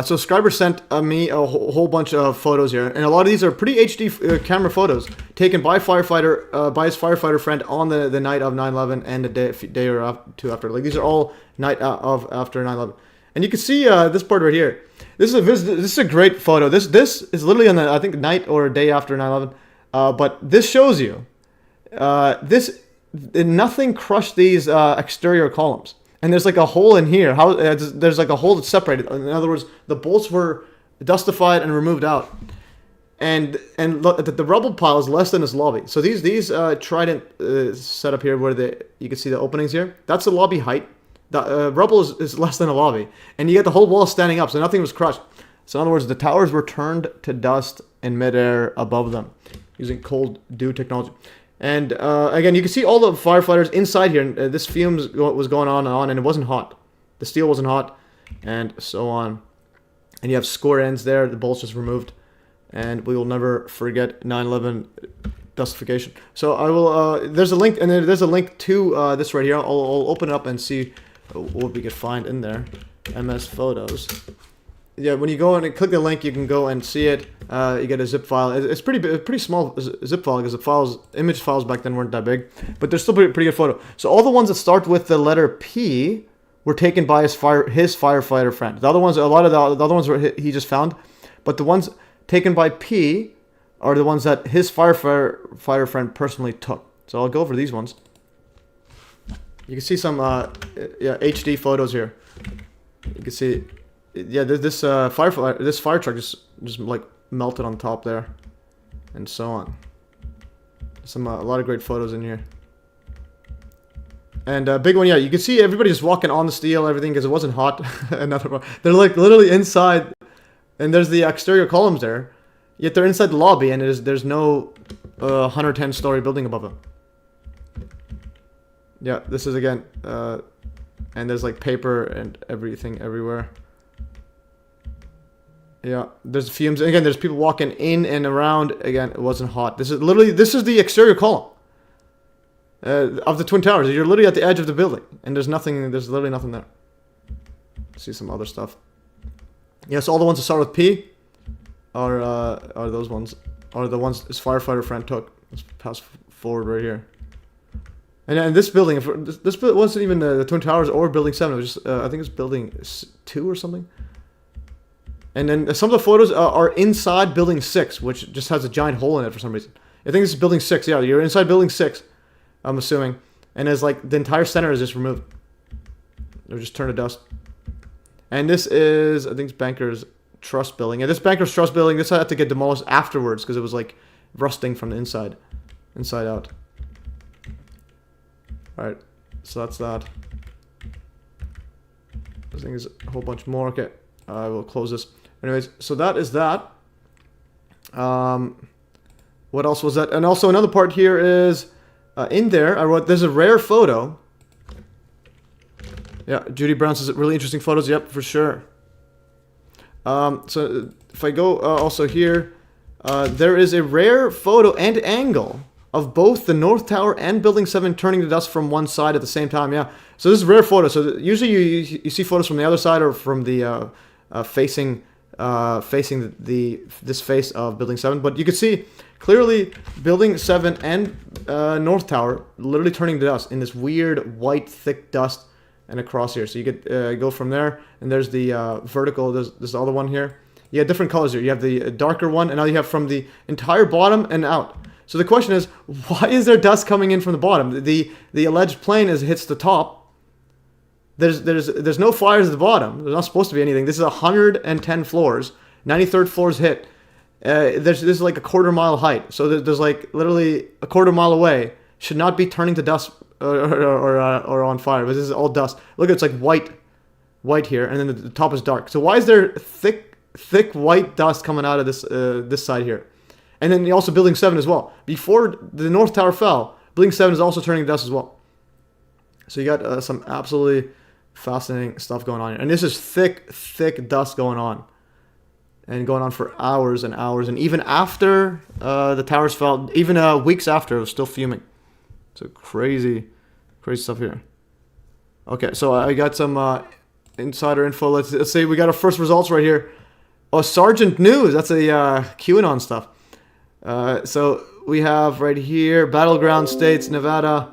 subscriber sent me a whole bunch of photos here, and a lot of these are pretty HD camera photos taken by his firefighter friend on the night of 9/11 and a day or two after. Like these are all night of after 9/11, and you can see this part right here. This is a great photo. This is literally on the, I think, night or a day after 9/11, but this shows you nothing crushed these exterior columns. And there's like a hole in here. There's like a hole that's separated. In other words, the bolts were dustified and removed out. And look, the rubble pile is less than this lobby. So these trident setup here, where you can see the openings here. That's the lobby height. The rubble is less than a lobby, and you get the whole wall standing up. So nothing was crushed. So in other words, the towers were turned to dust in midair above them using cold dew technology. And again, you can see all the firefighters inside here. And this fumes was going on, and it wasn't hot. The steel wasn't hot, and so on. And you have score ends there. The bolts just removed, and we will never forget 9/11 dustification. So I will. There's a link, and there's a link to this right here. I'll open it up and see what we could find in there. MES photos. Yeah, when you go and click the link, you can go and see it. You get a zip file. It's pretty small zip file because the image files back then weren't that big, but they're still pretty good photo. So all the ones that start with the letter P were taken by his firefighter friend. The other ones, a lot of the other ones he just found, but the ones taken by P are the ones that his firefighter friend personally took. So I'll go over these ones. You can see some HD photos here. You can see. Yeah, this fire truck just like melted on top there, and so on. A lot of great photos in here. And big one, yeah, you can see everybody just walking on the steel, everything, because it wasn't hot. Another one. They're like literally inside, and there's the exterior columns there. Yet they're inside the lobby, and there's no 110-story building above them. Yeah, this is again, and there's like paper and everything everywhere. Yeah, there's fumes. Again, there's people walking in and around. Again, it wasn't hot. This is the exterior column of the Twin Towers. You're literally at the edge of the building, and there's literally nothing there. See some other stuff. Yeah, so all the ones that start with P are those ones. Are the ones his firefighter friend took. Let's pass forward right here. And this building, this wasn't even the Twin Towers or Building 7. It was just, I think it's Building 2 or something. And then some of the photos are inside Building 6, which just has a giant hole in it for some reason. I think this is Building 6. Yeah, you're inside Building 6, I'm assuming. And it's like the entire center is just removed. They're just turned to dust. And this is, I think it's Bankers Trust Building. And this Bankers Trust Building, this had to get demolished afterwards because it was like rusting from the inside out. Alright, so that's that. I think there's a whole bunch more. Okay, I will close this. Anyways, so that is that. What else was that? And also another part here is, in there, I wrote, there's a rare photo. Yeah, Judy Brown says really interesting photos. Yep, for sure. So if I go also here, there is a rare photo and angle of both the North Tower and Building 7 turning to dust from one side at the same time. Yeah, so this is a rare photo. So usually you see photos from the other side or from the facing this face of Building 7, but you can see clearly Building 7 and North Tower literally turning to dust in this weird white thick dust and across here. So you could go from there, and there's the vertical. There's the other one here. You have different colors here. You have the darker one, and now you have from the entire bottom and out. So the question is, why is there dust coming in from the bottom? The alleged plane hits the top. There's no fires at the bottom. There's not supposed to be anything. This is 110 floors. 93rd floor is hit. This is like a quarter-mile height. So there's like literally a quarter-mile away. Should not be turning to dust or on fire. But this is all dust. Look, it's like white here, and then the top is dark. So why is there thick white dust coming out of this side here? And then also Building 7 as well. Before the North Tower fell, Building 7 is also turning to dust as well. So you got some absolutely fascinating stuff going on here. And this is thick dust going on. And going on for hours and hours. And even after the towers fell, even weeks after, it was still fuming. So crazy stuff here. Okay, so I got some insider info. Let's say we got our first results right here. Oh, Sergeant News. That's a QAnon stuff. So we have right here, battleground states, Nevada.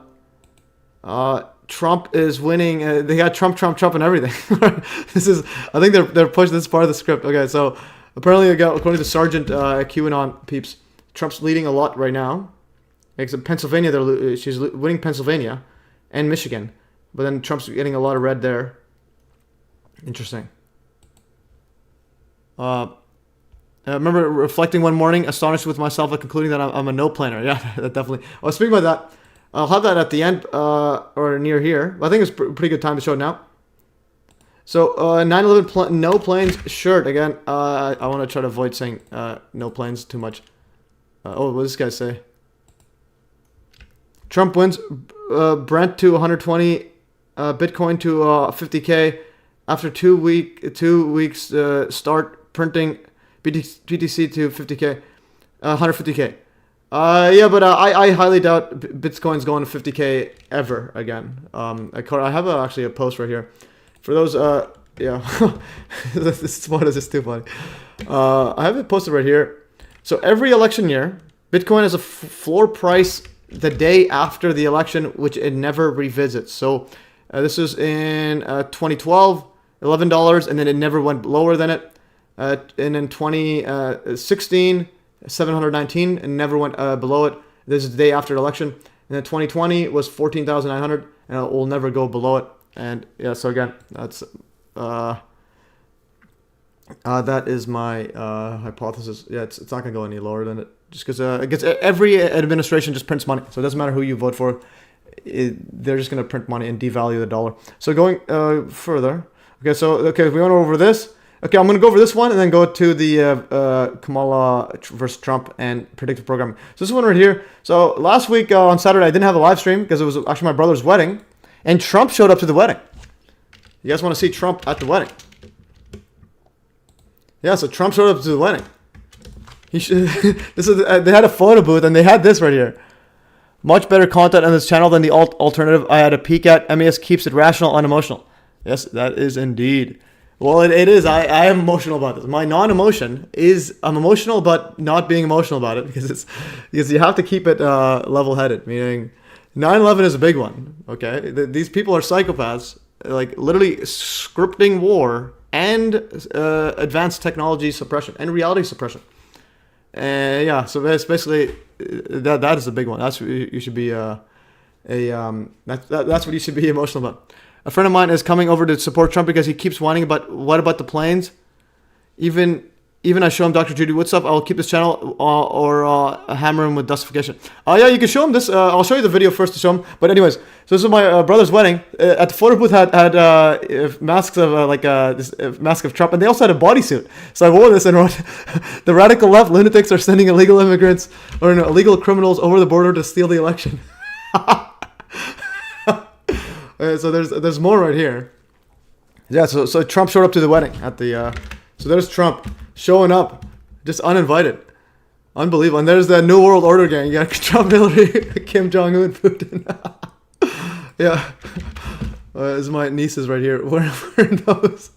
Trump is winning. They got Trump, and everything. I think they're pushing this part of the script. Okay, so apparently, according to Sergeant QAnon peeps, Trump's leading a lot right now. Except Pennsylvania, she's winning Pennsylvania and Michigan, but then Trump's getting a lot of red there. Interesting. I remember reflecting one morning, astonished with myself at concluding that I'm a no-planer. Yeah, that definitely. Oh, speaking about that, I'll have that at the end or near here. I think it's a pretty good time to show it now. So 9/11 no planes shirt again. I want to try to avoid saying no planes too much. What does this guy say? Trump wins Brent to 120, Bitcoin to 50K after 2 weeks start printing BTC to 50K, 150K. Yeah, but I highly doubt Bitcoin's going to 50K ever again. I have actually a post right here. For those, yeah, this one is just too funny. I have it posted right here. So every election year, Bitcoin has a floor price the day after the election, which it never revisits. So this is in 2012, $11, and then it never went lower than it. And in 2016, 719, and never went below it. This is the day after the election. And then 2020 was 14,900, and it will never go below it. And yeah, so again, that's That is my hypothesis. Yeah, it's not going to go any lower than it. Just because it gets, every administration just prints money. So it doesn't matter who you vote for. They're just going to print money and devalue the dollar. So going further. Okay, we went over this. Okay, I'm going to go over this one and then go to the Kamala versus Trump and predictive programming. So this one right here. So last week on Saturday, I didn't have a live stream because it was actually my brother's wedding. And Trump showed up to the wedding. You guys want to see Trump at the wedding? Yeah, so Trump showed up to the wedding. This is they had a photo booth and they had this right here. Much better content on this channel than the alternative I had a peek at. MES keeps it rational, unemotional. Yes, that is indeed. Well, it is. I am emotional about this. My non-emotion is I'm emotional, but not being emotional about it because you have to keep it level-headed. Meaning, 9/11 is a big one. Okay, these people are psychopaths, like literally scripting war and advanced technology suppression and reality suppression. And yeah, so it's basically that is a big one. That's what you should be that's what you should be emotional about. A friend of mine is coming over to support Trump because he keeps whining about what about the planes. Even I show him Dr. Judy Wood stuff. I'll keep this channel or hammer him with dustification. Yeah, you can show him this. I'll show you the video first to show him. But anyways, so this is my brother's wedding. At the photo booth had masks of this mask of Trump, and they also had a bodysuit. So I wore this and wrote, "The radical left lunatics are sending illegal immigrants or illegal criminals over the border to steal the election." So there's more right here. Yeah, so Trump showed up to the wedding at the. So there's Trump showing up, just uninvited, unbelievable. And there's the New World Order gang. You got Trump, Hillary, Kim Jong Un, Putin. Yeah, this is my nieces right here wearing those.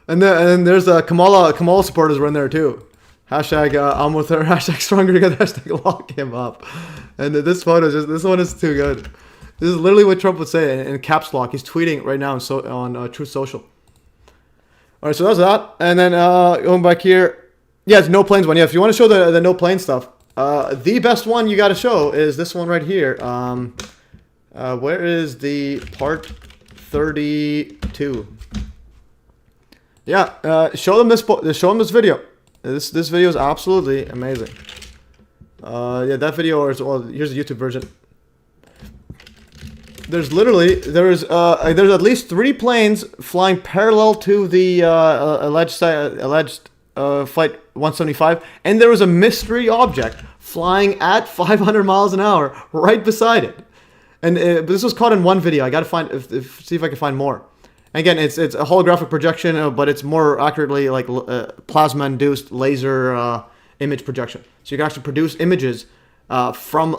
And then there's Kamala supporters were in there too. Hashtag I'm with her. Hashtag stronger together. Hashtag lock him up. And this photo this one is too good. This is literally what Trump would say in caps lock. He's tweeting right now on Truth Social. All right, so that's that. And then going back here, yeah, it's no planes one. Yeah, if you want to show the no plane stuff, the best one you got to show is this one right here. Where is the part 32? Yeah, show them this video. This video is absolutely amazing. Yeah, that video here's the YouTube version. There's at least 3 planes flying parallel to the alleged flight 175, and there was a mystery object flying at 500 miles an hour right beside it. And this was caught in one video. I gotta see if I can find more. Again, it's a holographic projection, but it's more accurately like plasma-induced laser image projection. So you can actually produce images from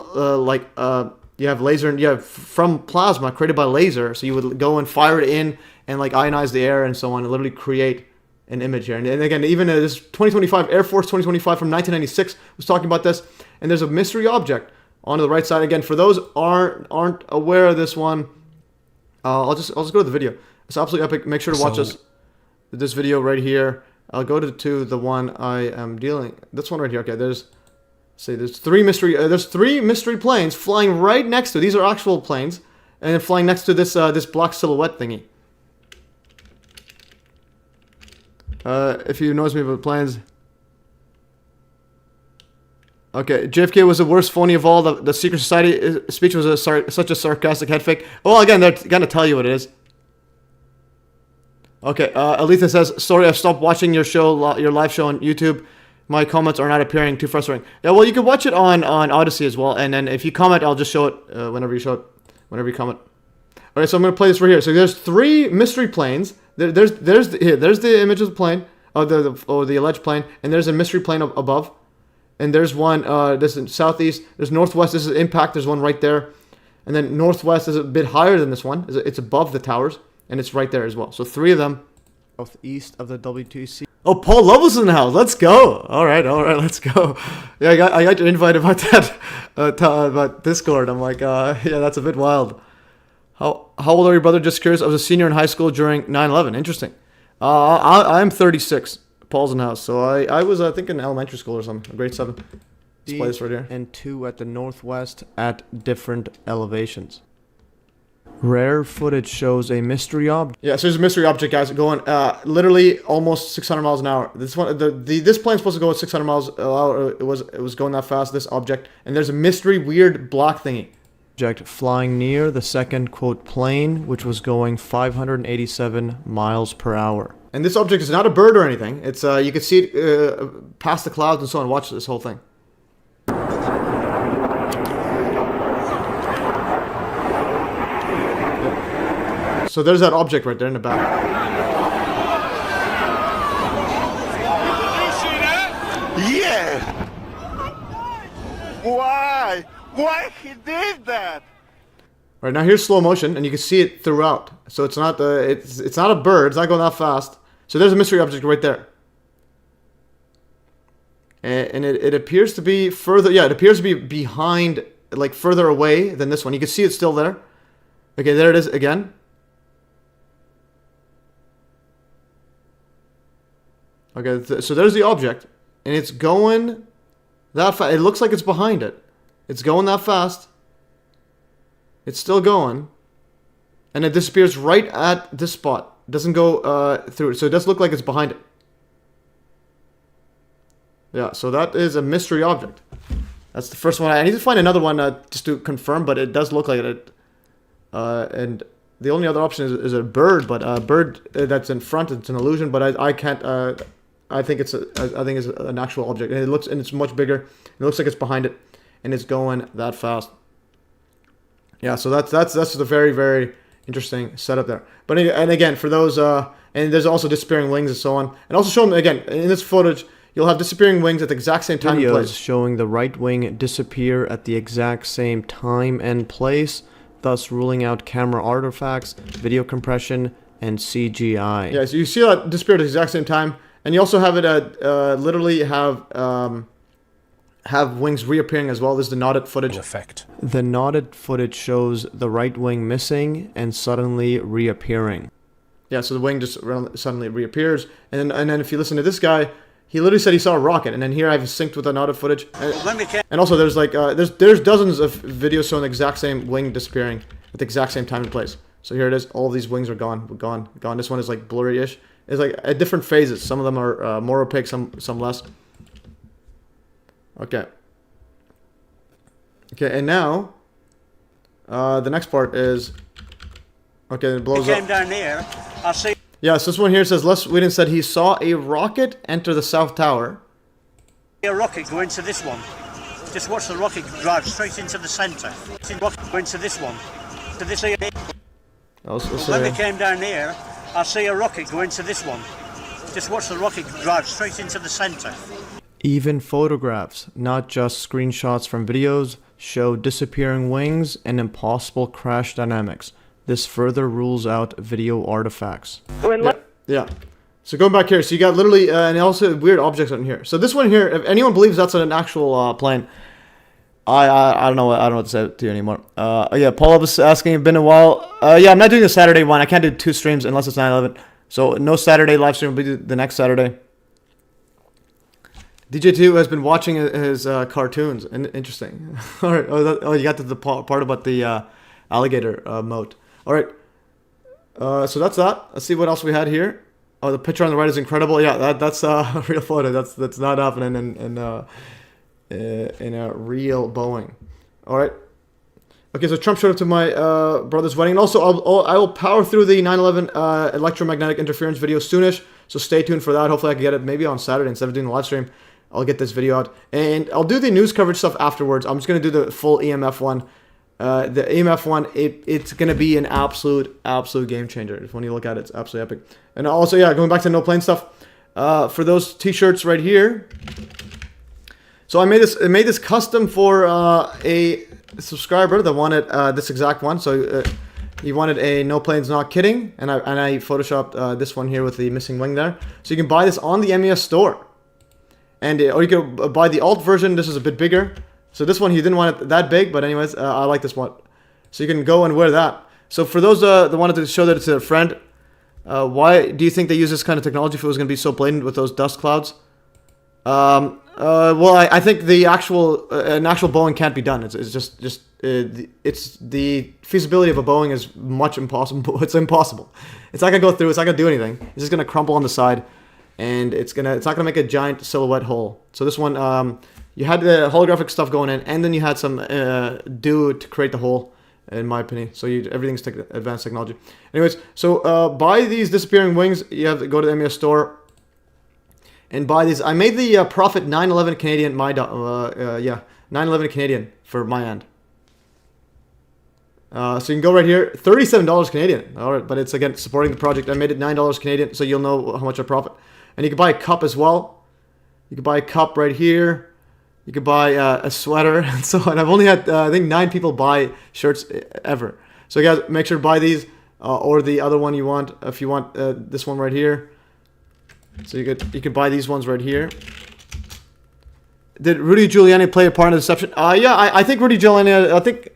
you have laser and you have from plasma created by laser. So you would go and fire it in and like ionize the air and so on and literally create an image here. And again, even this 2025 Air Force 2025 from 1996 was talking about this. And there's a mystery object on the right side. Again, for those aren't aware of this one, I'll just go to the video. It's absolutely epic. Make sure to watch this video right here. I'll go to the one I am dealing. This one right here. Okay, there's 3 mystery planes flying right next to. These are actual planes, and then flying next to this this black silhouette thingy. If you notice me about planes. Okay, JFK was the worst phony of all. The secret society speech was such a sarcastic head fake. Well, again, they're gonna tell you what it is. Okay, Aletha says, sorry, I've stopped watching your live show on YouTube. My comments are not appearing, too frustrating. Yeah, well, you can watch it on Odyssey as well, and then if you comment, I'll just show it whenever you comment. All right, so I'm gonna play this right here. So there's 3 mystery planes. There's the image of the plane, the alleged plane, and there's a mystery plane above, and there's one. This is southeast. There's northwest. This is impact. There's one right there, and then northwest is a bit higher than this one. It's above the towers, and it's right there as well. So 3 of them. Southeast of the WTC. Oh, Paul Lovelace is in the house. Let's go. All right, let's go. Yeah, I got your invite about that, about Discord. I'm like, yeah, that's a bit wild. How old are your brother? Just curious. I was a senior in high school during 9/11. Interesting. I'm 36. Paul's in the house. So I was, I think, in elementary school or something. Grade 7. This place right here. And 2 at the northwest at different elevations. Rare footage shows a mystery object. Yeah, so there's a mystery object, guys, going literally almost 600 miles an hour. This one, this plane's supposed to go at 600 miles an hour. It was going that fast. This object, and there's a mystery weird black thingy. Object flying near the second quote plane, which was going 587 miles per hour. And this object is not a bird or anything. It's you can see it past the clouds and so on. Watch this whole thing. So there's that object right there in the back. Yeah. Why? Why he did that? Right now, here's slow motion, and you can see it throughout. So it's not it's not a bird. It's not going that fast. So there's a mystery object right there, and it appears to be further. Yeah, it appears to be behind, like further away than this one. You can see it's still there. Okay, there it is again. Okay, so there's the object, and it's going that fast. It looks like it's behind it. It's going that fast. It's still going, and it disappears right at this spot. It doesn't go through it, so it does look like it's behind it. Yeah, so that is a mystery object. That's the first one. I need to find another one just to confirm, but it does look like it. And the only other option is a bird, but a bird that's in front, it's an illusion. But I can't. I think it's an actual object, and it's much bigger. It looks like it's behind it, and it's going that fast. Yeah, so that's just a very, very interesting setup there. But and again, for those and there's also disappearing wings and so on, and also show them again in this footage. You'll have disappearing wings at the exact same time and place. Showing the right wing disappear at the exact same time and place, thus ruling out camera artifacts, video compression, and CGI. Yeah, so you see that disappear at the exact same time, and you also have it literally have wings reappearing as well. This is the nodded footage. Effect. The nodded footage shows the right wing missing and suddenly reappearing. Yeah, so the wing just suddenly reappears, and then if you listen to this guy, he literally said he saw a rocket, and then here I've synced with the nodded footage. And also there's like there's dozens of videos showing the exact same wing disappearing at the exact same time and place. So here it is. All these wings are gone. This one is like blurry-ish. It's like at different phases. Some of them are more opaque, some less. Okay. Okay, and now the next part is okay. It blows up. Came down here. I see. Yeah, so this one here says Les Whedon said he saw a rocket enter the South Tower. A rocket go into this one. Just watch the rocket drive straight into the centre. Rocket go into this one. To this here. When they came down here, I see a rocket go into this one. Just watch the rocket drive straight into the centre. Even photographs, not just screenshots from videos, show disappearing wings and impossible crash dynamics. This further rules out video artifacts. Yeah. So going back here, so you got literally, and also weird objects on here. So this one here, if anyone believes that's an actual plane, I don't know what to say to you anymore. Yeah, Paul was asking, been a while. Yeah, I'm not doing a Saturday one. I can't do 2 streams unless it's 9/11. So no Saturday live stream will be the next Saturday. DJ2 has been watching his cartoons. And interesting. All right. Oh, you got to the part about the alligator moat. All right. So that's that. Let's see what else we had here. Oh, the picture on the right is incredible. Yeah, that's a real photo. That's not happening in a real Boeing. All right. Okay, so Trump showed up to my brother's wedding. And also, I will power through the 9/11 electromagnetic interference video soonish. So stay tuned for that. Hopefully I can get it maybe on Saturday instead of doing the live stream. I'll get this video out. And I'll do the news coverage stuff afterwards. I'm just going to do the full EMF one. The EMF one, it's going to be an absolute game changer. When you look at it, it's absolutely epic. And also, yeah, going back to no plane stuff. For those t-shirts right here. So I made this custom for a subscriber that wanted this exact one. So he wanted a no planes not kidding, and I photoshopped this one here with the missing wing there. So you can buy this on the MES store, and or you can buy the alt version. This is a bit bigger. So this one he didn't want it that big, but anyways, I like this one. So you can go and wear that. So for those that wanted to show that to a friend, why do you think they use this kind of technology if it was going to be so blatant with those dust clouds? Well, I think the an actual Boeing can't be done. It's just it's the feasibility of a Boeing is much impossible. It's impossible. It's not gonna go through. It's not gonna do anything. It's just gonna crumple on the side, and it's not gonna make a giant silhouette hole. So this one, you had the holographic stuff going in, and then you had some dew to create the hole, in my opinion. So everything's advanced technology. Anyways, so buy these disappearing wings. You have to go to the MES store and buy these. I made the profit 911 Canadian. 911 Canadian for my end. So you can go right here, $37 Canadian. All right, but it's again supporting the project. I made it $9 Canadian, so you'll know how much I profit. And you can buy a cup as well. You can buy a cup right here. You could buy a sweater and so on. I've only had, I think, 9 people buy shirts ever. So guys, make sure to buy these or the other one you want. If you want this one right here. So you could buy these ones right here. Did Rudy Giuliani play a part in the deception? Yeah, I think Rudy Giuliani, I think,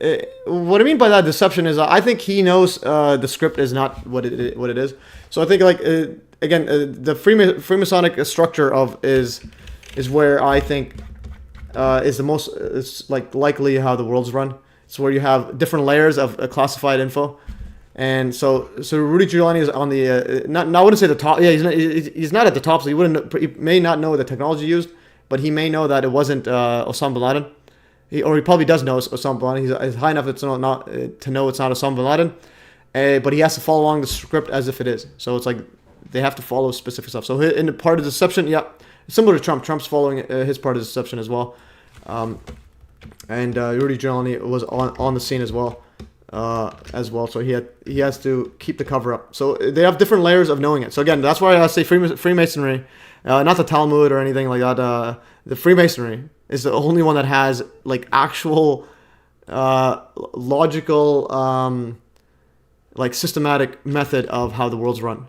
what I mean by that deception is I think he knows the script is not what it is. So I think, like, again, the Freemasonic structure is where I think is the most, it's like likely how the world's run. It's where you have different layers of classified info. And so Rudy Giuliani is on the, I wouldn't say the top. Yeah, he's not at the top, so he may not know the technology used. But he may know that it wasn't Osama bin Laden. He probably does know Osama bin Laden. He's high enough to know it's not Osama bin Laden. But he has to follow along the script as if it is. So it's like they have to follow specific stuff. So in the part of the deception, yeah, similar to Trump. Trump's following his part of the deception as well. And Rudy Giuliani was on the scene as well. So he has to keep the cover up. So they have different layers of knowing it. So again, that's why I say Freemasonry. Not the Talmud or anything like that. The Freemasonry is the only one that has like actual logical, like systematic method of how the world's run.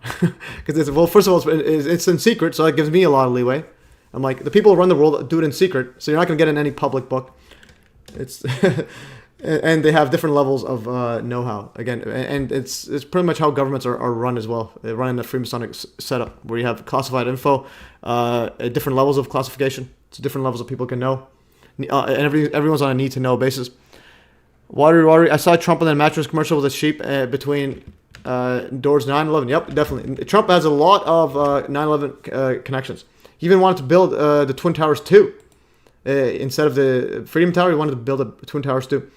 Because first of all, it's in secret, so that gives me a lot of leeway. I'm like, the people who run the world do it in secret, so you're not going to get in any public book. It's and they have different levels of know-how again, and it's pretty much how governments are run as well. They run in a Freemasonic setup where you have classified info at different levels of classification, so different levels of people can know, and everyone's on a need-to-know basis. Watery. I saw Trump in that mattress commercial with a sheep between doors 9/11. Yep, definitely. Trump has a lot of 9/11 connections. He even wanted to build the Twin Towers 2. Instead of the Freedom Tower, he wanted to build a Twin Towers 2.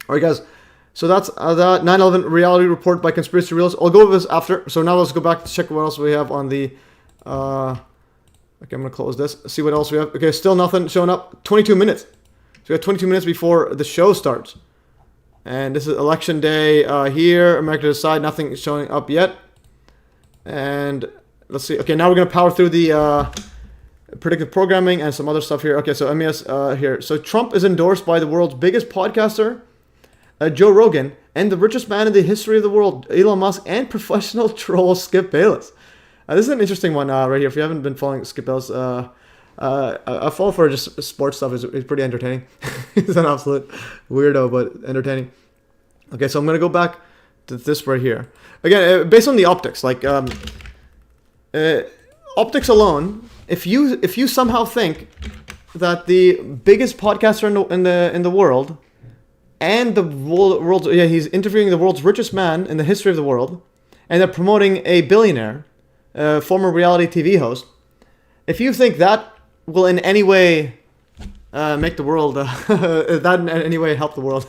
All right, guys. So that's the 9/11 reality report by conspiracy realists. I'll go over this after. So now let's go back to check what else we have on the. Okay, I'm gonna close this. See what else we have. Okay, still nothing showing up. 22 minutes. So we got 22 minutes before the show starts. And this is election day here. America Decide. Nothing showing up yet. And let's see. Okay, now we're gonna power through the. Predictive programming and some other stuff here. Okay, so MES here. So Trump is endorsed by the world's biggest podcaster, Joe Rogan, and the richest man in the history of the world, Elon Musk, and professional troll Skip Bayless. This is an interesting one right here. If you haven't been following Skip Bayless, I follow for just sports stuff. It's pretty entertaining. He's an absolute weirdo, but entertaining. Okay, so I'm going to go back to this right here. Again, based on the optics, like optics alone, if you somehow think that the biggest podcaster in the world and the world's he's interviewing the world's richest man in the history of the world, and they're promoting a billionaire, former reality TV host, if you think that will in any way make the world that in any way help the world,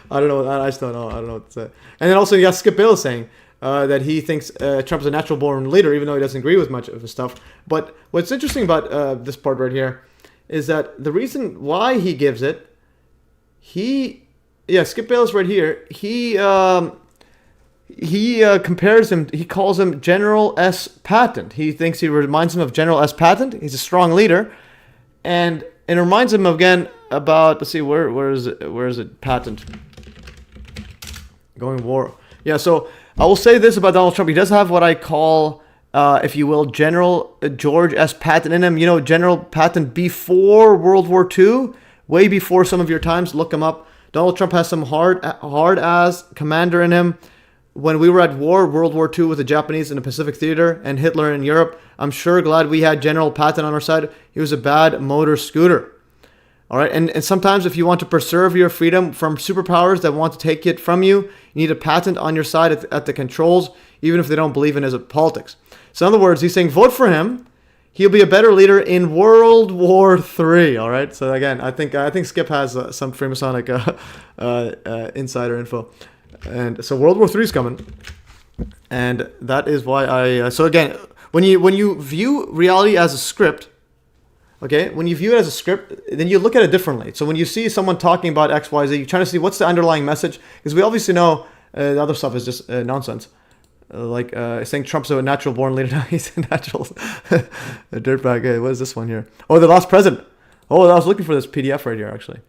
I don't know. I just don't know. I don't know what to say. And then also you got Skip Bayless saying that he thinks Trump's a natural born leader, even though he doesn't agree with much of his stuff. But what's interesting about this part right here is that the reason why he gives it, Skip Bayless right here, he compares him, he calls him General S. Patton. He thinks he reminds him of General S. Patton. He's a strong leader. And it reminds him again about, let's see, where is it, Patton? Going war. Yeah, so I will say this about Donald Trump. He does have what I call, if you will, General George S. Patton in him. You know, General Patton before World War II, way before some of your times. Look him up. Donald Trump has some hard-ass commander in him. When we were at war, World War II with the Japanese in the Pacific Theater and Hitler in Europe, I'm sure glad we had General Patton on our side. He was a bad motor scooter. All right, and sometimes if you want to preserve your freedom from superpowers that want to take it from you, you need a patent on your side at the controls, even if they don't believe in his politics. So in other words, he's saying vote for him. He'll be a better leader in World War III. All right. So again, I think Skip has some Freemasonic insider info, and so World War III is coming, and that is why I. So again, when you view reality as a script. Okay, when you view it as a script, then you look at it differently. So when you see someone talking about X, Y, Z, you're trying to see what's the underlying message. Because we obviously know the other stuff is just nonsense. Like saying Trump's a natural born leader. He's a natural a dirtbag. Hey, what is this one here? Oh, the last president. Oh, I was looking for this PDF right here, actually.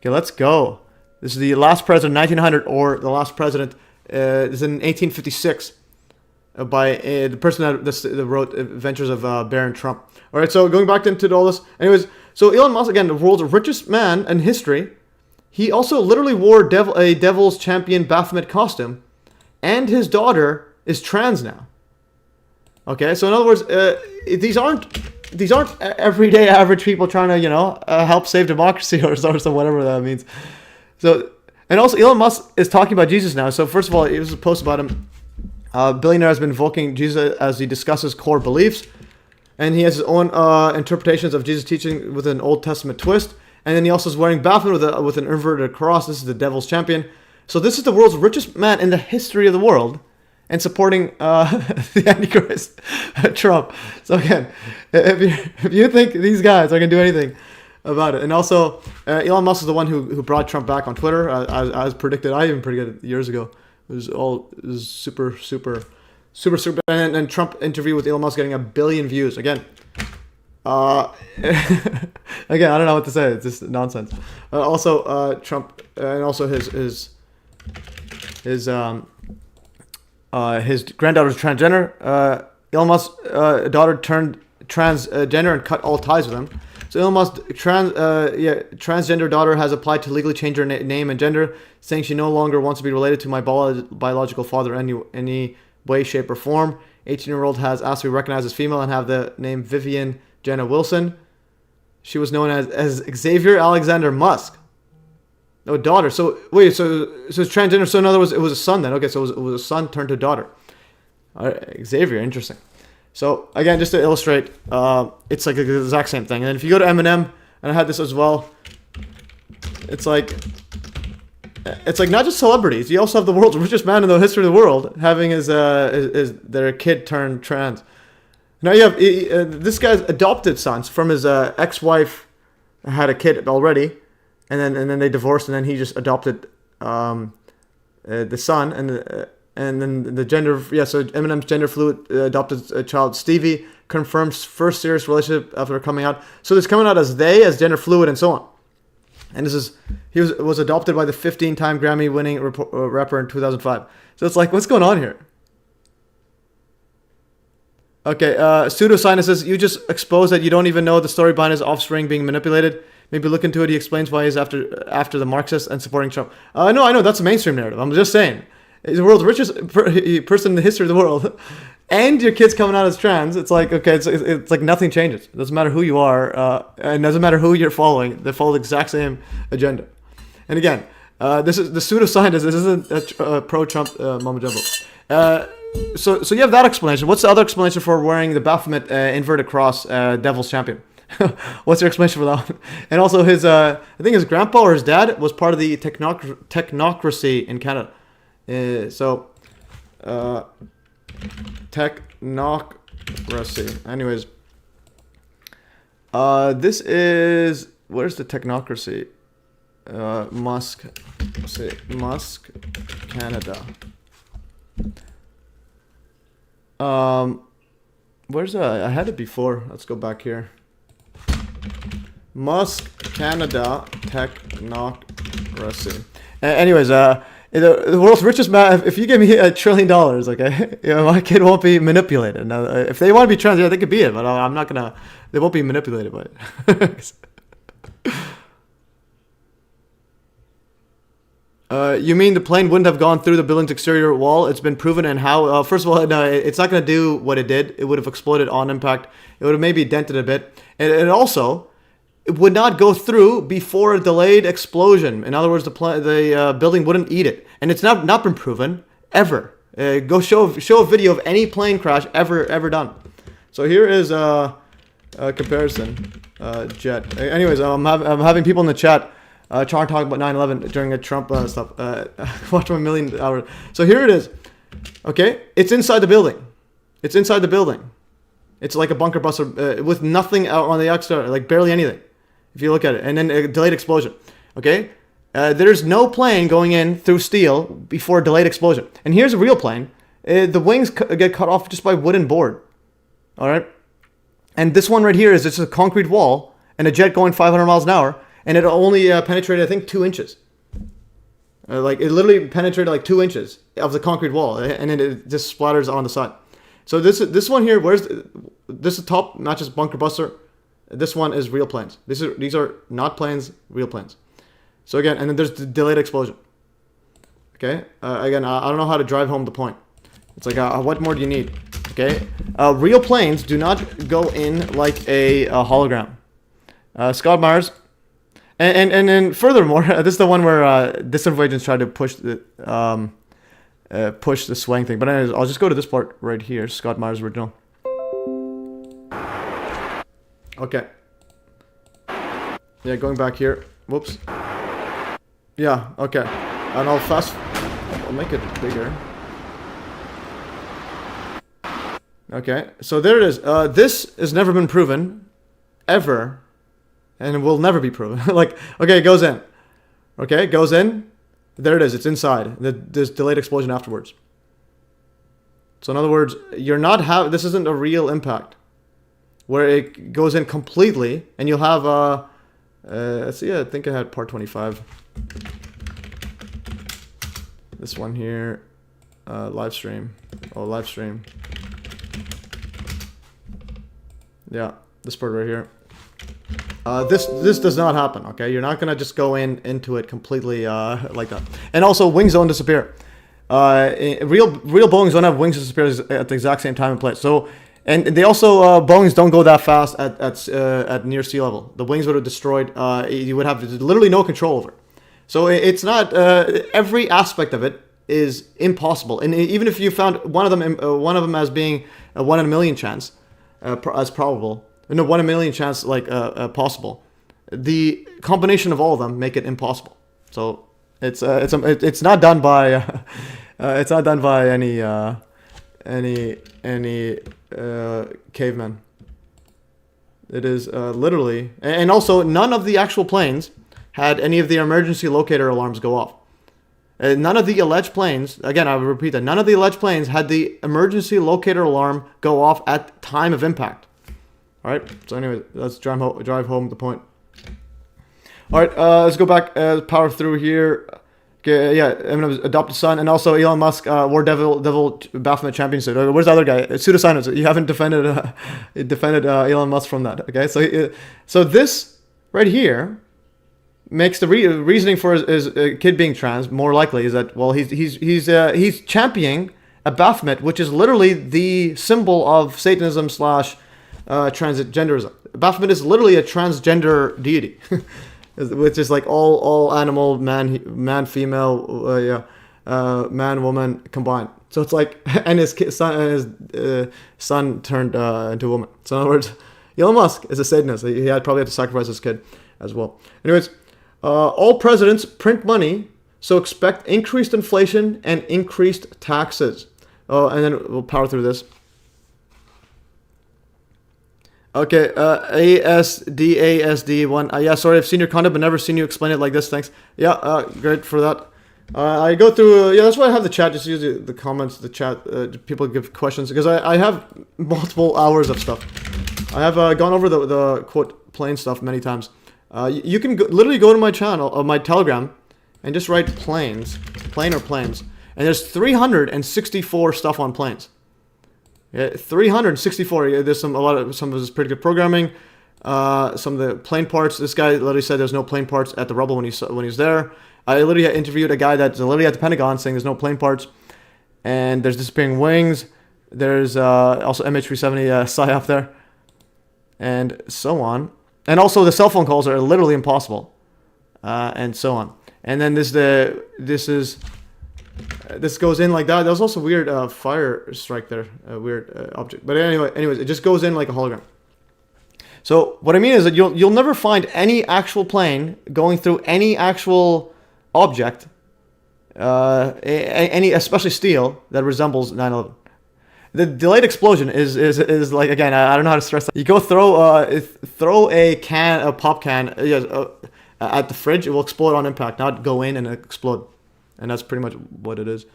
Okay, let's go. This is the last president, 1900, or the last president is in 1856 by the person that wrote Adventures of Baron Trump. All right, so going back into all this. Anyways, so Elon Musk, again, the world's richest man in history, he also literally wore a Devil's Champion Baphomet costume, and his daughter is trans now. Okay, so in other words, these aren't everyday average people trying to, help save democracy or so whatever that means. So, and also Elon Musk is talking about Jesus now. So first of all, it was a post about him. Billionaire has been invoking Jesus as he discusses core beliefs. And he has his own interpretations of Jesus' teaching with an Old Testament twist. And then he also is wearing Baphomet with an inverted cross. This is the Devil's Champion. So this is the world's richest man in the history of the world, and supporting the Antichrist, Trump. So again, if you think these guys are going to do anything about it. And also, Elon Musk is the one who brought Trump back on Twitter, as predicted. I even predicted it years ago. It was super. And Trump interview with Elon Musk getting 1 billion views. Again, I don't know what to say. It's just nonsense. Also, Trump and also his granddaughter's transgender. Elon Musk's daughter turned transgender and cut all ties with him. So Elon Musk's transgender daughter has applied to legally change her name and gender, saying she no longer wants to be related to my biological father in any way, shape, or form. 18-year-old has asked to be recognized as female and have the name Vivian Jenna Wilson. She was known as Xavier Alexander Musk. No, daughter. So wait, so it's transgender. So in other words, it was a son then. Okay, so it was a son turned to daughter. All right, Xavier, interesting. So again, just to illustrate, it's like the exact same thing. And if you go to Eminem, and I had this as well, it's like not just celebrities. You also have the world's richest man in the history of the world having his their kid turned trans. Now you have this guy's adopted sons from his ex-wife had a kid already, and then they divorced, and then he just adopted the son, and then the gender. Yeah, so Eminem's gender fluid adopted a child, Stevie, confirms first serious relationship after coming out. So it's coming out as as gender fluid, and so on. And he was adopted by the 15-time Grammy-winning rapper in 2005. So it's like, what's going on here? Okay, Pseudoscience says, you just exposed that you don't even know the story behind his offspring being manipulated. Maybe look into it. He explains why he's after the Marxists and supporting Trump. No, I know. That's the mainstream narrative. I'm just saying. He's the world's richest person in the history of the world. And your kid's coming out as trans. It's like, okay, it's like nothing changes. It doesn't matter who you are. And it doesn't matter who you're following. They follow the exact same agenda. And again, this is the pseudoscientist. This isn't a pro-Trump mumbo jumbo. So you have that explanation. What's the other explanation for wearing the Baphomet inverted cross Devil's Champion? What's your explanation for that one? And also I think his grandpa or his dad was part of the technocracy in Canada. Technocracy. Anyways, this is, where's the technocracy? Musk Canada. Where's I had it before. Let's go back here. Musk Canada technocracy. Anyways, the world's richest man. If you give me $1 trillion, okay, my kid won't be manipulated. Now, if they want to be trans, they could be it, but I'm not gonna. They won't be manipulated by it. You mean the plane wouldn't have gone through the building's exterior wall? It's been proven, and how? First of all, no, it's not going to do what it did. It would have exploded on impact. It would have maybe dented a bit. And also, it would not go through before a delayed explosion. In other words, the building wouldn't eat it, and it's not been proven ever. Go show a video of any plane crash ever done. So here is a comparison. Jet. Anyways, I'm having people in the chat trying to talk about 9/11 during a Trump stuff. Watch 1 million hours. So here it is. Okay, it's inside the building. It's inside the building. It's like a bunker buster with nothing out on the exterior, like barely anything. If you look at it, and then a delayed explosion. Okay, there's no plane going in through steel before a delayed explosion. And here's a real plane. The wings get cut off just by wooden board. All right, and this one right here is just a concrete wall and a jet going 500 miles an hour, and it only penetrated, I think, 2 inches. Like it literally penetrated like 2 inches of the concrete wall, and then it just splatters on the side. So this one here, this is top matches bunker buster. This one is real planes. These are not planes, real planes. So again, and then there's the delayed explosion. Okay. Again, I don't know how to drive home the point. It's like, what more do you need? Okay. Real planes do not go in like a hologram. Scott Myers. And then furthermore, this is the one where disinfo agents try to push the swaying thing. But anyways, I'll just go to this part right here. Scott Myers original. Okay. Yeah, going back here. Whoops. Yeah, okay. And I'll make it bigger. Okay, so there it is. This has never been proven, ever, and it will never be proven. Like, okay, it goes in. Okay, it goes in. There it is. It's inside. There's delayed explosion afterwards. So in other words, this isn't a real impact where it goes in completely, and you'll have let's see. I think I had part 25. This one here, live stream. Oh, live stream. Yeah, this part right here. This does not happen. Okay, you're not gonna just go into it completely like that. And also, wings don't disappear. Real Boeings don't have wings disappear at the exact same time and place. So, and they also Boeings don't go that fast at near sea level. The wings would have destroyed. You would have literally no control over. So it's not every aspect of it is impossible. And even if you found one of them as being a 1 in a million chance, as probable, no 1 in a million chance like possible, the combination of all of them make it impossible. So it's not done by it's not done by any caveman. It is literally, and also none of the actual planes had any of the emergency locator alarms go off. None of the alleged planes, again, I will repeat that, none of the alleged planes had the emergency locator alarm go off at time of impact. All right, so anyway, let's drive home the point. All right, let's go back, power through here. Okay, yeah, Eminem's adopted son, and also Elon Musk, War Devil Baphomet champion suit. Where's the other guy? Pseudoscience. You haven't defended Elon Musk from that. Okay, so this right here makes the reasoning for his kid being trans more likely is that, well, he's championing a Baphomet, which is literally the symbol of Satanism / transgenderism. Baphomet is literally a transgender deity, which is like all animal, man, female, man, woman combined. So it's like, and his son turned into a woman. So in other words, Elon Musk is a Satanist. He probably had to sacrifice his kid as well. Anyways. All presidents print money, so expect increased inflation and increased taxes. Oh, and then we'll power through this. Okay, ASD one. Yeah, sorry, I've seen your content, but never seen you explain it like this. Thanks. Yeah, great for that. I go through. Yeah, that's why I have the chat. Just use the comments, the chat. People give questions because I have multiple hours of stuff. I have gone over the quote plane stuff many times. You can literally go to my channel, my Telegram, and just write plane or planes, and there's 364 stuff on planes. Yeah, 364. There's some of this predictive programming, some of the plane parts. This guy literally said there's no plane parts at the rubble when he's there. I literally interviewed a guy that's literally at the Pentagon saying there's no plane parts, and there's disappearing wings. There's also MH370 PSYOP there, and so on. And also the cell phone calls are literally impossible, and so on. And then this goes in like that. That was also weird fire strike there, a weird object. But anyways, it just goes in like a hologram. So what I mean is that you'll never find any actual plane going through any actual object, any especially steel, that resembles 9/11. The delayed explosion is like, again, I don't know how to stress that. You go throw a pop can at the fridge, it will explode on impact, not go in and explode. And that's pretty much what it is.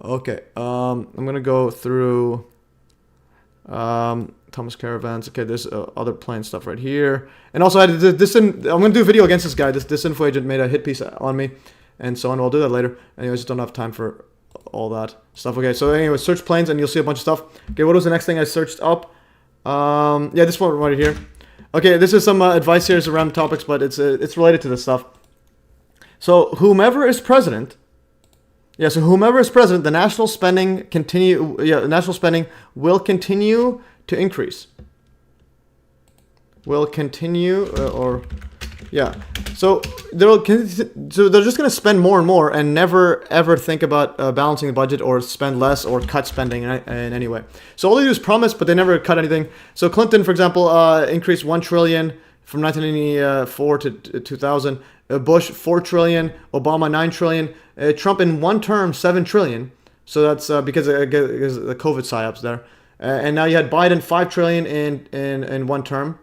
Okay, I'm gonna go through Thomas Caravans. Okay, there's other plane stuff right here. And also, I'm gonna do a video against this guy. This info agent made a hit piece on me, and so on. I'll do that later. Anyways, just don't have time for all that stuff. Okay, so anyway, search planes and you'll see a bunch of stuff. Okay, what was the next thing I searched up? Yeah, this one right here. Okay, this is some advice here around the topics, but it's related to this stuff. So whomever is president, the national spending national spending will continue to increase. So they're just going to spend more and more and never ever think about balancing the budget or spend less or cut spending in any way. So all they do is promise, but they never cut anything. So Clinton, for example, increased $1 trillion from 1994 to 2000. Bush, $4 trillion. Obama, $9 trillion. Trump in one term, $7 trillion. So that's because of the COVID psyops there. And now you had Biden, $5 trillion in one term.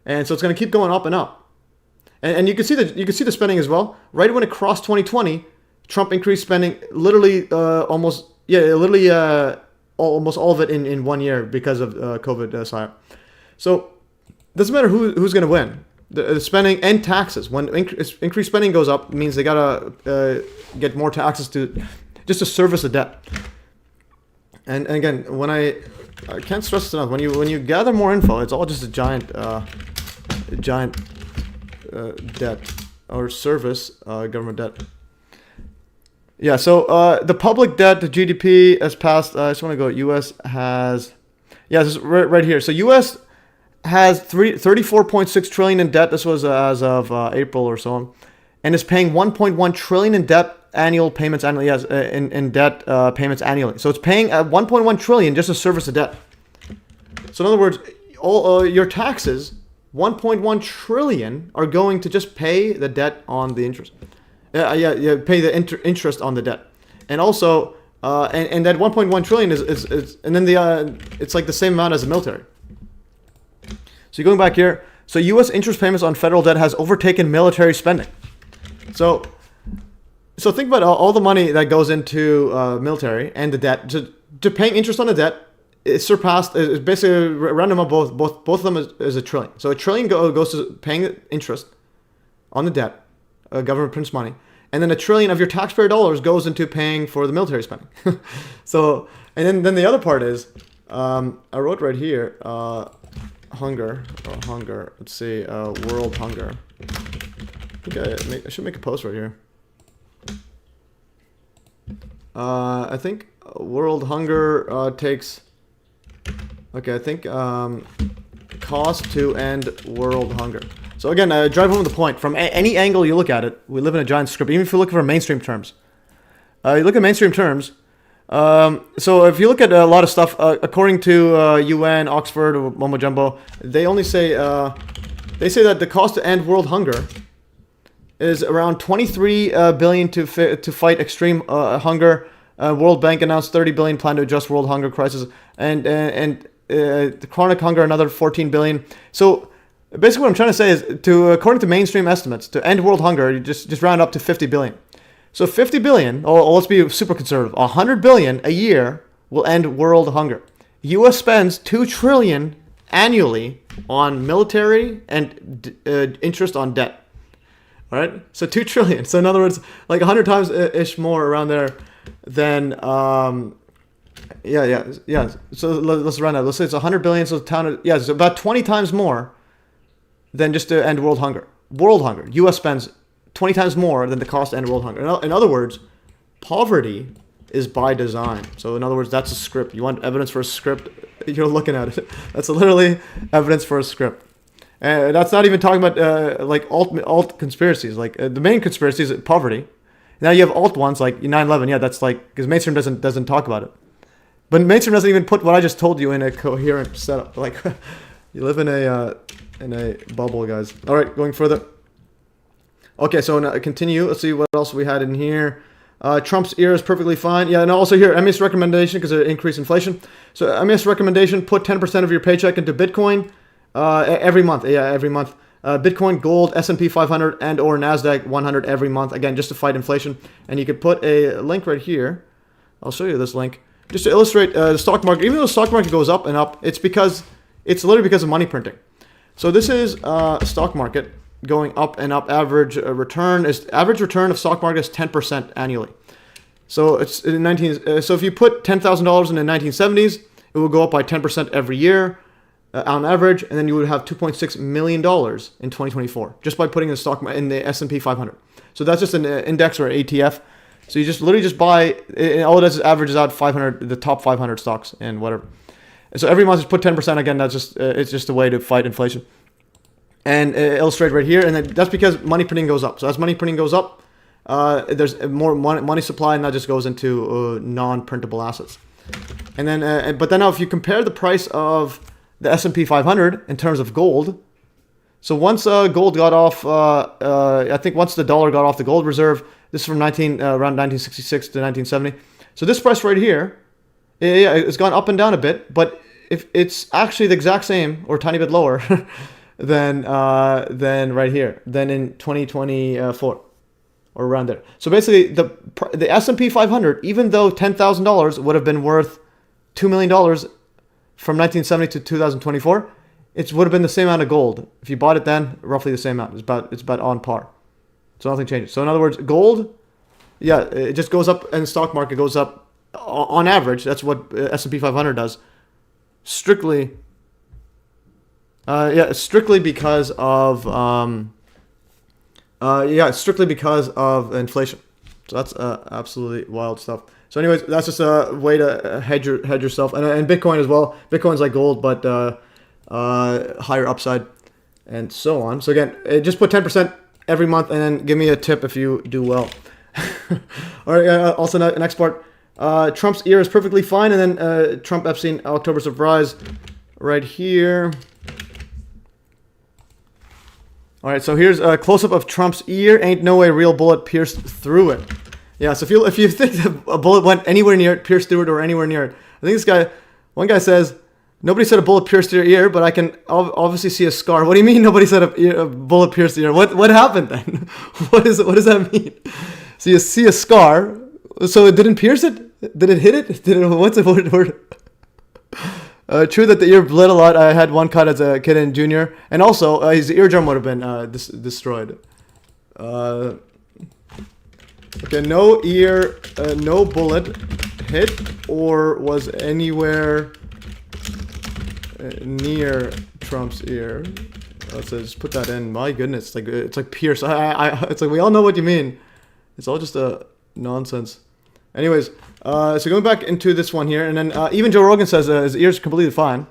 And so it's going to keep going up and up. And you can see the spending as well. Right when it crossed 2020, Trump increased spending literally almost all of it in 1 year because of COVID psyop. So it doesn't matter who's going to win. The spending and taxes. When increased spending goes up, it means they gotta get more taxes just to service the debt. And again, when I can't stress this enough, when you gather more info, it's all just a giant debt or service government debt. Yeah. So the public debt to GDP has passed. I just want to go. U.S. has, this is right here. So U.S. has 34.6 trillion in debt. This was as of April or so on, and is paying 1.1 trillion in debt annual payments annually. Yes, in debt payments annually. So it's paying 1.1 trillion just to service the debt. So in other words, all your taxes, 1.1 trillion, are going to just pay the debt on the interest. Pay the interest on the debt, and also and that 1.1 trillion is and then it's like the same amount as the military. So going back here, so U.S. interest payments on federal debt has overtaken military spending. So think about all the money that goes into military and the debt to paying interest on the debt. It surpassed. It's basically random of both of them is $1 trillion. So $1 trillion goes to paying interest on the debt. Government prints money, and then $1 trillion of your taxpayer dollars goes into paying for the military spending. So and then the other part is I wrote right here. Hunger. Let's see. World hunger. I think I should make a post right here. I think world hunger takes. Okay, I think cost to end world hunger. So again, drive home the point. From any angle you look at it, we live in a giant script. Even if you look for mainstream terms, you look at mainstream terms. So if you look at a lot of stuff, according to UN, Oxford, or Mumbo Jumbo, they only say that the cost to end world hunger is around 23 billion to fight extreme hunger. World Bank announced 30 billion plan to address world hunger crisis, and the chronic hunger another 14 billion. So basically, what I'm trying to say is, according to mainstream estimates, to end world hunger, you just round up to 50 billion. So 50 billion, or let's be super conservative, 100 billion a year will end world hunger. U.S. spends 2 trillion annually on military and interest on debt. All right, so 2 trillion. So in other words, like 100 times ish more around there than So let's round up. Let's say it's 100 billion. So it's about 20 times more than just to end world hunger. World hunger. U.S. spends 20 times more than the cost to end world hunger. In other words, poverty is by design. So in other words, that's a script. You want evidence for a script, you're looking at it. That's literally evidence for a script. And that's not even talking about like alt conspiracies. Like the main conspiracy is poverty. Now you have alt ones like 9/11. Yeah, that's like because mainstream doesn't talk about it. But mainstream doesn't even put what I just told you in a coherent setup. Like you live in a bubble, guys. All right, going further. Okay, so now continue. Let's see what else we had in here. Trump's ear is perfectly fine. Yeah, and also here, MES recommendation because of increased inflation. So MES recommendation: put 10% of your paycheck into Bitcoin every month. Yeah, every month. Bitcoin, gold, S&P 500, and or Nasdaq 100 every month. Again, just to fight inflation. And you could put a link right here. I'll show you this link just to illustrate the stock market. Even though the stock market goes up and up, it's literally because of money printing. So this is stock market going up and up. Average return of stock market is 10% annually. So it's in so if you put $10,000 in the 1970s, it will go up by 10% every year on average, and then you would have $2.6 million in 2024 just by putting the stock in the S&P 500. So that's just an index or ETF. So you just literally just buy. All it does is averages out the top 500 stocks and whatever. And so every month just put 10%. Again, that's just it's just a way to fight inflation. And illustrate right here, and then that's because money printing goes up. So as money printing goes up, there's more money supply, and that just goes into non-printable assets. And then, but then now, if you compare the price of the S&P 500 in terms of gold, so once gold got off, I think once the dollar got off the gold reserve, this is from around 1966 to 1970. So this price right here, it's gone up and down a bit, but if it's actually the exact same or a tiny bit lower. than right here, than in 2024 or around there. So basically, the S&P 500, even though $10,000 would have been worth $2 million from 1970 to 2024, it would have been the same amount of gold. If you bought it then, roughly the same amount. It's about on par. So nothing changes. So in other words, gold, yeah, it just goes up, and the stock market goes up on average. That's what S&P 500 does. Strictly because of inflation. So that's absolutely wild stuff. So anyways, that's just a way to hedge yourself, and Bitcoin as well. Bitcoin's like gold, but higher upside, and so on. So again, just put 10% every month, and then give me a tip if you do well. All right. Also, next part. Trump's ear is perfectly fine, and then Trump Epstein October surprise, right here. All right, so here's a close-up of Trump's ear. Ain't no way real bullet pierced through it. Yeah, so if you think that a bullet went anywhere near it, pierced through it, or anywhere near it, I think one guy says, nobody said a bullet pierced your ear, but I can obviously see a scar. What do you mean nobody said a bullet pierced your ear? What happened then? What does that mean? So you see a scar, so it didn't pierce it? Did it hit it? What's the word? True that the ear bled a lot. I had one cut as a kid in junior, and also his eardrum would have been destroyed. Okay, no bullet hit or was anywhere near Trump's ear. Let's just put that in. My goodness, it's like pierce. It's like we all know what you mean. It's all just a nonsense. Anyways, so going back into this one here, and then even Joe Rogan says his ear's completely fine.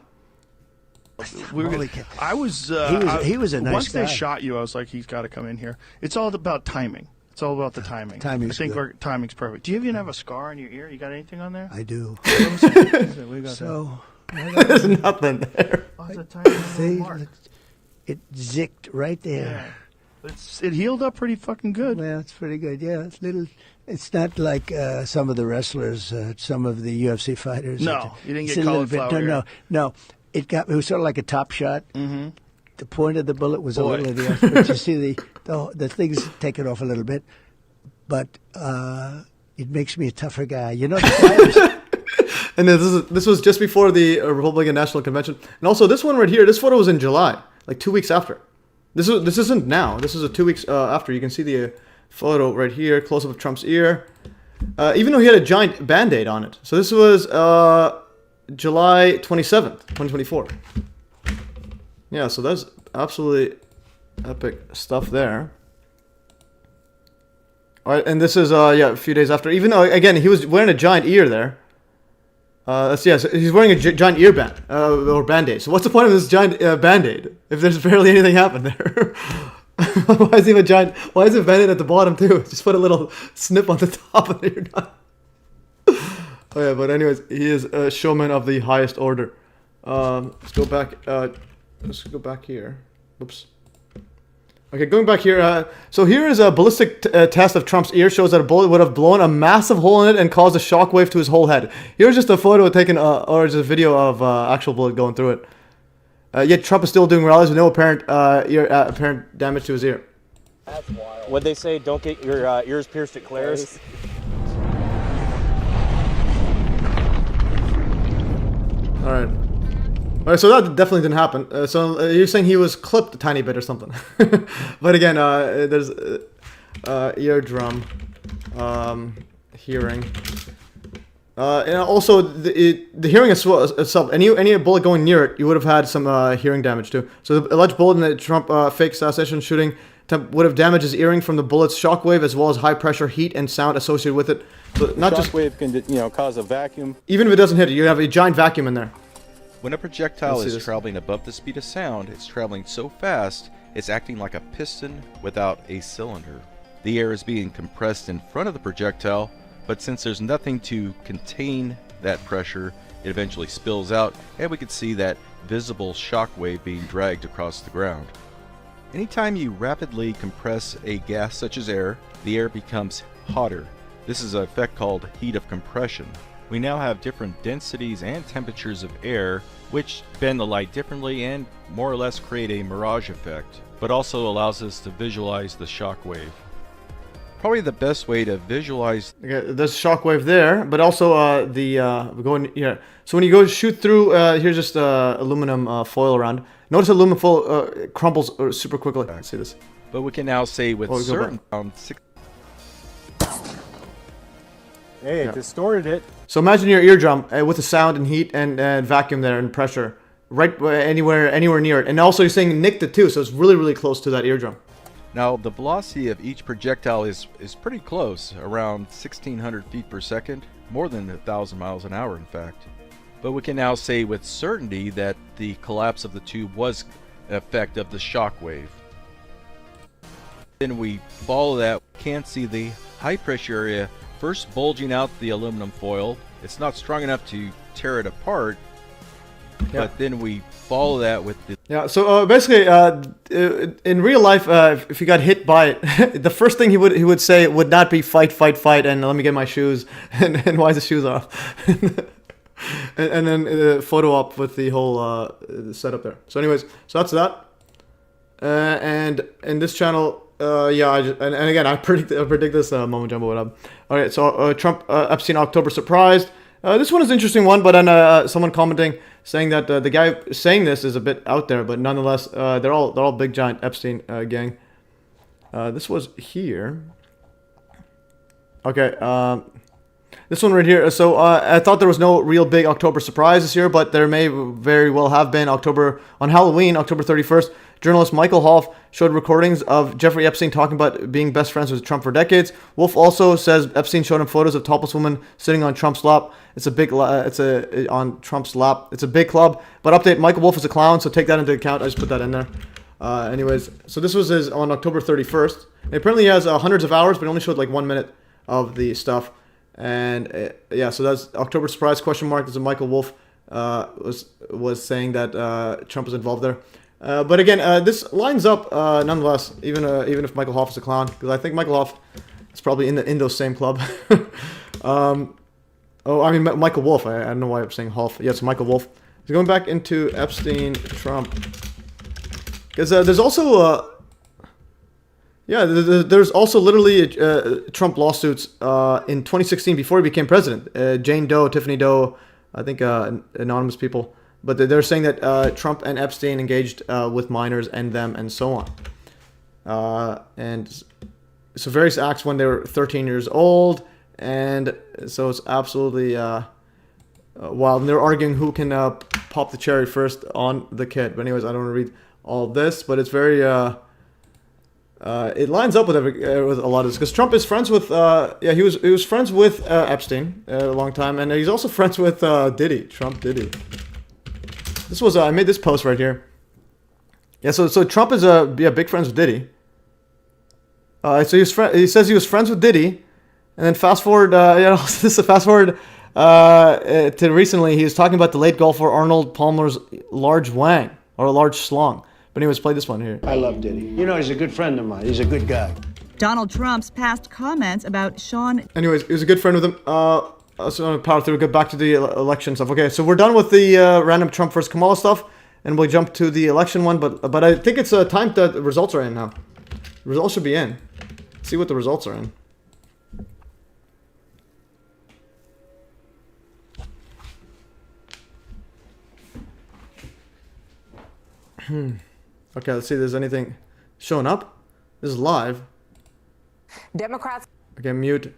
He was a nice once guy. They shot you, I was like, he's got to come in here. It's all about timing. It's all about the timing. Timing's good. Timing's perfect. Do you even have a scar on your ear? You got anything on there? I do. So there's nothing there. See, it zicked right there. Yeah. It healed up pretty fucking good. Well, it's pretty good. Yeah, it's little. It's not like some of the wrestlers, some of the UFC fighters. No, you didn't get cauliflower. No. It was sort of like a top shot. Mm-hmm. The point of the bullet was a little of the off, but you see the things taken off a little bit, but it makes me a tougher guy. You know, the fighters. And this was just before the Republican National Convention, and also this one right here. This photo was in July, like 2 weeks after. This isn't now. This is 2 weeks after. You can see the photo right here, close up of Trump's ear. Even though he had a giant Band-Aid on it. So this was July 27th, 2024. Yeah, so that's absolutely epic stuff there. All right, and this is a few days after. Even though again he was wearing a giant ear there, So he's wearing a giant ear band or band-aid. So what's the point of this giant band-aid if there's barely anything happened there? Why is he a giant? Why is it band-aid at the bottom too? Just put a little snip on the top and you're done. Oh yeah, but anyways, he is a showman of the highest order. Let's go back. Let's go back here. Oops. Okay, going back here. So here is a ballistic test of Trump's ear. Shows that a bullet would have blown a massive hole in it and caused a shockwave to his whole head. Here's just a photo taken, or just a video of actual bullet going through it. Yet Trump is still doing rallies with no apparent apparent damage to his ear. What'd they say? Don't get your ears pierced at Claire's. All right. All right, so that definitely didn't happen. So you're saying he was clipped a tiny bit or something. But again, there's eardrum, hearing. And also, the hearing itself, any bullet going near it, you would have had some hearing damage too. So the alleged bullet in the Trump fake assassination shooting would have damaged his hearing from the bullet's shockwave, as well as high pressure heat and sound associated with it. So not just shockwave can cause a vacuum. Even if it doesn't hit it, you have a giant vacuum in there. When a projectile is traveling above the speed of sound, it's traveling so fast, it's acting like a piston without a cylinder. The air is being compressed in front of the projectile, but since there's nothing to contain that pressure, it eventually spills out, and we can see that visible shockwave being dragged across the ground. Anytime you rapidly compress a gas such as air, the air becomes hotter. This is an effect called heat of compression. We now have different densities and temperatures of air, which bend the light differently and more or less create a mirage effect, but also allows us to visualize the shock wave. Probably the best way to visualize. Okay, there's shock wave there, but also going here. So when you go shoot through, here's just aluminum foil around. Notice aluminum foil crumbles super quickly. See this? But we can now say with certain Hey, it distorted it. So imagine your eardrum with the sound and heat and vacuum there and pressure right anywhere near it. And also you're saying nicked it too, so it's really, really close to that eardrum. Now the velocity of each projectile is pretty close, around 1,600 feet per second, more than 1,000 miles an hour in fact. But we can now say with certainty that the collapse of the tube was an effect of the shock wave. Then we follow that, can't see the high pressure area first bulging out the aluminum foil. It's not strong enough to tear it apart, but then we follow that with the... Yeah, so basically, in real life, if you got hit by it, the first thing he would say would not be fight, and let me get my shoes, and why is the shoes off? and then photo op with the whole setup there. So anyways, so that's that. And in this channel... and again, I predict this moment jumbo would have. All right, so Trump Epstein October surprised. This one is an interesting one, but then someone commenting saying that the guy saying this is a bit out there, but nonetheless, they're all big giant Epstein gang. This was here. Okay, this one right here. So I thought there was no real big October surprise this year, but there may very well have been. On Halloween, October 31st. Journalist Michael Hoff showed recordings of Jeffrey Epstein talking about being best friends with Trump for decades. Wolf also says Epstein showed him photos of topless women sitting on Trump's lap. On Trump's lap. It's a big club. But update: Michael Wolf is a clown, so take that into account. I just put that in there. Anyways, so this was on October 31st. It apparently has hundreds of hours, but it only showed like 1 minute of the stuff. And yeah, so that's October surprise question mark. This is Michael Wolf was saying that Trump was involved there. But again, this lines up nonetheless, even if Michael Hoff is a clown, because I think Michael Hoff is probably in those same club. Michael Wolf. I don't know why I'm saying Hoff. Yeah, it's Michael Wolf. So going back into Epstein, Trump, because there's also there's also literally Trump lawsuits in 2016 before he became president. Jane Doe, Tiffany Doe, I think anonymous people. But they're saying that Trump and Epstein engaged with minors and them and so on. And so various acts when they were 13 years old. And so it's absolutely wild. And they're arguing who can pop the cherry first on the kid. But anyways, I don't want to read all this. But it's very... it lines up with with a lot of this because Trump is friends with he was friends with Epstein a long time, and he's also friends with Diddy. Trump Diddy. This was I made this post right here. Yeah, so Trump is big friends with Diddy. So he says he was friends with Diddy, and then fast forward. This is a fast forward to recently. He was talking about the late golfer Arnold Palmer's large wang or a large schlong. But anyways, play this one here. I love Diddy. You know, he's a good friend of mine. He's a good guy. Donald Trump's past comments about Sean. Anyways, he was a good friend with him. So I'm gonna power through. Get back to the election stuff. Okay, so we're done with the random Trump versus Kamala stuff, and we'll jump to the election one. But I think it's time that the results are in now. The results should be in. See what the results are in. Okay, let's see if there's anything showing up. This is live. Democrats. Okay, mute.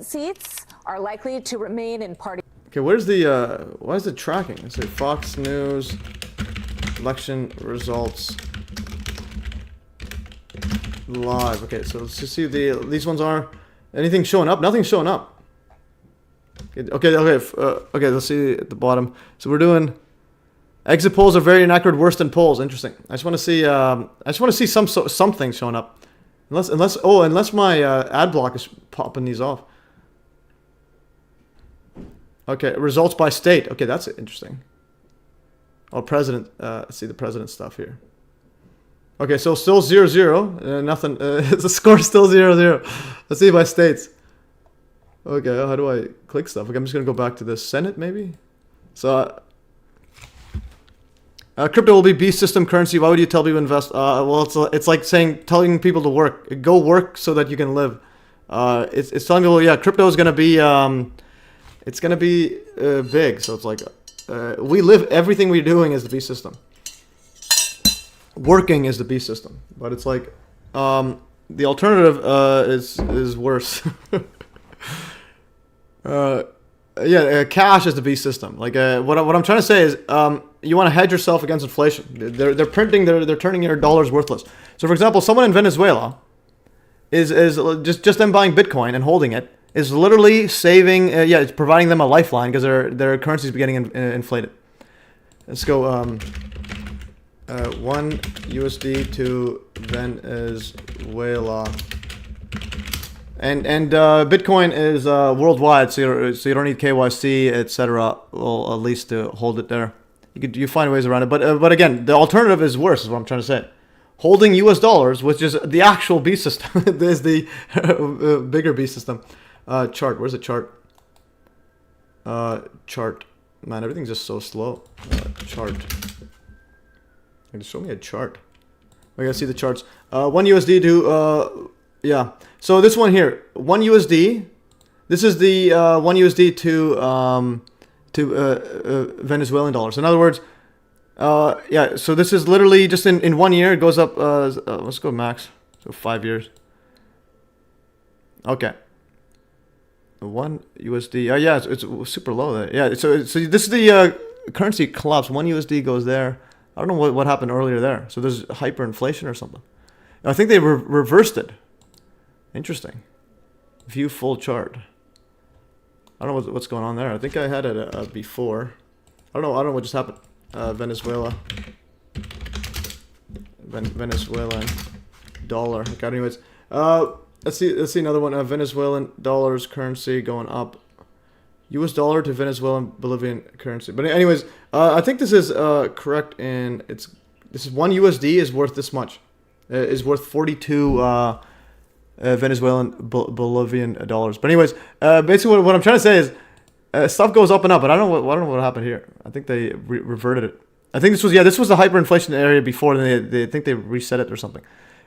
Seats are likely to remain in party. Okay, where's the, why is it tracking? Let's say Fox News, election results, live. Okay, so let's just see if these ones are, anything showing up? Nothing's showing up. Okay, let's see at the bottom. So we're doing, exit polls are very inaccurate, worse than polls. Interesting. I just want to see, something showing up. Unless my ad block is popping these off. Okay, results by state. Okay, that's interesting. Oh, president. Let's see the president stuff here. Okay, so still 0-0. Nothing. The score's still 0-0. Let's see by states. Okay, how do I click stuff? Okay, I'm just gonna go back to the Senate maybe. So. Crypto will be beast system currency. Why would you tell people to invest? Well, it's like telling people to work. Go work so that you can live. It's telling people, yeah, crypto is gonna be it's gonna be big. So it's like we live. Everything we're doing is the beast system. Working is the beast system, but it's like the alternative is worse. Cash is the beast system. Like what I'm trying to say is you want to hedge yourself against inflation. They're printing. They're turning your dollars worthless. So for example, someone in Venezuela is just them buying Bitcoin and holding it is literally saving. It's providing them a lifeline because their currency is getting inflated. Let's go. 1 USD to Venezuela. And Bitcoin is worldwide, so you don't need KYC, etc. Well, at least to hold it there. You find ways around it, but again, the alternative is worse. Is what I'm trying to say. Holding U.S. dollars, which is the actual beast system, is the bigger beast system. Chart. Where's the chart? Chart. Man, everything's just so slow. Chart. Just show me a chart. I gotta see the charts. 1 USD to yeah. So this one here, 1 USD. This is the 1 USD to Venezuelan dollars. In other words, yeah. So this is literally just in 1 year. It goes up. Let's go max. So 5 years. Okay. 1 USD. Oh yeah, it's super low there. Yeah. So this is the currency collapse. 1 USD goes there. I don't know what happened earlier there. So there's hyperinflation or something. I think they reversed it. Interesting. View full chart. I don't know what's going on there. I think I had it before. I don't know what just happened. Venezuela. Venezuelan dollar. Okay. Anyways, let's see another one. Venezuelan dollars currency going up. U.S. dollar to Venezuelan Bolivian currency. But anyways, I think this is correct. And this is 1 USD is worth this much. Is worth 42 Venezuelan Bolivian dollars. But anyways, basically what I'm trying to say is stuff goes up and up. But I don't know what happened here. I think they reverted it. I think this was the hyperinflation area before. And they think they reset it or something.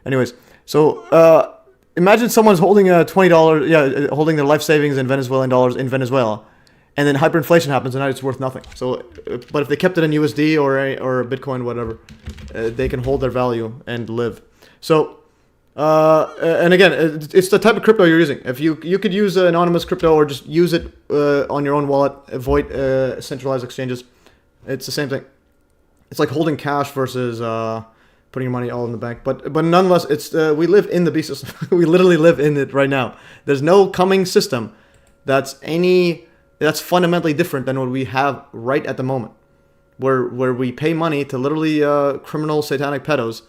Anyways, so imagine someone's holding $20, holding their life savings in Venezuelan dollars in Venezuela, and then hyperinflation happens and now it's worth nothing. So, but if they kept it in USD or Bitcoin, whatever, they can hold their value and live. So, and again, it's the type of crypto you're using. If you could use anonymous crypto or just use it on your own wallet, avoid centralized exchanges. It's the same thing. It's like holding cash versus putting your money all in the bank. But nonetheless, it's we live in the beast system. We literally live in it right now. There's no coming system that's fundamentally different than what we have right at the moment, where we pay money to literally criminal satanic pedos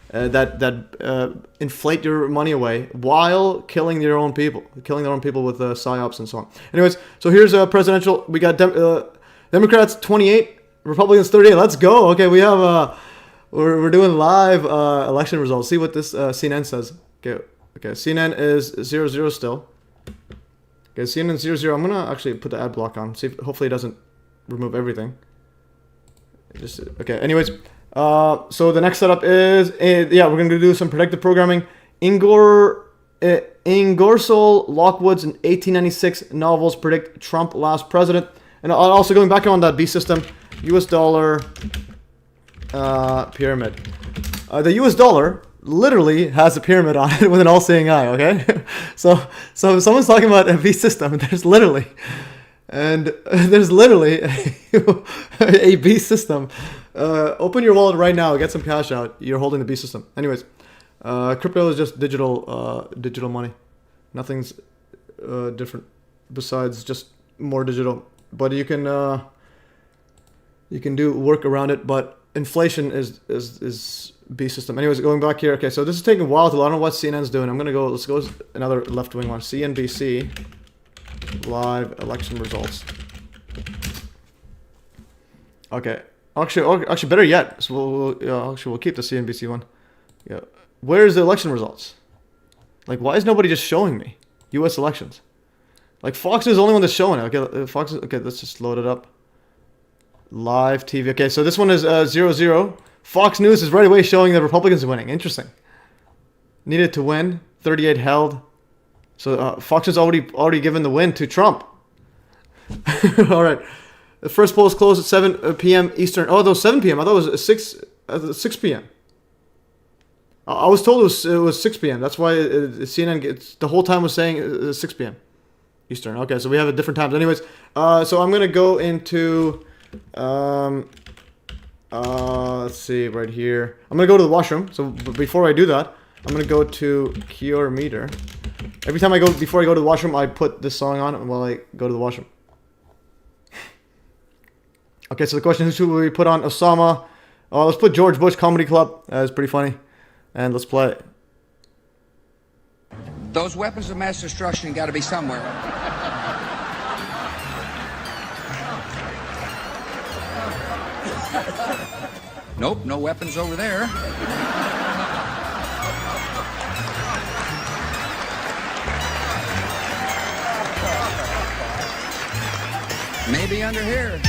that inflate your money away while killing their own people with psyops and so on. Anyways, so here's a presidential. We got Democrats 28, Republicans 38. Let's go. Okay, we have we're doing live election results. See what this CNN says. Okay, CNN is 0-0 still. Okay, CNN 0-0. I'm gonna actually put the ad block on. See if hopefully it doesn't remove everything. Okay. Anyways, so the next setup is we're gonna do some predictive programming. Ingersoll Lockwood's 1896 novels predict Trump last president, and also going back on that B system, U.S. dollar pyramid. The U.S. dollar literally has a pyramid on it with an all-seeing eye. Okay, so if someone's talking about a B system, there's literally a B system. Open your wallet right now, get some cash out. You're holding the B system. Anyways, crypto is just digital money. Nothing's different besides just more digital. But you can do work around it. But inflation is B system. Anyways, going back here. Okay, so this is taking a while to. I don't know what CNN's doing. Let's go another left wing one. CNBC live election results. Okay. Actually, better yet. So we'll keep the CNBC one. Yeah. Where's the election results? Like, why is nobody just showing me U.S. elections? Like, Fox is the only one that's showing it. Okay, Fox. Okay, let's just load it up. Live TV. Okay, so this one is 0-0. Fox News is right away showing the Republicans winning. Interesting. Needed to win. 38 held. So Fox has already given the win to Trump. All right. The first poll is closed at 7 p.m. Eastern. Oh, that was 7 p.m. I thought it was 6 p.m. I was told it was 6 p.m. That's why CNN the whole time was saying 6 p.m. Eastern. Okay, so we have a different times. Anyways, so I'm gonna go into let's see right here. I'm gonna go to the washroom. So before I do that, I'm gonna go to Cure Meter. Every time before I go to the washroom, I put this song on while I go to the washroom. Okay, so the question is, who will we put on? Osama. Let's put George Bush Comedy Club. It's pretty funny. And let's play it. Those weapons of mass destruction got to be somewhere. Nope, no weapons over there. Maybe under here.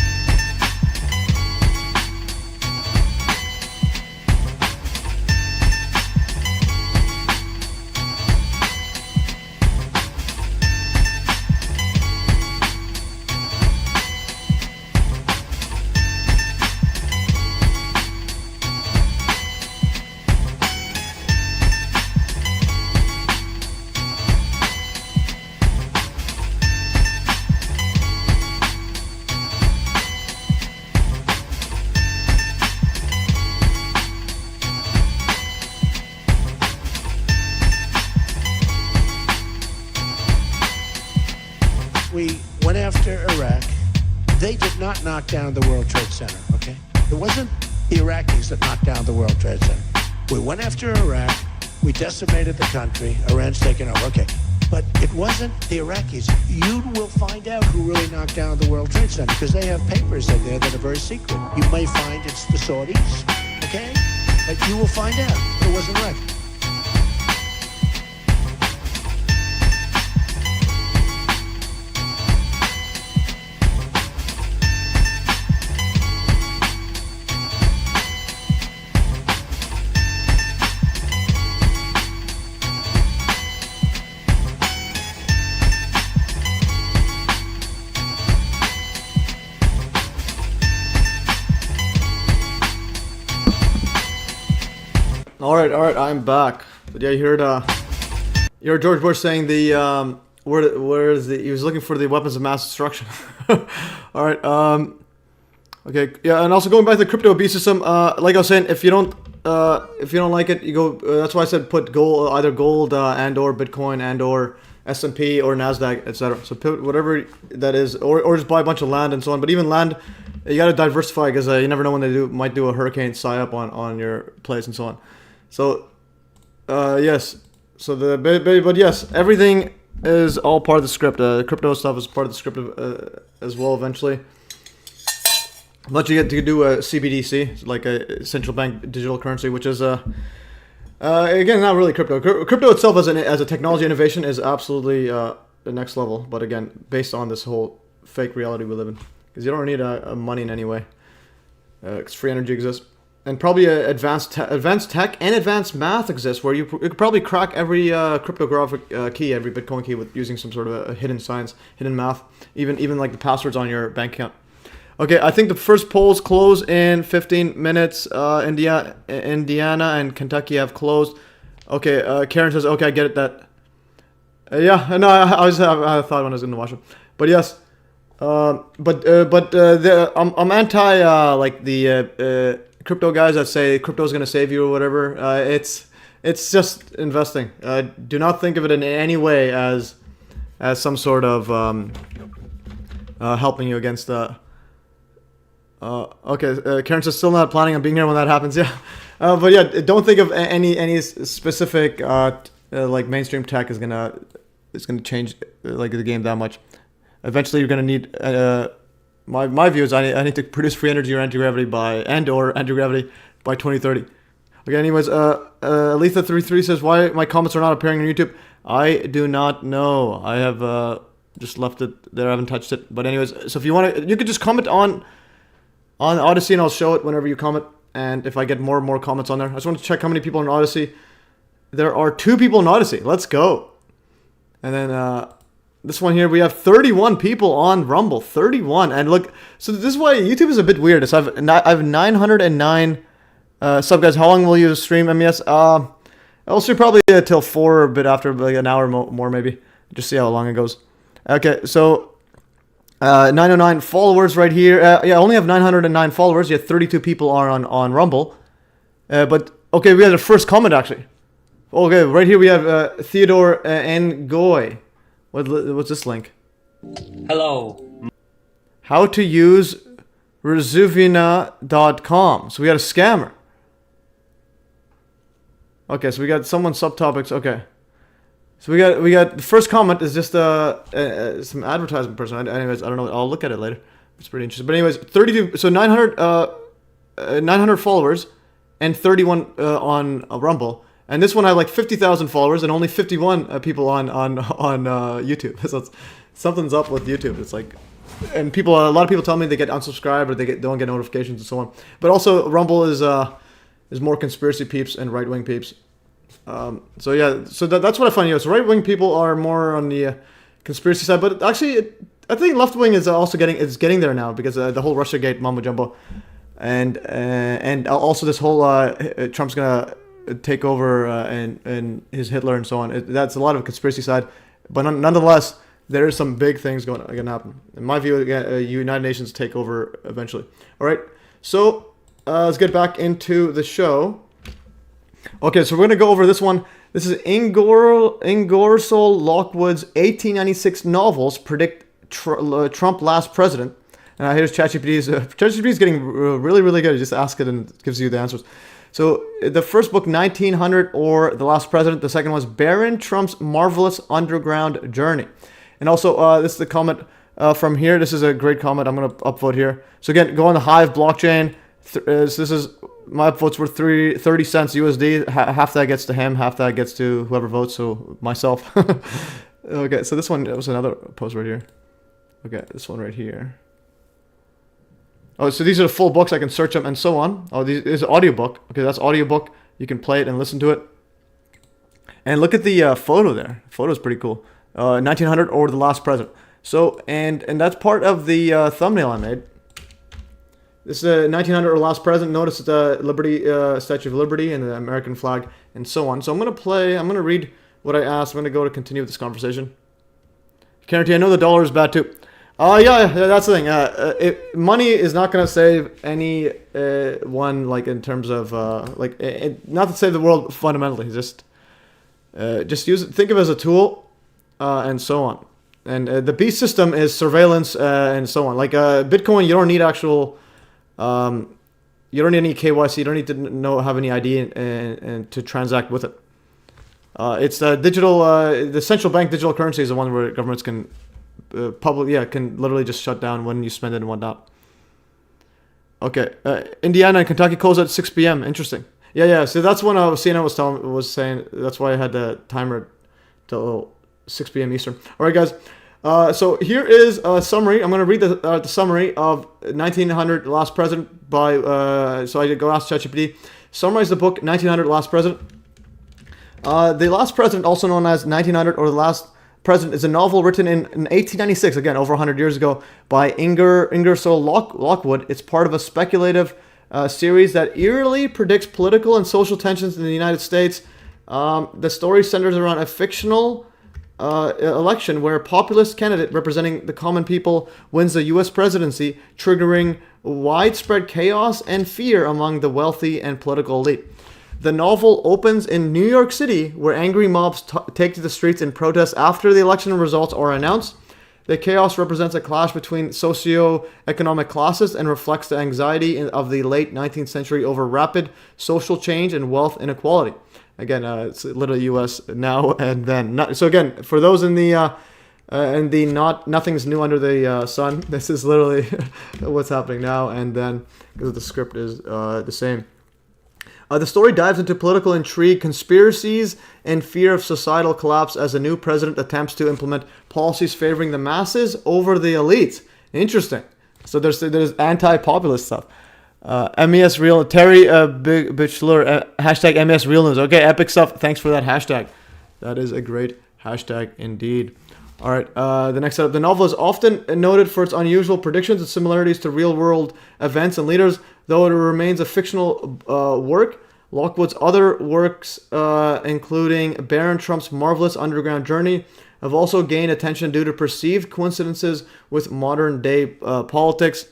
We went after Iraq. They did not knock down the World Trade Center, okay? It wasn't the Iraqis that knocked down the World Trade Center. We went after Iraq. We decimated the country. Iran's taken over, okay. But it wasn't the Iraqis. You will find out who really knocked down the World Trade Center because they have papers in there that are very secret. You may find it's the Saudis, okay? But you will find out. It wasn't Iraq. All right, I'm back. But yeah, you heard George Bush saying he was looking for the weapons of mass destruction. All right, okay, yeah, and also going back to the crypto B system, like I was saying, if you don't if you don't like it, you go. That's why I said put gold, either gold and or Bitcoin and or S&P or Nasdaq, etc. So put whatever that is, or just buy a bunch of land and so on. But even land, you got to diversify because you never know when they might do a hurricane psyop on your place and so on. So yes, so but yes, everything is all part of the script. Crypto stuff is part of the script as well. Eventually, but you get to do a CBDC, like a central bank digital currency, which is again not really crypto. Crypto itself as a technology innovation is absolutely the next level. But again, based on this whole fake reality we live in, because you don't need money in any way, because free energy exists. And probably advanced tech and advanced math exists, where you could probably crack every cryptographic key, every Bitcoin key, with using some sort of a hidden science, hidden math, even like the passwords on your bank account. Okay, I think the first polls close in 15 minutes. Indiana and Kentucky have closed. Okay, Karen says, okay, I get it. That yeah, no, I thought when I was in the washroom, but yes, I'm anti like the crypto guys that say crypto is going to save you or whatever. It's just investing. Do not think of it in any way as some sort of helping you against the. Okay, Karen says still not planning on being here when that happens. Yeah, but yeah, don't think of any specific like mainstream tech is gonna change like the game that much. Eventually, you're gonna need. My view is I need to produce free energy or anti-gravity by 2030. Okay, anyways, Letha33 says, why my comments are not appearing on YouTube? I do not know. I have just left it there. I haven't touched it. But anyways, so if you want to, you could just comment on Odyssey and I'll show it whenever you comment. And if I get more and more comments on there. I just want to check how many people on Odyssey. There are 2 people on Odyssey. Let's go. And then this one here, we have 31 people on Rumble. 31. And look, so this is why YouTube is a bit weird. So I have 909 sub guys. How long will you stream MES? I'll stream probably till 4 or a bit after, like an hour more maybe. Just see how long it goes. Okay, so 909 followers right here. Yeah, I only have 909 followers. Yet 32 people are on Rumble. But okay, we have the first comment actually. Okay, right here we have Theodore N. Goy. What's this link? Hello. How to use Resuvina.com. So we got a scammer. Okay, so we got someone subtopics. Okay. So we got the first comment is just some advertisement person. Anyways, I don't know. I'll look at it later. It's pretty interesting. But anyways, 32. So 900 followers and 31 on Rumble. And this one I have like 50,000 followers and only 51 people on YouTube. So something's up with YouTube. It's like, and a lot of people tell me they get unsubscribed or don't get notifications and so on. But also Rumble is more conspiracy peeps and right wing peeps. So yeah, so that's what I find. So right wing people are more on the conspiracy side, but actually I think left wing is also getting there now because the whole RussiaGate mumbo jumbo, and also this whole Trump's gonna take over and his Hitler and so on. That's a lot of conspiracy side, but nonetheless, there is some big things going to happen. In my view, United Nations take over eventually. All right, so let's get back into the show. Okay, so we're going to go over this one. This is Ingersoll Lockwood's 1896 novels predict Trump last president. And here's ChatGPT. ChatGPT is getting really, really good. You just ask it and it gives you the answers. So the first book, 1900 or The Last President. The second was Barron Trump's Marvelous Underground Journey. And also, this is the comment from here. This is a great comment. I'm going to upvote here. So again, go on the Hive blockchain. So this is my upvotes were 30 cents USD. Half that gets to him. Half that gets to whoever votes. So myself. Okay, so this one was another post right here. Okay, this one right here. Oh, so these are the full books. I can search them and so on. Oh, this is an audiobook. Okay, that's audiobook. You can play it and listen to it. And look at the photo there. The photo is pretty cool. 1900 or The Last President. So, and that's part of the thumbnail I made. This is 1900 or Last President. Notice the Liberty Statue of Liberty and the American flag and so on. So I'm going to read what I asked. I'm going to go to continue this conversation. Karen T, I know the dollar is bad too. Yeah, that's the thing. Money is not going to save any one, like in terms of not to save the world fundamentally. Just use it. Think of it as a tool, and so on. And the beast system is surveillance and so on. Like Bitcoin, you don't need actual. You don't need any KYC. You don't need to have any ID and to transact with it. It's the digital. The central bank digital currency is the one where governments can. Can literally just shut down when you spend it and whatnot. Okay, Indiana and Kentucky close at 6 p.m. Interesting. Yeah. So that's when CNN was saying. That's why I had the timer till 6 p.m. Eastern. All right, guys. So here is a summary. I'm going to read the summary of 1900 Last President by. So I go ask ChatGPT. Summarize the book 1900 Last President. The Last President, also known as 1900 or The Last President, is a novel written in 1896, again over 100 years ago, by Ingersoll Lockwood. It's part of a speculative series that eerily predicts political and social tensions in the United States. The story centers around a fictional election where a populist candidate representing the common people wins the U.S. presidency, triggering widespread chaos and fear among the wealthy and political elite. The novel opens in New York City, where angry mobs take to the streets in protest after the election results are announced. The chaos represents a clash between socio-economic classes and reflects the anxiety of the late 19th century over rapid social change and wealth inequality. Again, it's literally U.S. now and then. So again, for those in the nothing's new under the sun, this is literally what's happening now and then, because the script is the same. The story dives into political intrigue, conspiracies, and fear of societal collapse as the new president attempts to implement policies favoring the masses over the elites. Interesting. So there's anti-populist stuff. MES Real Terry Bichler hashtag MES Real News. Okay, epic stuff. Thanks for that hashtag. That is a great hashtag indeed. All right, the next setup. The novel is often noted for its unusual predictions and similarities to real-world events and leaders, though it remains a fictional work. Lockwood's other works, including Barron Trump's marvelous underground journey, have also gained attention due to perceived coincidences with modern-day politics.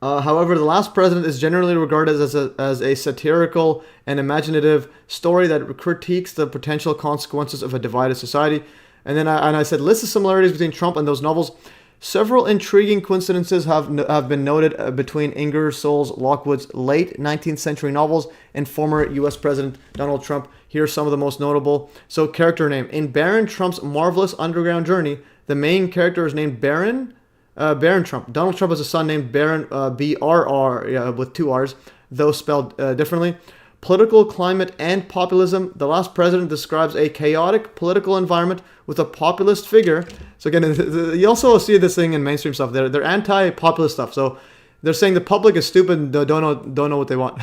However, The Last President is generally regarded as a satirical and imaginative story that critiques the potential consequences of a divided society. And then I said, list the similarities between Trump and those novels. Several intriguing coincidences have been noted between Ingersoll Lockwood's late 19th century novels and former U.S. President Donald Trump. Here are some of the most notable. So, character name. In Barron Trump's marvelous underground journey, the main character is named Barron Trump. Donald Trump has a son named Barron, B-R-R, with two R's, though spelled differently. Political climate and populism. The Last President describes a chaotic political environment with a populist figure. So again, you also see this thing in mainstream stuff. They're anti-populist stuff. So they're saying the public is stupid and don't know what they want.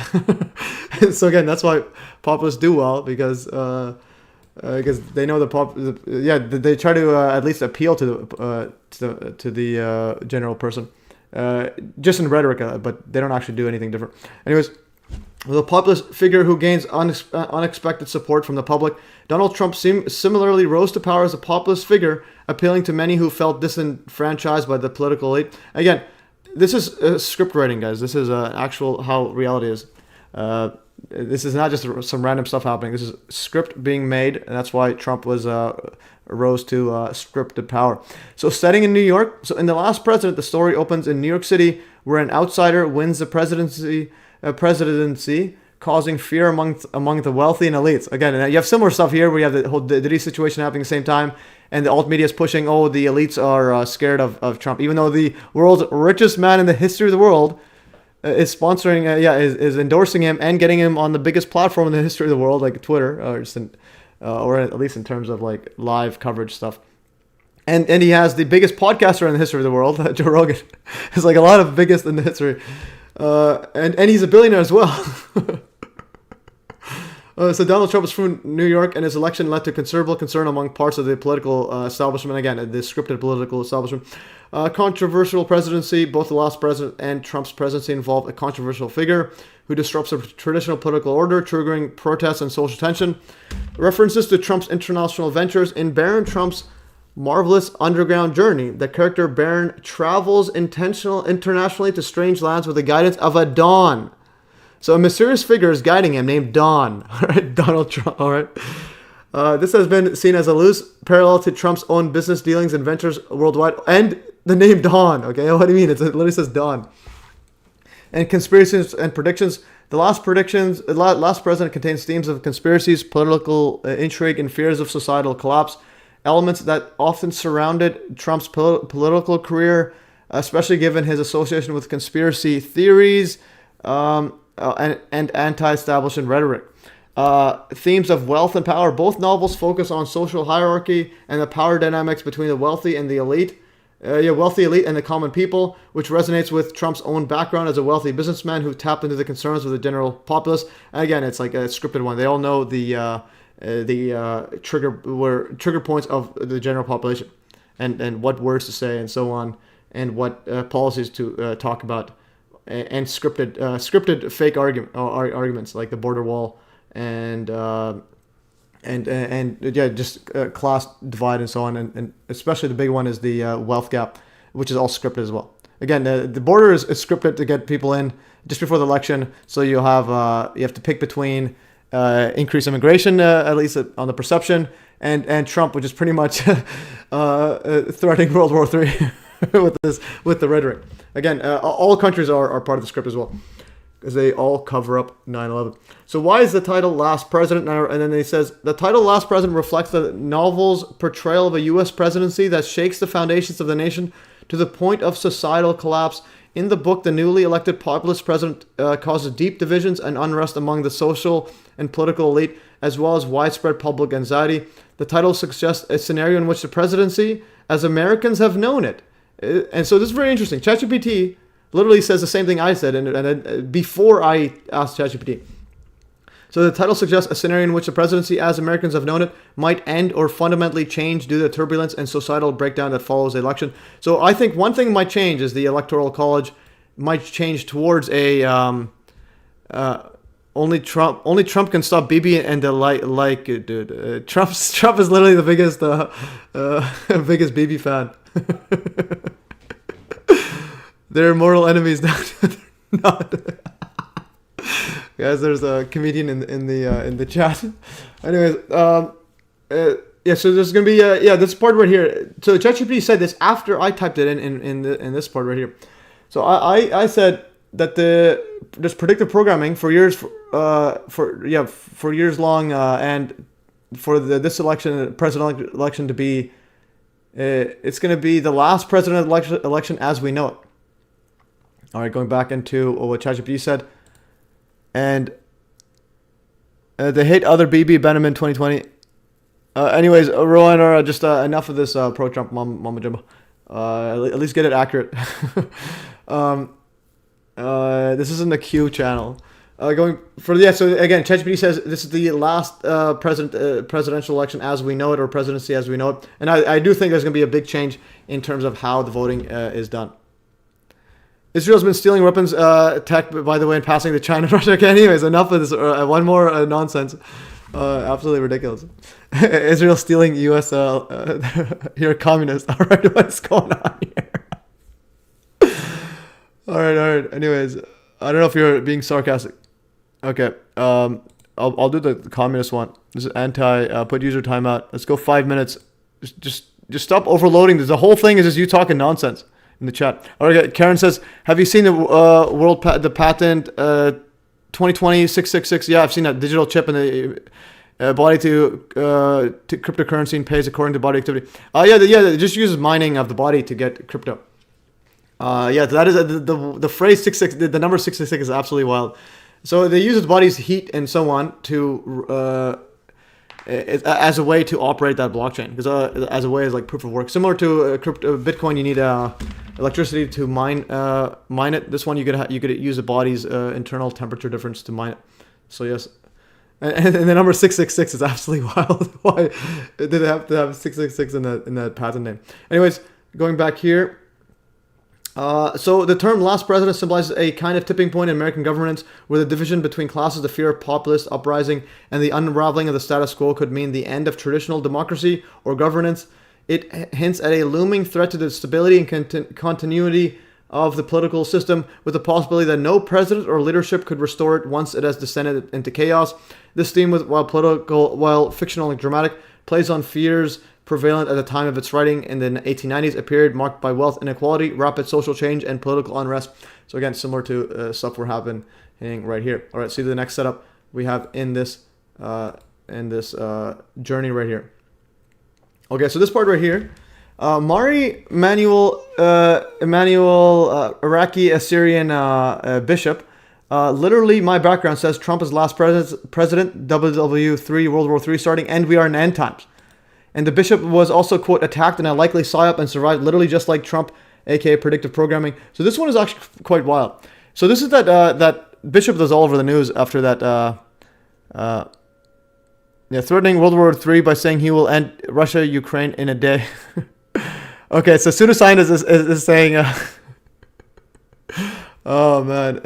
So again, that's why populists do well, because they know they try to at least appeal to the general person, just in rhetoric, but they don't actually do anything different. Anyways. The populist figure who gains unexpected support from the public, Donald Trump similarly rose to power as a populist figure, appealing to many who felt disenfranchised by the political elite. Again, this is script writing, guys. This is actual how reality is. This is not just some random stuff happening. This is script being made, and that's why Trump was rose to scripted power. So, setting in New York. So, in The Last President, the story opens in New York City, where an outsider wins the presidency, causing fear among the wealthy and elites. Again, you have similar stuff here where you have the whole Diddy situation happening at the same time, and the alt media is pushing, the elites are scared of Trump, even though the world's richest man in the history of the world is sponsoring, is endorsing him and getting him on the biggest platform in the history of the world, like Twitter, or at least in terms of like live coverage stuff. And he has the biggest podcaster in the history of the world, Joe Rogan. It's like a lot of biggest in the history. And he's a billionaire as well. So Donald Trump is from New York, and his election led to considerable concern among parts of the political establishment. Again, the scripted political establishment. Controversial presidency. Both the last president and Trump's presidency involved a controversial figure who disrupts the traditional political order, triggering protests and social tension. References to Trump's international ventures. In Barron Trump's marvelous underground journey. The character Baron travels internationally to strange lands with the guidance of a Don. So a mysterious figure is guiding him named Don. All right, Donald Trump. All right. This has been seen as a loose parallel to Trump's own business dealings and ventures worldwide, and the name Don. Okay, what do you mean? It literally says Don. And conspiracies and predictions. The last president contains themes of conspiracies, political intrigue, and fears of societal collapse. Elements that often surrounded Trump's political career, especially given his association with conspiracy theories and anti-establishment rhetoric. Themes of wealth and power. Both novels focus on social hierarchy and the power dynamics between the wealthy and the elite. Wealthy elite and the common people, which resonates with Trump's own background as a wealthy businessman who tapped into the concerns of the general populace. And again, it's like a scripted one. They all know the trigger points of the general population, and what words to say and so on, and what policies to talk about, and scripted fake arguments like the border wall and class divide and so on, and especially the big one is the wealth gap, which is all scripted as well. Again, the border is scripted to get people in just before the election, so you have to pick between increased immigration, at least on the perception, and Trump, which is pretty much threatening World War III with the rhetoric. Again, all countries are part of the script as well, because they all cover up 9/11. So why is the title Last President? And then he says, the title Last President reflects the novel's portrayal of a U.S. presidency that shakes the foundations of the nation to the point of societal collapse. In the book, the newly elected populist president causes deep divisions and unrest among the social and political elite, as well as widespread public anxiety. The title suggests a scenario in which the presidency, as Americans have known it, and so this is very interesting. ChatGPT literally says the same thing I said, and before I asked ChatGPT. So the title suggests a scenario in which the presidency, as Americans have known it, might end or fundamentally change due to the turbulence and societal breakdown that follows the election. So I think one thing might change is the Electoral College might change towards a only Trump can stop Bibi and the dude. Trump is literally the biggest biggest Bibi fan. They're mortal enemies now. Not. Guys, there's a comedian in the chat. Anyways, so there's gonna be this part right here. So ChatGPT said this after I typed it in this part right here. So I said that there's predictive programming for years for years long, and for this presidential election to be it's gonna be the last presidential election as we know it. All right, going back into what ChatGPT said. And they hate other BB Benjamin 2020. Anyways, Rowan, or just enough of this pro-Trump mama jumbo. At least get it accurate. This isn't the Q channel. So again, ChatGPT says this is the last presidential election as we know it, or presidency as we know it. And I do think there's going to be a big change in terms of how the voting is done. Israel's been stealing weapons tech, by the way, and passing to China and Russia. Okay, anyways, enough of this. One more nonsense. Absolutely ridiculous. Israel stealing U.S. You're a communist. All right, what's going on here? All right. Anyways, I don't know if you're being sarcastic. Okay. I'll do the communist one. This is anti. Put user timeout. Let's go 5 minutes. Just stop overloading. The whole thing is just you talking nonsense. In the chat. All right, Karen says, have you seen the patent 2020-666? Yeah, I've seen that digital chip in the body to cryptocurrency and pays according to body activity. It just uses mining of the body to get crypto. That is the phrase 666. The number 666 is absolutely wild. So they use the body's heat and so on to as a way to operate that blockchain, because as a way as like proof of work, similar to Bitcoin, you need electricity to mine it. This one you could use the body's internal temperature difference to mine it. So yes, and the number 666 is absolutely wild. Why did they have to have 666 in that patent name? Anyways, going back here. So the term last president symbolizes a kind of tipping point in American governance where the division between classes, the fear of populist uprising, and the unraveling of the status quo could mean the end of traditional democracy or governance. It hints at a looming threat to the stability and continuity of the political system, with the possibility that no president or leadership could restore it once it has descended into chaos. This theme, while fictional and dramatic, plays on fears prevalent at the time of its writing in the 1890s, a period marked by wealth inequality, rapid social change, and political unrest. So again, similar to stuff we're happening right here. All right, see the next setup we have in this journey right here. Okay, so this part right here, Mari Emmanuel, Iraqi Assyrian bishop. Literally, my background says Trump is last president, WW3, World War III starting, and we are in end times. And the bishop was also, quote, attacked in a likely psyop and survived, literally just like Trump, aka predictive programming. So this one is actually quite wild. So this is that bishop that's all over the news after that, threatening World War III by saying he will end Russia-Ukraine in a day. Okay, so pseudoscientist is saying, oh man,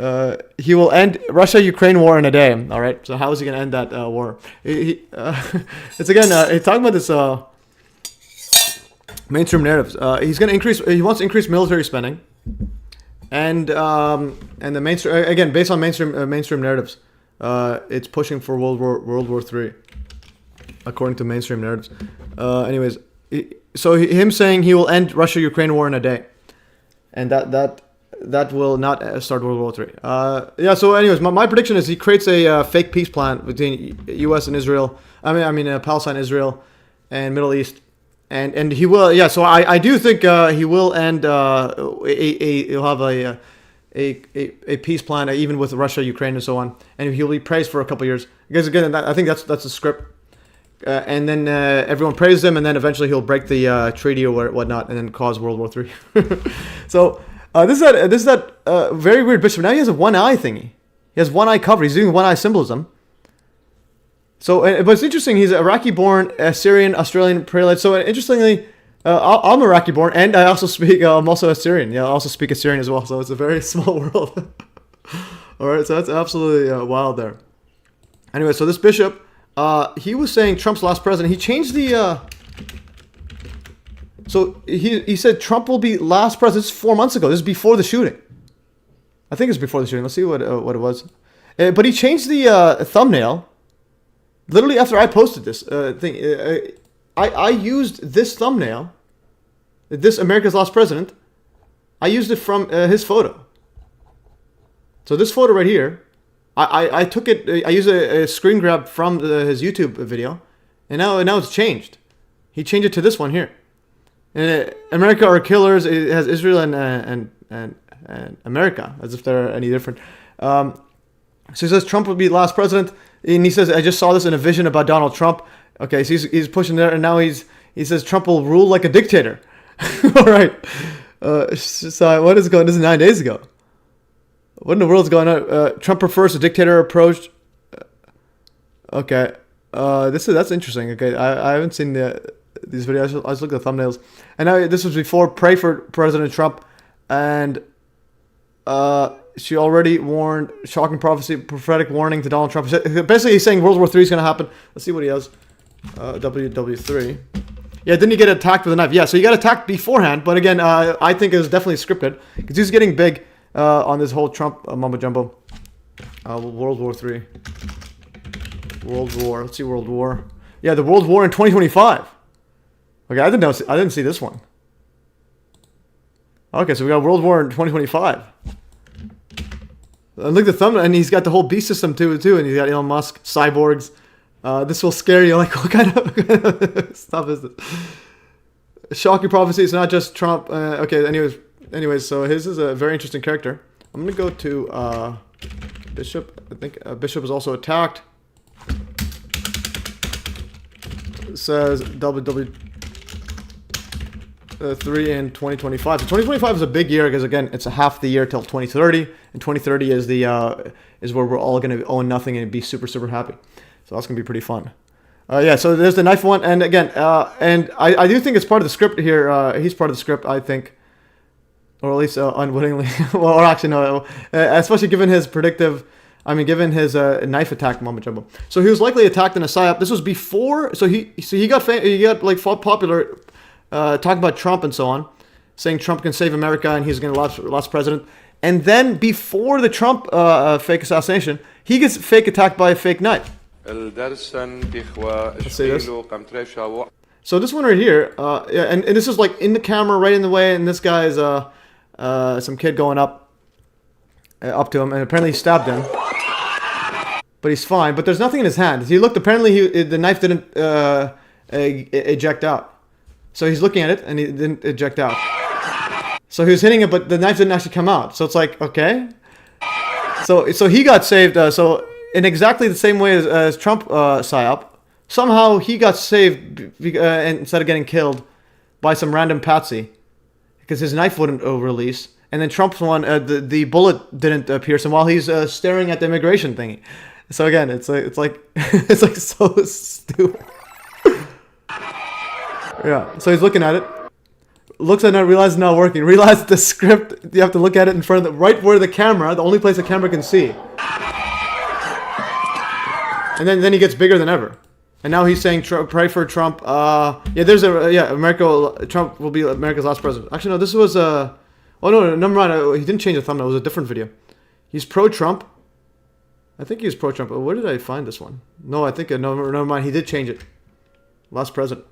he will end Russia-Ukraine war in a day. All right, so how is he going to end that war? It's again, he's talking about this mainstream narratives. He's going to increase. He wants to increase military spending, and the mainstream again based on mainstream narratives. It's pushing for World War III, according to mainstream narratives. Anyways, so him saying he will end Russia-Ukraine war in a day, and that will not start World War III. Yeah. So, anyways, my prediction is he creates a fake peace plan between U.S. and Israel. I mean, Palestine, Israel, and Middle East, and he will. Yeah. So I do think he will end. He'll have a peace plan even with Russia, Ukraine, and so on, and he'll be praised for a couple of years. Because again, I think that's the script. And then everyone praises him, and then eventually he'll break the treaty or whatnot, and then cause World War III. So. This is that very weird bishop. Now he has a one eye thingy. He has one eye cover. He's doing one eye symbolism. So, but it's interesting. He's Iraqi-born, Assyrian, Australian prelate. So, interestingly, I'm Iraqi-born, and I also speak. I'm also Assyrian. Yeah, I also speak Assyrian as well. So it's a very small world. All right, so that's absolutely wild there. Anyway, so this bishop, he was saying Trump's last president. He changed the. So he said Trump will be last president. This is 4 months ago. This is before the shooting. I think it's before the shooting. Let's see what it was. But he changed the thumbnail. Literally after I posted this thing. I used this thumbnail. This America's Last President. I used it from his photo. So this photo right here. I took it. I used a screen grab from his YouTube video. And now it's changed. He changed it to this one here. America are killers. It has Israel and America, as if they're any different. So he says Trump will be the last president, and he says I just saw this in a vision about Donald Trump. Okay, so he's pushing there, and now he says Trump will rule like a dictator. All right. So what is going? This is 9 days ago. What in the world's going on? Trump prefers a dictator approach. Okay. That's interesting. Okay, I haven't seen these videos. I just looked at the thumbnails, and now this was before pray for President Trump, and she already warned shocking prophecy, prophetic warning to Donald Trump. Basically, he's saying World War III is going to happen. Let's see what he has. WW3. Yeah, didn't he get attacked with a knife? Yeah, so he got attacked beforehand, but again, I think it was definitely scripted because he's getting big on this whole Trump mumbo jumbo. World War III. World War. Let's see, World War. Yeah, the World War in 2025. Okay, I didn't see this one. Okay, so we got World War in 2025. And look at the thumbnail, and he's got the whole beast system too, and he's got Elon Musk, cyborgs. This will scare you. Like, what kind of stuff is this? Shocking prophecy. It's not just Trump. Okay, anyways, so his is a very interesting character. I'm gonna go to Bishop. I think Bishop is also attacked. It says WW3 in 2025. So 2025 is a big year because again, it's a half the year till 2030, and 2030 is is where we're all gonna own nothing and be super happy. So that's gonna be pretty fun. Yeah, so there's the knife one, and again, and I do think it's part of the script here. He's part of the script, I think, or at least unwittingly. Well, or actually no, especially given his predictive. I mean, given his knife attack mumbo jumbo. So he was likely attacked in a psyop. This was before. So he got like popular talking about Trump and so on, saying Trump can save America and he's going to last president. And then before the Trump fake assassination, he gets fake attacked by a fake knife. Let's see this. So this one right here, and this is like in the camera, right in the way, and this guy is some kid going up to him, and apparently he stabbed him, but he's fine. But there's nothing in his hand. He looked. Apparently, the knife didn't eject out. So he's looking at it, and he didn't eject out. So he was hitting it, but the knife didn't actually come out. So it's like, okay. So he got saved. So in exactly the same way as Trump psyop. Somehow he got saved instead of getting killed by some random patsy because his knife wouldn't release. And then Trump's one, the bullet didn't pierce him while he's staring at the immigration thingy. So again, it's like it's like so stupid. Yeah. So he's looking at it, looks at it, realizes it's not working. Realizes the script. You have to look at it in front of right where the camera, the only place the camera can see. And then he gets bigger than ever. And now he's saying, pray for Trump. Trump will be America's last president. Actually, no, this was oh no, never mind. He didn't change the thumbnail. It was a different video. He's pro-Trump. I think he's pro-Trump. Where did I find this one? No, I think no, never mind. He did change it. Last president.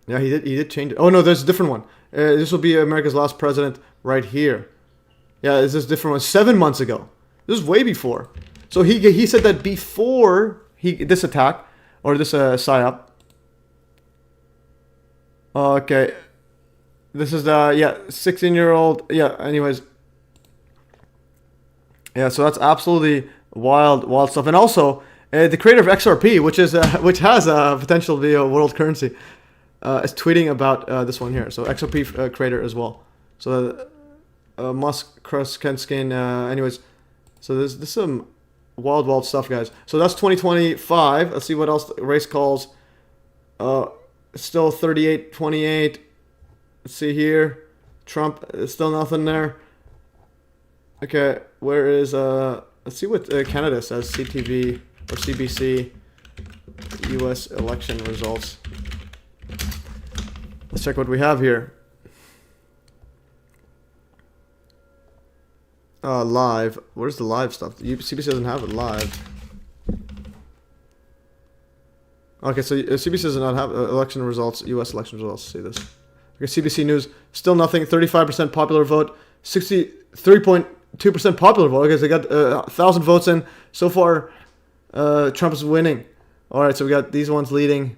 Yeah, he did change it. Oh no, there's a different one. This will be America's last president right here. Yeah, this is a different one. 7 months ago. This is way before. So he said that before this attack. Or this psyop. Okay. This is 16-year-old. Yeah, anyways. Yeah, so that's absolutely wild stuff. And also, the creator of XRP, which has potential to be a world currency, is tweeting about this one here. So XRP creator as well. So Musk, Kenskin, anyways. So this is some wild stuff, guys. So that's 2025. Let's see what else the race calls. Still 38-28. Let's see here. Trump, still nothing there. Okay, where is let's see what Canada says. CTV or CBC US election results. Let's check what we have here. Live. Where's the live stuff? CBC doesn't have it live. Okay, so CBC does not have election results, U.S. election results. See this. Okay, CBC News, still nothing. 35% popular vote. 63.2% popular vote. Okay, so they got 1,000 votes in. So far, Trump is winning. All right, so we got these ones leading.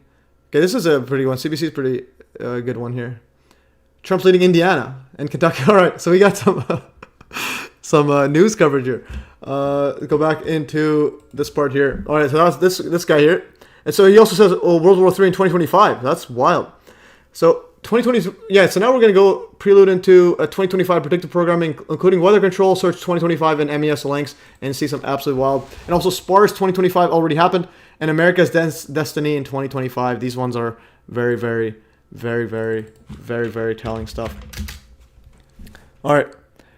Okay, this is a pretty one. CBC is pretty good one here. Trump's leading Indiana and Kentucky. All right, so we got some news coverage here. Go back into this part here. All right, so that's this guy here. And so he also says, World War III in 2025. That's wild. So 2020, yeah, so now we're going to go prelude into a 2025 predictive programming, including weather control, search 2025 and MES links, and see some absolutely wild. And also SPARS 2025 already happened, and America's Destiny in 2025. These ones are very, very, very, very, very, very telling stuff. All right.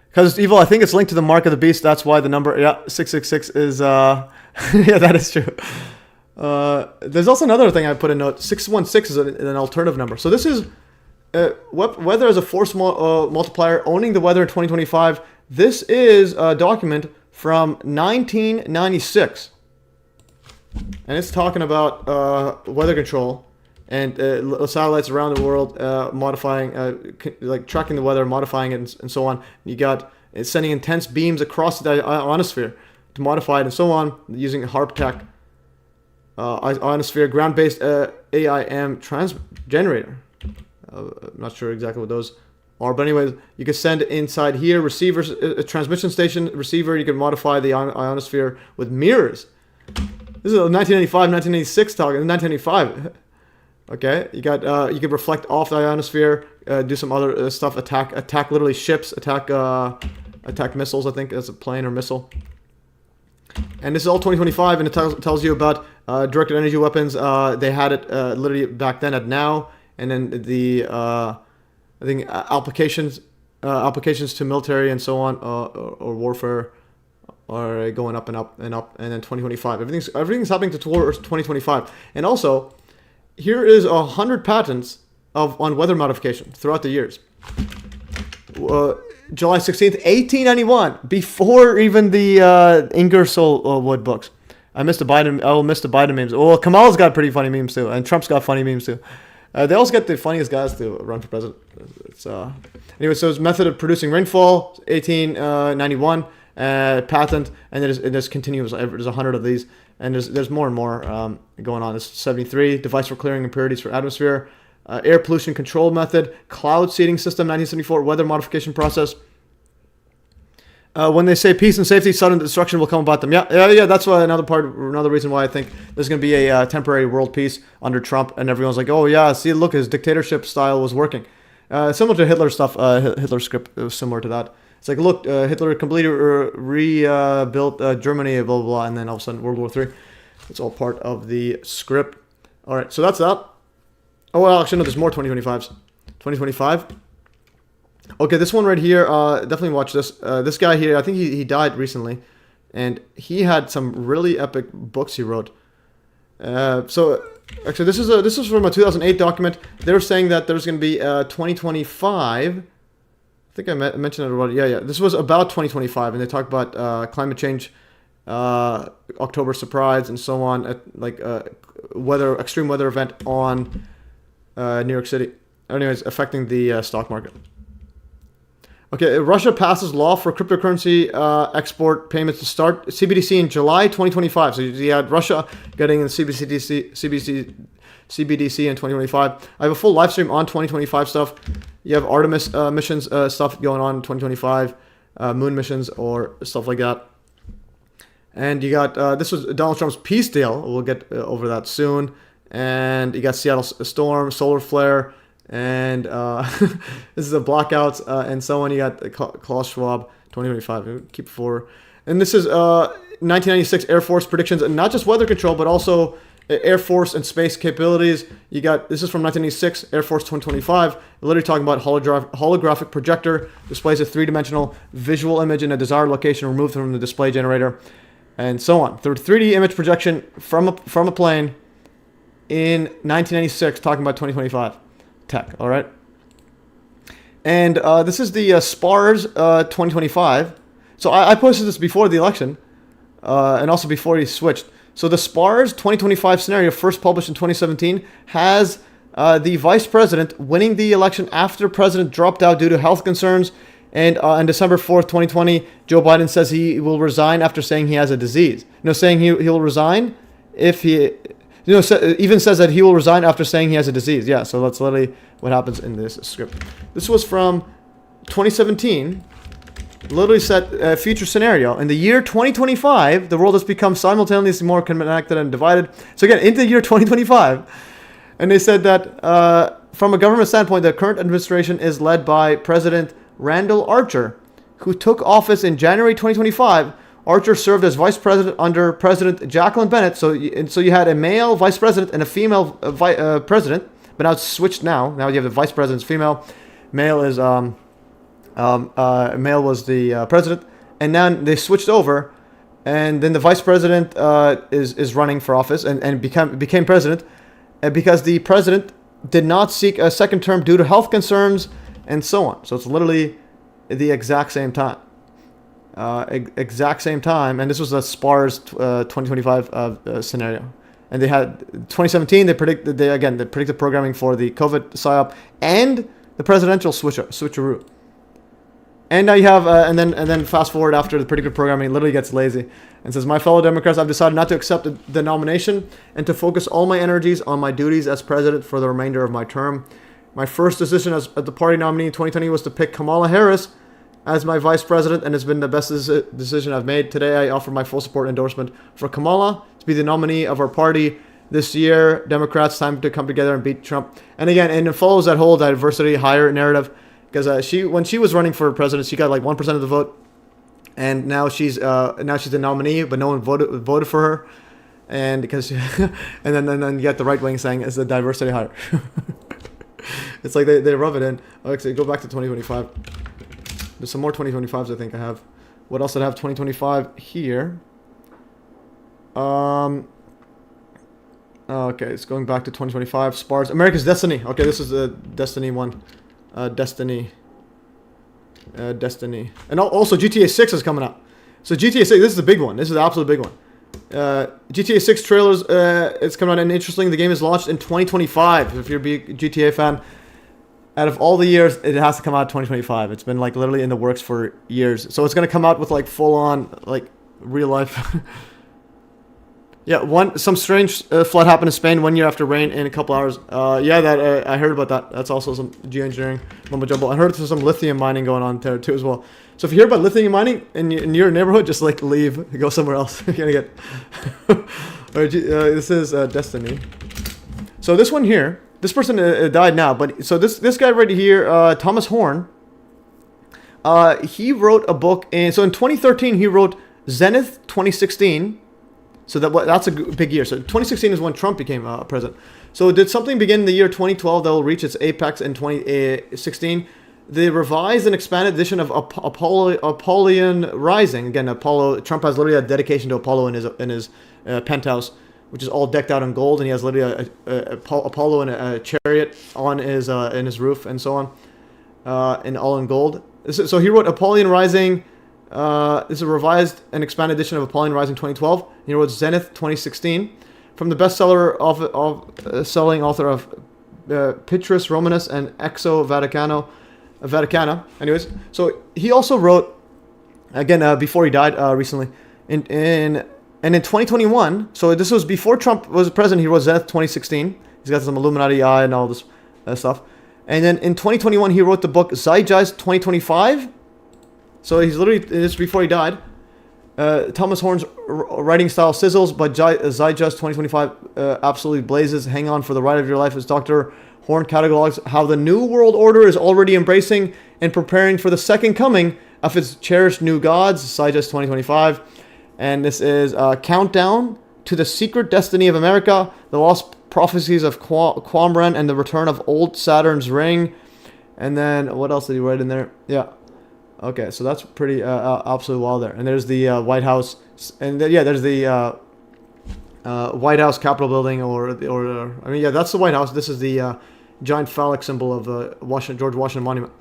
Because it's evil, I think it's linked to the mark of the beast. That's why the number, 666 is, yeah, that is true. There's also another thing I put in note. 616 is an alternative number. So this is weather as a force multiplier, owning the weather in 2025. This is a document from 1996. And it's talking about weather control and satellites around the world modifying, like tracking the weather, modifying it, and so on. You got sending intense beams across the ionosphere to modify it, and so on, using HARP tech, ionosphere, ground-based AIM generator. I'm not sure exactly what those are, but anyways, you can send inside here receivers, a transmission station receiver. You can modify the ionosphere with mirrors. This is a 1995, 1986 talk. 1995. Okay, you got you can reflect off the ionosphere, do some other stuff, attack literally ships, attack missiles. I think that's a plane or missile. And this is all 2025, and it tells you about directed energy weapons. They had it literally back then at now, and then the I think applications to military and so on, or warfare, are going up and up and up, and then 2025. Everything's happening towards 2025, and also. Here is 100 patents on weather modification throughout the years. July 16th, 1891, before even the Ingersoll Wood books. I missed the Biden. I will miss the Biden memes. Well, Kamala's got pretty funny memes too, and Trump's got funny memes too. They also get the funniest guys to run for president. It's anyway. So it's method of producing rainfall, 1891, patent, and there's continuous. There's 100 of these, and there's more and more going on. There's 73 device for clearing impurities for atmosphere, air pollution control method, cloud seeding system, 1974 weather modification process. When they say peace and safety, sudden destruction will come about them. Yeah. That's why another reason why I think there's going to be a temporary world peace under Trump, and everyone's like, oh yeah, see, look, his dictatorship style was working. Similar to Hitler stuff. Hitler's script was similar to that. It's like, look, Hitler completely rebuilt Germany, blah, blah, blah, and then all of a sudden World War III. It's all part of the script. All right, so that's that. Oh, well, actually, no, there's more 2025s. 2025. Okay, this one right here, definitely watch this. This guy here, I think he died recently, and he had some really epic books he wrote. So, actually, this is from a 2008 document. They were saying that there's going to be 2025. I think I mentioned it already. Yeah. This was about 2025, and they talk about climate change, October surprise, and so on. Extreme weather event on New York City. Anyways, affecting the stock market. Okay, Russia passes law for cryptocurrency export payments to start CBDC in July 2025. So you had Russia getting in CBDC in 2025. I have a full live stream on 2025 stuff. You have Artemis missions stuff going on in 2025, moon missions or stuff like that. And you got, this was Donald Trump's peace deal. We'll get over that soon. And you got Seattle storm, solar flare, and this is the blackouts and so on. You got Klaus Schwab 2025. Keep forward. And this is 1996 Air Force predictions, and not just weather control, but also Air Force and space capabilities. You got, this is from 1986 Air Force 2025. Literally talking about holographic projector displays a three-dimensional visual image in a desired location removed from the display generator, and so on. Through 3D image projection from a plane in 1996, talking about 2025 tech. All right. And this is the SPARS 2025. So I posted this before the election, and also before he switched. So the SPARS 2025 scenario, first published in 2017, has the vice president winning the election after president dropped out due to health concerns. And on December 4th, 2020, Joe Biden says he will resign after saying he has a disease. Saying he'll resign if he... even says that he will resign after saying he has a disease. Yeah, so that's literally what happens in this script. This was from 2017. Literally set a future scenario. In the year 2025, the world has become simultaneously more connected and divided. So again, into the year 2025. And they said that from a government standpoint, the current administration is led by President Randall Archer, who took office in January 2025. Archer served as vice president under President Jacqueline Bennett. So you had a male vice president and a female president, but now it's switched now. Now you have the vice president's female. Male is male was the president, and now they switched over, and then the vice president is running for office and became president, because the president did not seek a second term due to health concerns and so on. So it's literally the exact same time. Exact same time, and this was a SPARS 2025 scenario. And they had 2017. They predicted programming for the COVID psyop and the presidential switcheroo. And now you have, and then fast forward after the predictive programming, it literally gets lazy and says, "My fellow Democrats, I've decided not to accept the nomination and to focus all my energies on my duties as president for the remainder of my term. My first decision as the party nominee in 2020 was to pick Kamala Harris as my vice president, and it's been the best decision I've made. Today, I offer my full support and endorsement for Kamala to be the nominee of our party this year. Democrats, time to come together and beat Trump." And again, and it follows that whole diversity hire narrative, because when she was running for president, she got like 1% of the vote, and now she's the nominee, but no one voted for her, and because and then you get the right wing saying it's a diversity hire. It's like they rub it in. Okay, go back to 2025. There's some more 2025s I think I have. What else did I have 2025 here? Okay, it's going back to 2025. Spars. America's Destiny. Okay, this is the Destiny one. Destiny. And also GTA 6 is coming out. So GTA 6, this is the big one. This is the absolute big one. GTA 6 trailers, it's coming out, and interesting, the game is launched in 2025. If you're a big GTA fan, out of all the years, it has to come out 2025. It's been like literally in the works for years. So it's going to come out with like full on, like real life. Yeah, some strange flood happened in Spain 1 year after rain in a couple hours. Yeah, that I heard about that. That's also some geoengineering mumbo jumbo. I heard there's some lithium mining going on there too as well. So if you hear about lithium mining in your neighborhood, just like leave, go somewhere else. You're gonna get. Alright, this is Destiny. So this one here, this person died now, but so this guy right here, Thomas Horn. He wrote a book, so in 2013 he wrote Zenith 2016. So that's a big year. So 2016 is when Trump became president. So did something begin in the year 2012 that will reach its apex in 2016? The revised and expanded edition of Apollyon Rising. Again, Apollo. Trump has literally a dedication to Apollo in his penthouse, which is all decked out in gold, and he has literally a Apollo and a chariot on his in his roof and so on, and all in gold. So he wrote Apollyon Rising. This is a revised and expanded edition of Apollyon Rising 2012. He wrote Zenith 2016 from the bestseller selling author of Petrus Romanus and Exo Vaticana. Anyways, so he also wrote again before he died recently in 2021. So this was before Trump was president. He wrote Zenith 2016. He's got some Illuminati eye and all this stuff. And then in 2021 he wrote the book Zeitgeist 2025. So he's literally, this before he died. Thomas Horn's writing style sizzles, but Zeitgeist 2025 absolutely blazes. Hang on for the ride of your life as Dr. Horn catalogs how the New World Order is already embracing and preparing for the second coming of its cherished new gods, Zeitgeist 2025. And this is Countdown to the Secret Destiny of America, the Lost Prophecies of Qumran, and the Return of Old Saturn's Ring. And then, what else did he write in there? Yeah. Okay, so that's pretty absolutely wild there. And there's the White House, and there's the White House Capitol building, that's the White House. This is the giant phallic symbol of George Washington Monument.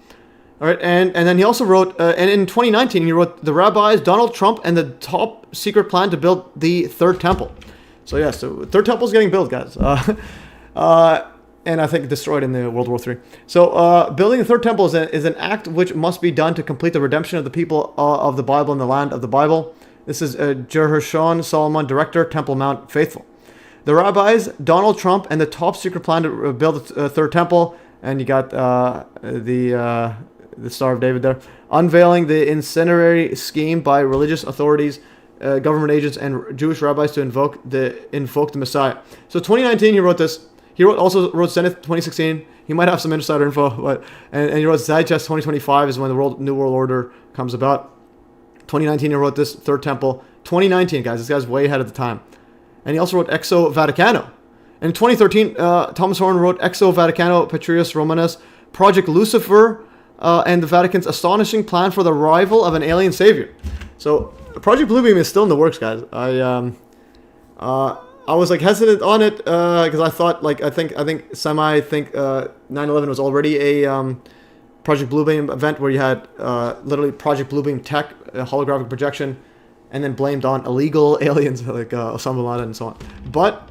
All right, and then he also wrote, and in 2019 he wrote The Rabbis, Donald Trump, and the Top Secret Plan to Build the Third Temple. So yeah, so Third Temple is getting built, guys. And I think destroyed in the World War III. So building the Third Temple is an act which must be done to complete the redemption of the people of the Bible and the land of the Bible. This is Gershon Solomon, Director, Temple Mount Faithful. The Rabbis, Donald Trump, and the Top Secret Plan to build the Third Temple. And you got the Star of David there. Unveiling the incendiary scheme by religious authorities, government agents, and Jewish rabbis to invoke the Messiah. So 2019 he wrote this. He also wrote Zenith 2016. He might have some insider info, but and he wrote Zeitgeist 2025 is when the New World Order comes about. 2019 he wrote this Third Temple. 2019, guys, this guy's way ahead of the time. And he also wrote Exo Vaticano. And in 2013, Thomas Horn wrote Exo Vaticano, Petrus Romanus, Project Lucifer, and the Vatican's astonishing plan for the arrival of an alien savior. So Project Bluebeam is still in the works, guys. I was like hesitant on it because I thought I think 9/11 was already a Project Bluebeam event where you had literally Project Bluebeam tech, a holographic projection, and then blamed on illegal aliens like Osama bin Laden and so on. But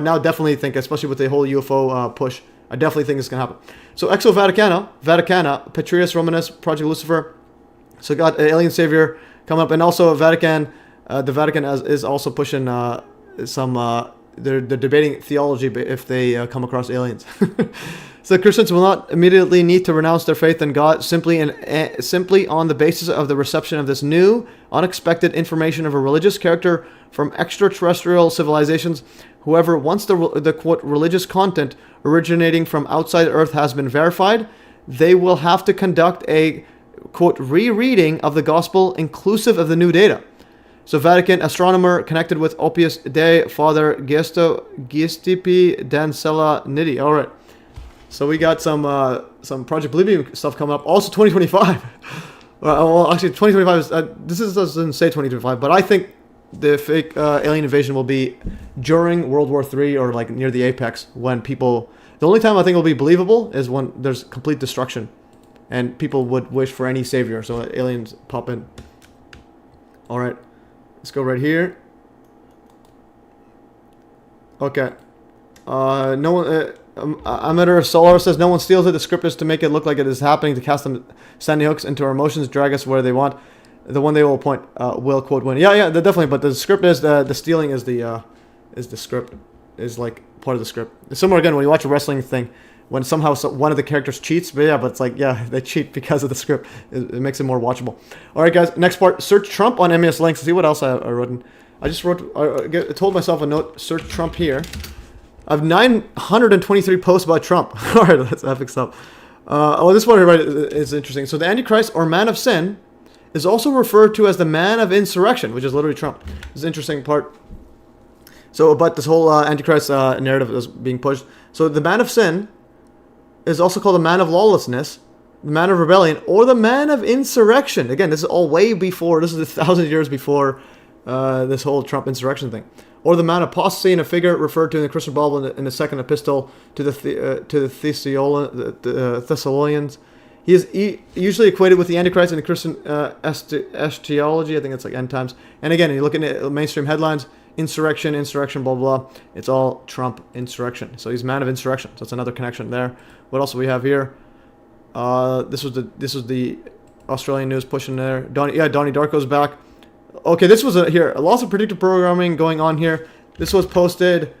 now definitely think, especially with the whole UFO push, I definitely think it's gonna happen. So Exo Vaticana, Petrus Romanus, Project Lucifer. So got an alien savior coming up, and also Vatican. The Vatican is also pushing some. They're debating theology if they come across aliens. So Christians will not immediately need to renounce their faith in God simply on the basis of the reception of this new, unexpected information of a religious character from extraterrestrial civilizations. However, once the quote religious content originating from outside Earth has been verified, they will have to conduct a quote rereading of the gospel inclusive of the new data. So Vatican astronomer connected with Opus Dei, Father Giuseppe Dancella Nitti. All right. So we got some Project Bluebeam stuff coming up. Also 2025. Well, actually 2025 is, this doesn't say 2025, but I think the fake alien invasion will be during World War III or like near the apex, when people, the only time I think it'll be believable is when there's complete destruction and people would wish for any savior. So aliens pop in. All right, let's go right here. Okay. No one. Emitter Solar says no one steals it. The script is to make it look like it is happening, to cast them sandy hooks into our emotions, drag us where they want. The one they will appoint will quote win. Yeah, definitely. But the script is the stealing is the script, is like part of the script. It's similar again when you watch a wrestling thing, when somehow one of the characters cheats. But yeah, but it's like, yeah, they cheat because of the script. It makes it more watchable. All right, guys. Next part. Search Trump on MES links. See what else I wrote. I just wrote. I told myself a note. Search Trump here. I have 923 posts about Trump. All right, that's epic stuff. This one right is interesting. So the Antichrist, or man of sin, is also referred to as the man of insurrection, which is literally Trump. This is an interesting part. So, but this whole Antichrist narrative is being pushed. So the man of sin is also called the man of lawlessness, the man of rebellion, or the man of insurrection. Again, this is all way before. This is 1,000 years before this whole Trump insurrection thing. Or the man of apostasy, in a figure referred to in the Christian Bible in the second epistle to the Thessalonians. He is usually equated with the Antichrist in the Christian eschatology. I think it's like end times. And again, you look at mainstream headlines, insurrection, blah, blah, blah. It's all Trump insurrection. So he's man of insurrection. So that's another connection there. What else do we have here? This was the Australian news pushing there. Donnie Darko's back. Okay, this was here. A lots of predictive programming going on here. This was posted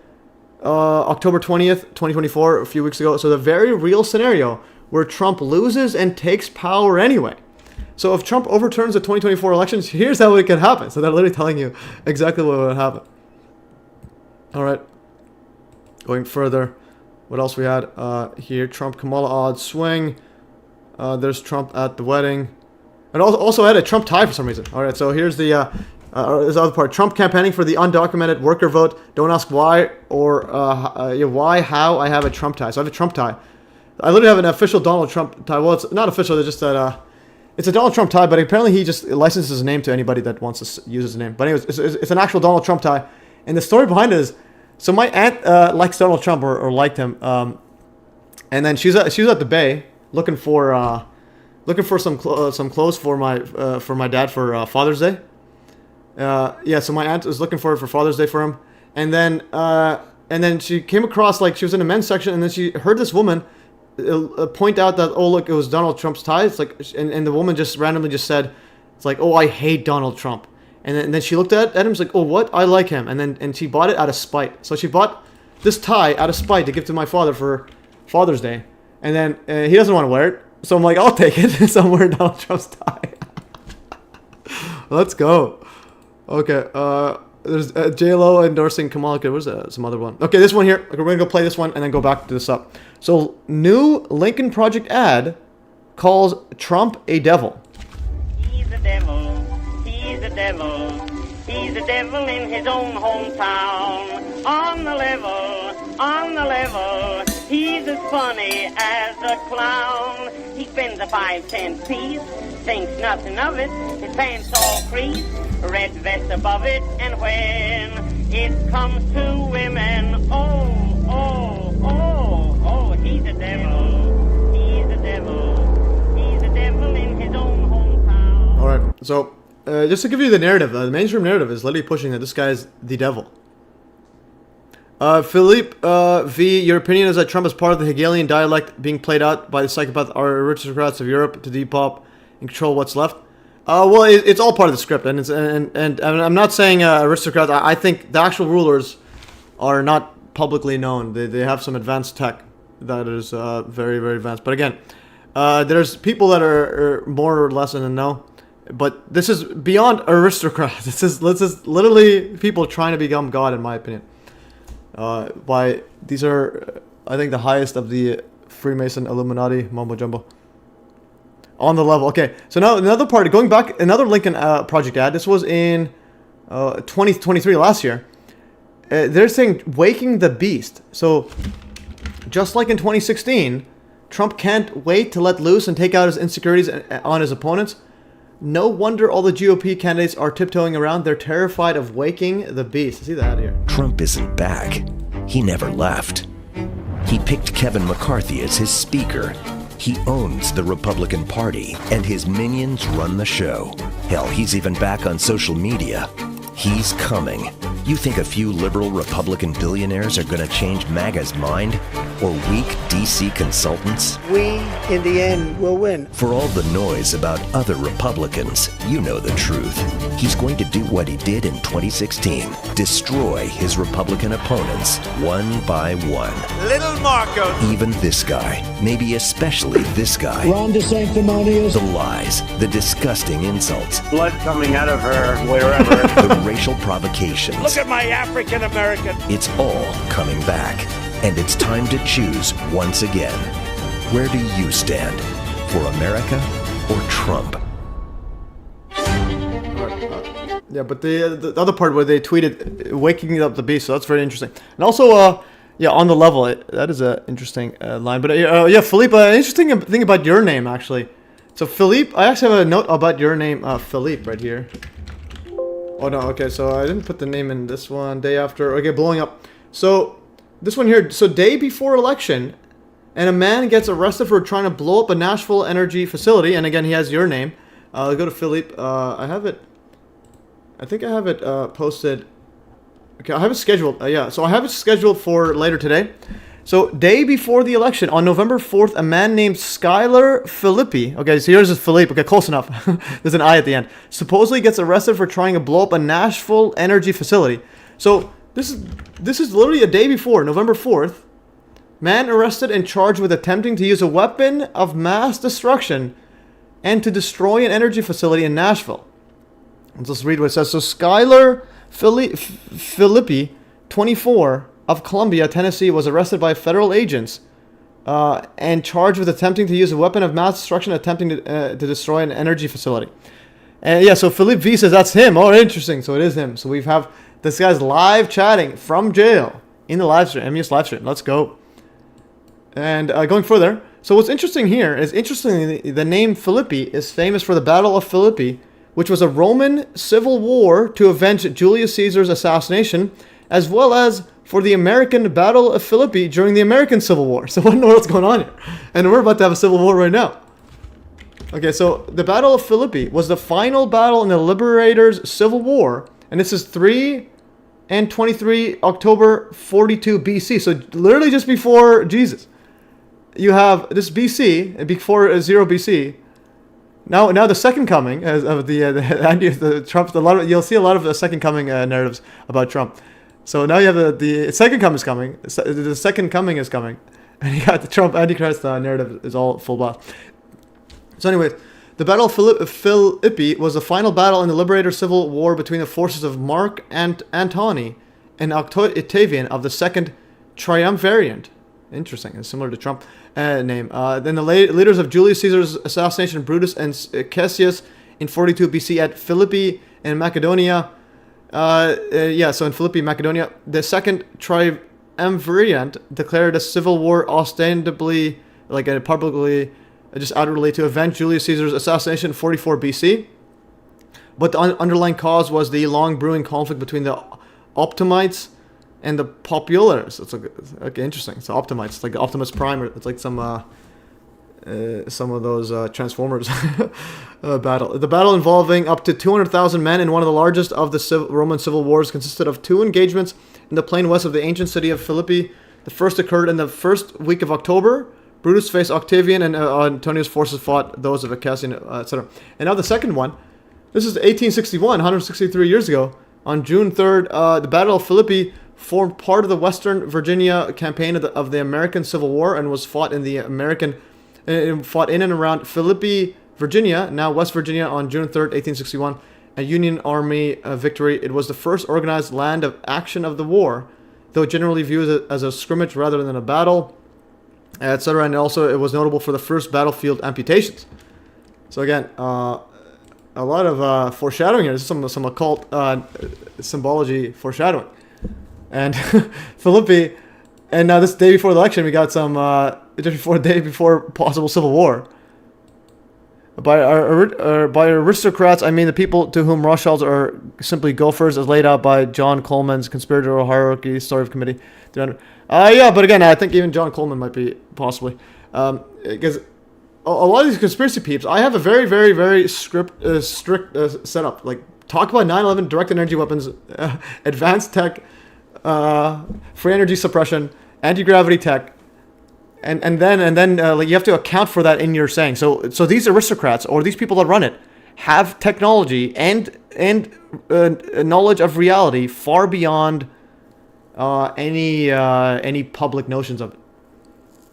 October 20th, 2024, a few weeks ago. So the very real scenario where Trump loses and takes power anyway. So if Trump overturns the 2024 elections, here's how it could happen. So they're literally telling you exactly what would happen. All right. Going further. What else we had here? Trump Kamala odds swing. There's Trump at the wedding. And also had a Trump tie for some reason. All right, so here's the this other part. Trump campaigning for the undocumented worker vote. Don't ask why or why, how. I have a Trump tie. So I have a Trump tie. I literally have an official Donald Trump tie. Well, it's not official. It's just that it's a Donald Trump tie, but apparently he just licenses his name to anybody that wants to use his name. But anyways, it's an actual Donald Trump tie. And the story behind it is, so my aunt likes Donald Trump or liked him, and then she was at the Bay looking for some clothes for my dad for Father's Day. So my aunt was looking for it for Father's Day for him, and then she came across, like, she was in the men's section, and then she heard this woman point out that, oh look, it was Donald Trump's tie. It's like, and the woman just randomly just said, it's like, oh, I hate Donald Trump. And then she looked at him, she's like, oh, what? I like him. And she bought it out of spite. So she bought this tie out of spite to give to my father for Father's Day. And then he doesn't want to wear it. So I'm like, I'll take it. So I'm wearing Donald Trump's tie. Let's go. Okay. There's J-Lo endorsing Kamala. Okay, where's some other one? Okay, this one here. Okay, we're going to go play this one and then go back to this up. So, new Lincoln Project ad calls Trump a devil. He's a devil. He's a devil. He's a devil in his own hometown. On the level, he's as funny as a clown. He spends a 5-cent piece, thinks nothing of it. His pants all creased, red vest above it. And when it comes to women, he's a devil. He's a devil. He's a devil in his own hometown. All right, so just to give you the narrative, the mainstream narrative is literally pushing that this guy is the devil. Philippe V, your opinion is that Trump is part of the Hegelian dialect being played out by the psychopath aristocrats of Europe to depop and control what's left. Well, it's all part of the script, and I'm not saying aristocrats. I think the actual rulers are not publicly known. They have some advanced tech that is very, very advanced. But again, there's people that are more or less in the know. But this is beyond aristocrats. This is literally people trying to become God, in my opinion. These are, I think, the highest of the Freemason Illuminati mumbo jumbo. On the level. Okay, so now another part, going back, another Lincoln Project ad. This was in 2023, last year. They're saying waking the beast. So just like in 2016, Trump can't wait to let loose and take out his insecurities on his opponents. No wonder all the GOP candidates are tiptoeing around. They're terrified of waking the beast. See that here. Trump isn't back. He never left. He picked Kevin McCarthy as his speaker. He owns the Republican Party, and his minions run the show. Hell, he's even back on social media. He's coming. You think a few liberal Republican billionaires are going to change MAGA's mind? Or weak DC consultants? We, in the end, will win. For all the noise about other Republicans, you know the truth. He's going to do what he did in 2016. Destroy his Republican opponents, one by one. Little Marco. Even this guy. Maybe especially this guy. Ron DeSanctimonious. The lies, the disgusting insults. Blood coming out of her, wherever. The racial provocations. Look at my African American. It's all coming back. And it's time to choose once again. Where do you stand? For America or Trump? Yeah, but the other part where they tweeted waking up the beast, so that's very interesting. And also, yeah, on the level, that is an interesting line. But yeah, Philippe, interesting thing about your name, actually. So Philippe, I actually have a note about your name, Philippe, right here. Oh, no, okay, so I didn't put the name in this one. Day after, okay, blowing up. So, this one here, so day before election, and a man gets arrested for trying to blow up a Nashville energy facility, and again, he has your name. I'll go to Philippe. I think I have it posted. Okay, I have it scheduled. Yeah, so I have it scheduled for later today. So, day before the election, on November 4th, a man named Skylar Philippi, okay, so here's his Philippe, okay, close enough. There's an I at the end. Supposedly gets arrested for trying to blow up a Nashville energy facility. So, this is literally a day before, November 4th. Man arrested and charged with attempting to use a weapon of mass destruction and to destroy an energy facility in Nashville. Let's just read what it says. So, Skylar Philippi, 24, of Columbia, Tennessee, was arrested by federal agents and charged with attempting to use a weapon of mass destruction, attempting to destroy an energy facility. And yeah, so Philippe V says that's him. Oh, interesting. So it is him. So we have this guy's live chatting from jail in the live stream, MES live stream. Let's go. And going further, so what's interesting here is, interestingly, the name Philippi is famous for the Battle of Philippi, which was a Roman civil war to avenge Julius Caesar's assassination, as well as for the American Battle of Philippi during the American Civil War. So what in the world's going on here? And we're about to have a civil war right now. Okay, so the Battle of Philippi was the final battle in the Liberators' Civil War, and this is 3 and 23 October 42 BC. So literally just before Jesus. You have this BC, before 0 BC. Now the second coming of the Trump. You'll see a lot of the second coming narratives about Trump. So now you have the second coming is coming. The second coming is coming, and you got the Trump Antichrist narrative is all full blast. So anyways, the Battle of Philippi was the final battle in the Liberator Civil War between the forces of Mark Antony and Octavian of the Second Triumvirate. Interesting, it's similar to Trump name. Then the leaders of Julius Caesar's assassination, Brutus and Cassius, in 42 BC at Philippi in Macedonia. So in Philippi, Macedonia, the Second Triumvirate declared a civil war ostensibly, publicly, just outwardly, to avenge Julius Caesar's assassination in 44 BC. But the underlying cause was the long brewing conflict between the Optimates and the Populars. It's okay, interesting. So Optimates, it's like the Optimus Prime. It's like some of those Transformers battle. The battle, involving up to 200,000 men in one of the largest of the Roman civil wars, consisted of 2 engagements in the plain west of the ancient city of Philippi. The first occurred in the first week of October. Brutus faced Octavian, and Antonius' forces fought those of Cassius, etc. And now the second one. This is 1861, 163 years ago. On June 3rd, the Battle of Philippi formed part of the Western Virginia campaign of the American Civil War and was fought in and around Philippi, Virginia, now West Virginia, on June 3rd, 1861. A Union Army victory. It was the first organized land of action of the war, though generally viewed as a scrimmage rather than a battle, etc. And also it was notable for the first battlefield amputations. So again, a lot of foreshadowing here. This is some occult symbology foreshadowing. And Philippi, and now this day before the election, we got some, just before the day before possible civil war. By aristocrats, I mean the people to whom Rothschilds are simply gophers, as laid out by John Coleman's Conspiratorial Hierarchy Story of Committee. Yeah, but again, I think even John Coleman might be possibly. Because a lot of these conspiracy peeps, I have a very, very, very strict setup. Like, talk about 9/11, directed energy weapons, advanced tech, free energy suppression, anti-gravity tech, and then like you have to account for that in your saying. So these aristocrats or these people that run it have technology and knowledge of reality far beyond any public notions of it.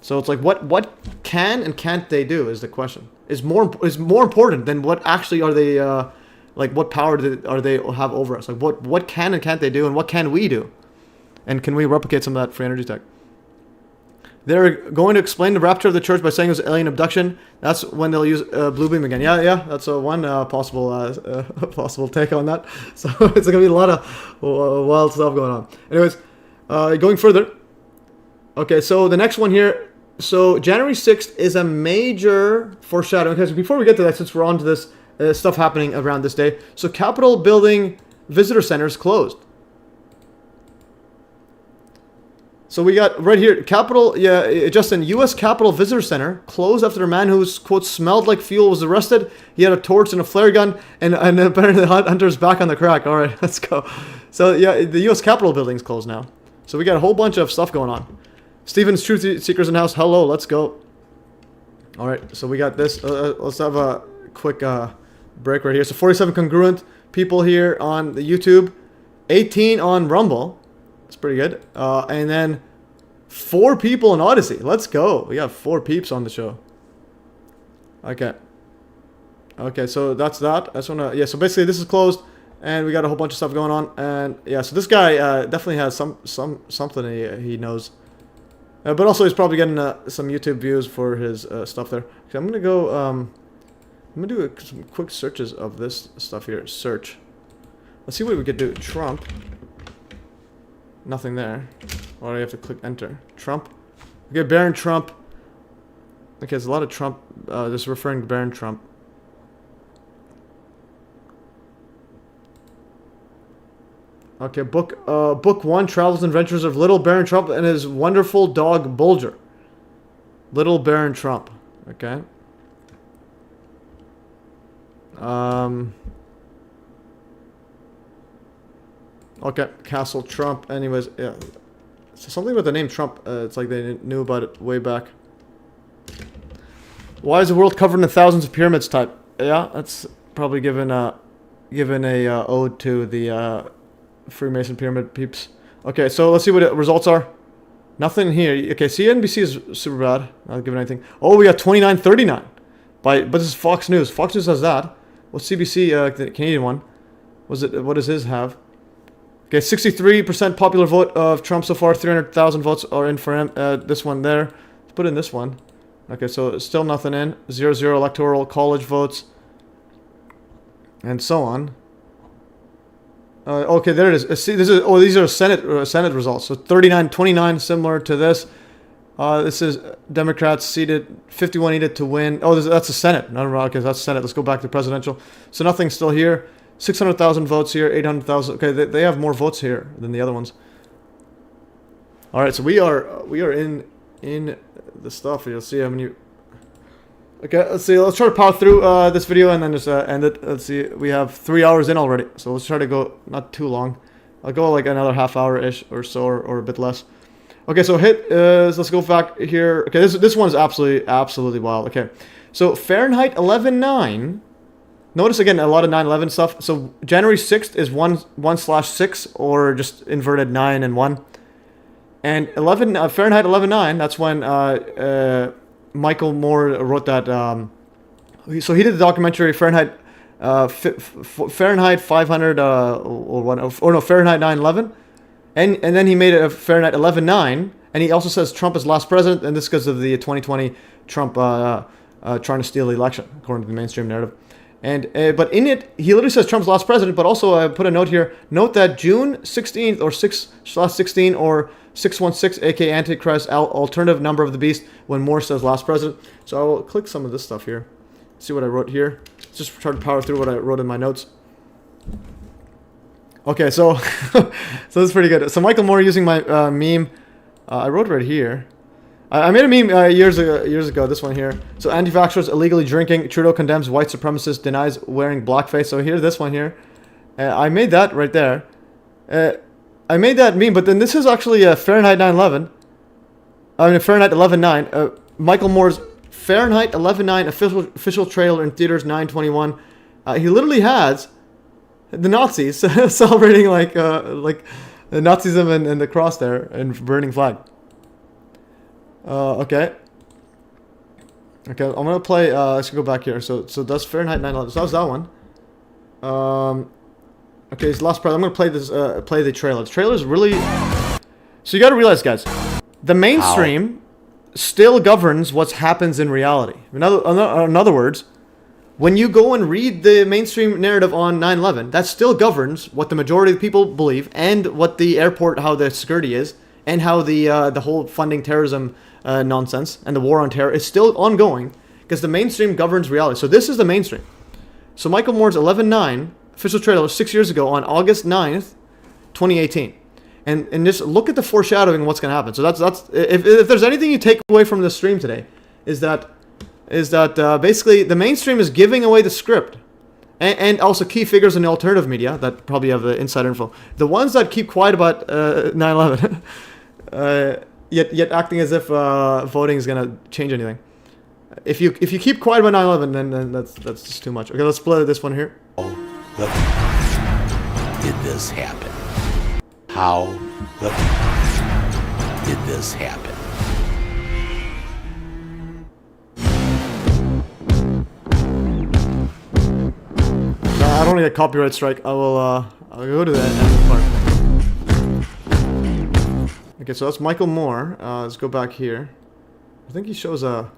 So it's like what can and can't they do is the question. Is more important than what actually are they like what power are they have over us? Like what can and can't they do, and what can we do? And can we replicate some of that free energy tech? They're going to explain the rapture of the church by saying it was alien abduction. That's when they'll use blue beam again. Yeah, that's one possible take on that. So it's going to be a lot of wild stuff going on. Anyways, going further. Okay, so the next one here. So January 6th is a major foreshadowing. Okay, so before we get to that, since we're on to this stuff happening around this day. So Capitol Building Visitor Center is closed. So we got right here, Justin, U.S. Capitol Visitor Center closed after a man whose, quote, smelled like fuel was arrested. He had a torch and a flare gun, and apparently the hunter's back on the crack. All right, let's go. So, yeah, the U.S. Capitol building's closed now. So we got a whole bunch of stuff going on. Steven's Truth Seekers in house. Hello, let's go. All right, so we got this. Let's have a quick break right here. So 47 congruent people here on the YouTube, 18 on Rumble. It's pretty good. And then 4 people in Odyssey. Let's go. We got 4 peeps on the show. Okay. Okay, so that's that. I just want to... Yeah, so basically this is closed. And we got a whole bunch of stuff going on. And yeah, so this guy definitely has something he knows. But also he's probably getting some YouTube views for his stuff there. Okay, I'm going to go... I'm going to do some quick searches of this stuff here. Search. Let's see what we could do. Trump... Nothing there. Or do you have to click enter? Trump. Okay, Baron Trump. Okay, there's a lot of Trump. Just referring to Baron Trump. Okay, book 1, Travels and Adventures of Little Baron Trump and his wonderful dog Bulger. Little Baron Trump. Okay. Okay, Castle Trump. Anyways, yeah. So something with the name Trump. It's like they knew about it way back. Why is the world covered in thousands of pyramids? Type. Yeah, that's probably given a ode to the Freemason pyramid peeps. Okay, so let's see what the results are. Nothing here. Okay, CNBC is super bad. Not giving anything. Oh, we got 2939. But this is Fox News. Fox News has that. What's CBC? The Canadian one. What does his have? Okay, 63% popular vote of Trump so far. 300,000 votes are in for him. This one there. Let's put in this one. Okay, so still nothing in. 0 electoral college votes. And so on. Okay, there it is. See, this is these are Senate results. So 39-29, similar to this. This is Democrats seated 51 needed to win. Oh, that's the Senate. No, okay, that's Senate. Let's go back to presidential. So nothing's still here. 600,000 votes here, 800,000. Okay, they have more votes here than the other ones. All right, so we are in the stuff. You'll see how many. Okay, let's see. Let's try to power through this video and then just end it. Let's see. We have 3 hours in already, so let's try to go not too long. I'll go like another half hour ish or so, or a bit less. Okay, so let's go back here. Okay, this one is absolutely wild. Okay, so Fahrenheit 11.9. Notice again a lot of 9/11 stuff. So January 6th is 1/6 or just inverted 9 and 1. And Fahrenheit 11.9. That's when Michael Moore wrote that. So he did the documentary Fahrenheit 500 Fahrenheit 9/11, and then he made a Fahrenheit 11.9. And he also says Trump is last president, and this is because of the 2020 Trump trying to steal the election, according to the mainstream narrative. And but in it, he literally says Trump's last president, but also I put a note here. Note that June 16th or 6/16 or 616, aka Antichrist, alternative number of the beast, when Moore says last president. So I will click some of this stuff here. see what I wrote here. Let's just try to power through what I wrote in my notes. Okay, so so that's pretty good. So Michael Moore using my meme. I wrote right here. I made a meme years ago. This one here. So anti-vaxxers illegally drinking. Trudeau condemns white supremacists, denies wearing blackface. So here's this one here. I made that right there. I made that meme, but then this is actually Fahrenheit 9/11. I mean Fahrenheit 11/9. Michael Moore's Fahrenheit 11/9 official trailer in theaters 9/21. He literally has the Nazis celebrating like Nazism and the cross there and burning flag. Okay, I'm gonna play. Let's go back here. So that's Fahrenheit 9/11. So that was that one. Okay, it's last part. I'm gonna play this. Play the trailer. The trailer is really. So you got to realize, guys, the mainstream still governs what happens in reality. In other words, when you go and read the mainstream narrative on 9/11, that still governs what the majority of the people believe and what the airport, how the security is, and how the whole funding terrorism nonsense and the war on terror is still ongoing because the mainstream governs reality. So this is the mainstream. So Michael Moore's 11/9 official trailer 6 years ago on August 9th, 2018. And just look at the foreshadowing of what's going to happen. So that's if there's anything you take away from this stream today, is that basically the mainstream is giving away the script, and also key figures in the alternative media that probably have the insider info. The ones that keep quiet about 9/11, yet acting as if voting is going to change anything. If you keep quiet about 9/11, then that's just too much. Okay, let's play this one here. The did this happen? How the did this happen? I don't need a copyright strike. I'll go to the end part. Okay, so that's Michael Moore. Let's go back here. I think he shows a.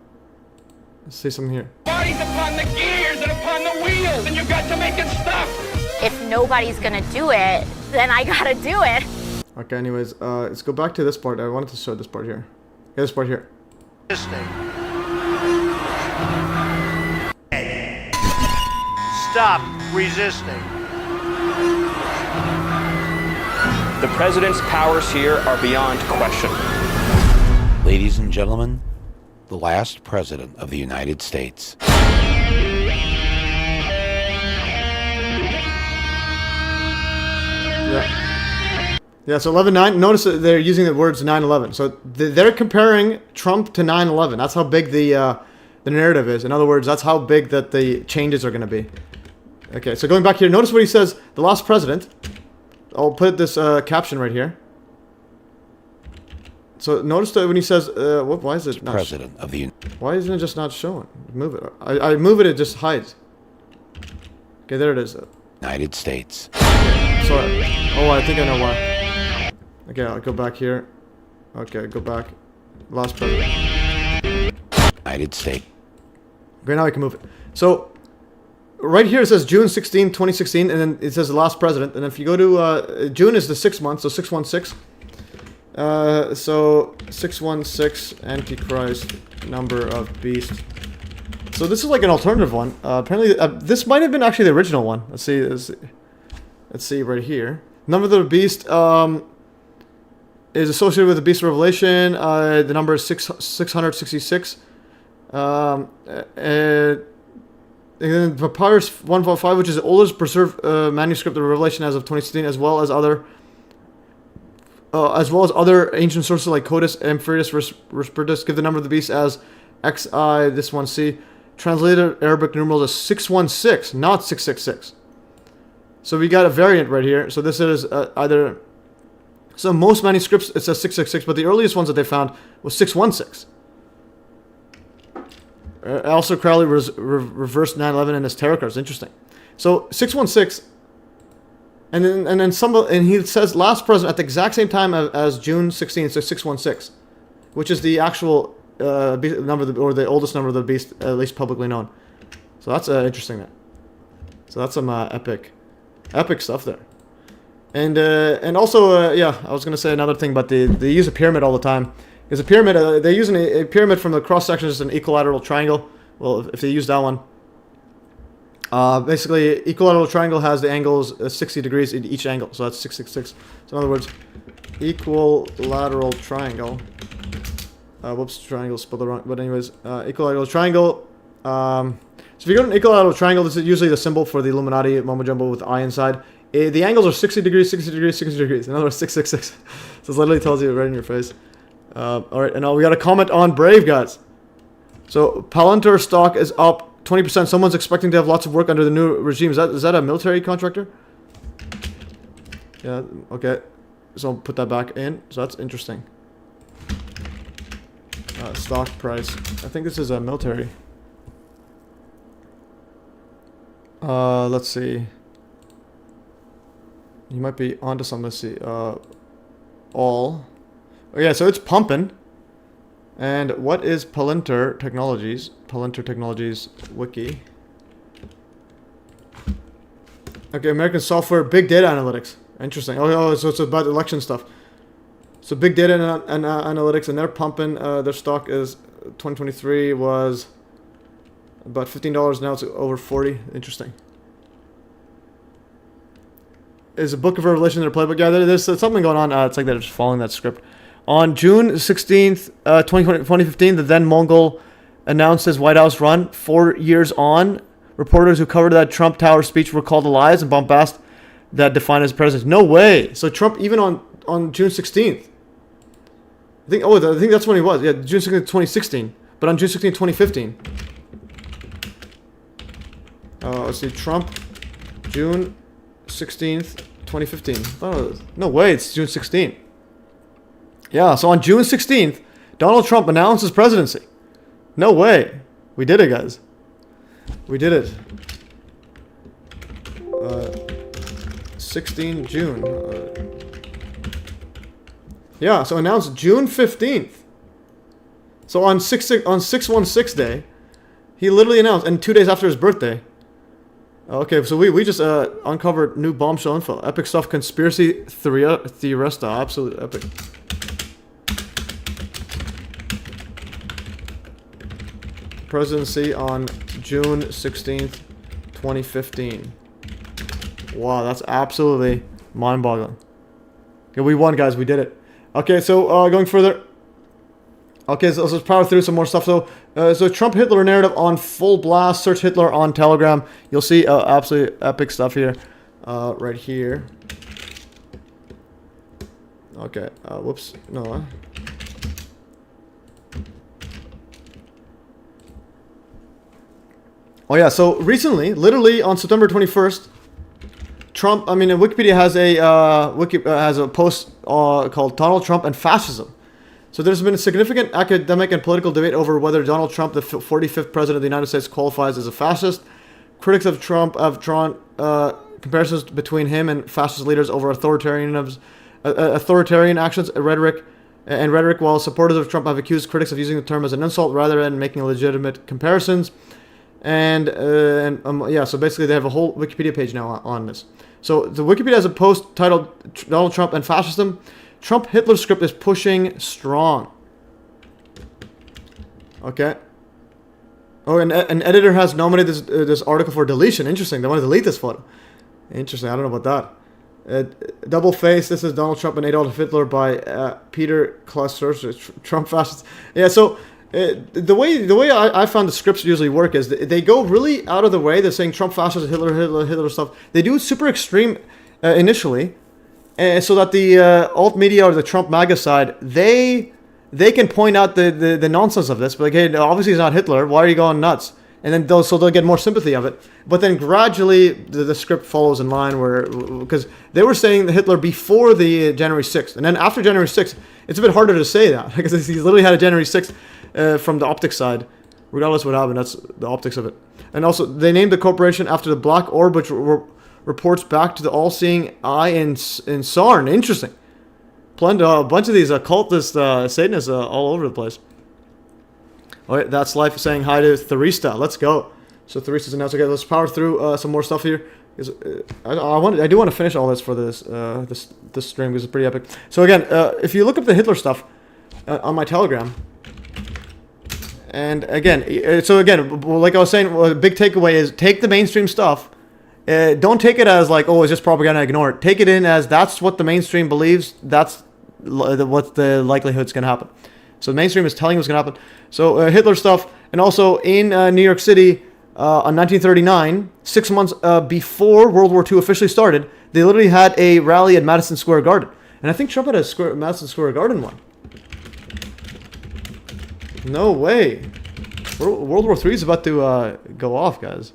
Let's say something here. Body's upon the gears and upon the wheels, and you've got to make it stop. If nobody's gonna do it, then I gotta do it. Okay, anyways, let's go back to this part. I wanted to show this part here. Yeah, this part here. Stop resisting. The president's powers here are beyond question. Ladies and gentlemen, the last president of the United States. Yeah, so 11/9. Notice that they're using the words 9/11. So they're comparing Trump to 9/11. That's how big the narrative is. In other words, that's how big that the changes are going to be. Okay, so going back here, notice what he says. The last president. I'll put this caption right here. So notice that when he says, why is it not president of the? Why isn't it just not showing? Move it. I move it. It just hides. Okay, there it is. United States. Sorry. Oh, I think I know why. Okay, I'll go back here. Okay, go back. Last president. United States. Okay, now I can move it. So, right here it says June 16, 2016, and then it says the last president. And if you go to, June is the 6th month, so 616. So, 616, Antichrist, number of beast. So this is like an alternative one. Apparently, this might have been actually the original one. Let's see right here. Number of the beast is associated with the beast of Revelation. The number is 666. And then Papyrus 145, which is the oldest preserved manuscript of Revelation as of 2016, as well as other ancient sources like Codus, Amphirius, Respiritus, give the number of the beast as XI, this one C. Translated Arabic numerals as 616, not 666. So we got a variant right here. So this is either... So most manuscripts, it says 666, but the earliest ones that they found was 616. Also, Crowley reversed 9/11 in his tarot cards. Interesting. So 616, and then he says last president at the exact same time as June 16, so 616, which is the actual number or the oldest number of the beast, at least publicly known. So that's interesting there. So that's some epic stuff there. And also, yeah, I was gonna say another thing, but they use a pyramid all the time. Because a pyramid, they're using a pyramid from the cross section as an equilateral triangle. Well, if they use that one, Basically, equilateral triangle has the angles 60 degrees in each angle, so that's 666. So in other words, equilateral triangle. Whoops, triangle spelled the wrong. But anyways, equilateral triangle. So if you go to an equilateral triangle, this is usually the symbol for the Illuminati mumbo jumbo with the eye inside. The angles are 60 degrees, 60 degrees, 60 degrees. In other words, 666. So it literally tells you right in your face. All right, and now we got a comment on Brave, guys. So Palantir stock is up 20%. Someone's expecting to have lots of work under the new regime. Is that a military contractor? Yeah, okay. So I'll put that back in. So that's interesting. Stock price. I think this is a military. Let's see. You might be onto something. Let's see. All. Oh yeah, so it's pumping. And what is Palantir Technologies? Palantir Technologies wiki. Okay, American software, big data analytics. Interesting. Oh, so it's about election stuff. So big data and analytics, and they're pumping. Their stock is 2023 was about $15. Now it's over 40. Interesting. Is a Book of Revelation their playbook? Yeah, there's something going on. It's like they're just following that script. On June 16th, 2015, the then Mongol announced his White House run. 4 years on, reporters who covered that Trump Tower speech were called lies and bombast that defined his presidency. No way. So Trump, even on June 16th, I think that's when he was. Yeah, June 16th, 2016. But on June 16th, 2015. Let's see, Trump, June 16th, 2015. Oh, no way, it's June 16th. Yeah, so on June 16th, Donald Trump announced his presidency. No way. We did it, guys. We did it. 16 June. Yeah, so announced June 15th. So on 616 day, he literally announced, and 2 days after his birthday. Okay, so we just uncovered new bombshell info. Epic stuff, conspiracy theorista, absolute epic. Presidency on June 16th, 2015. Wow, that's absolutely mind-boggling. Okay, we won, guys. We did it. Okay, so going further. Okay, so let's power through some more stuff. So Trump-Hitler narrative on full blast. Search Hitler on Telegram. You'll see absolutely epic stuff here. Right here. Okay, whoops. No. Oh yeah, so recently, literally on September 21st, Wikipedia has a post called Donald Trump and Fascism. So there's been a significant academic and political debate over whether Donald Trump, the 45th president of the United States, qualifies as a fascist. Critics of Trump have drawn comparisons between him and fascist leaders over authoritarian actions, rhetoric, while supporters of Trump have accused critics of using the term as an insult rather than making legitimate comparisons. So basically they have a whole Wikipedia page now on this. So the Wikipedia has a post titled Donald Trump and Fascism. Trump-Hitler script is pushing strong. Okay. Oh, and an editor has nominated this article for deletion. Interesting. They want to delete this photo. Interesting. I don't know about that. Double Face. This is Donald Trump and Adolf Hitler by Peter Cluster. Trump fascists. Yeah, so the way I found the scripts usually work is they go really out of the way. They're saying Trump fascist, Hitler stuff. They do super extreme initially, so that the alt media or the Trump MAGA side they can point out the nonsense of this. But like, hey, obviously he's not Hitler. Why are you going nuts? And then they'll get more sympathy of it. But then gradually the script follows in line because they were saying the Hitler before the January 6th, and then after January 6th, it's a bit harder to say that because he's literally had a January 6th. From the optics side, regardless of what happened, that's the optics of it. And also, they named the corporation after the black orb, which reports back to the all-seeing eye in Sarn. Interesting. A bunch of these occultist Satanists all over the place. All right, that's life saying hi to Theresta. Let's go. So Theresa's announced. Okay, let's power through some more stuff here. I do want to finish all this for this stream because it's pretty epic. So again, if you look up the Hitler stuff on my Telegram. And again, so again, like I was saying, the big takeaway is take the mainstream stuff. Don't take it as like, oh, it's just propaganda, ignore it. Take it in as that's what the mainstream believes. That's what the likelihood is going to happen. So the mainstream is telling you what's going to happen. So Hitler stuff. And also in New York City on 1939, 6 months before World War II officially started, they literally had a rally at Madison Square Garden. And I think Trump had a Madison Square Garden one. No way. World War III is about to go off, guys.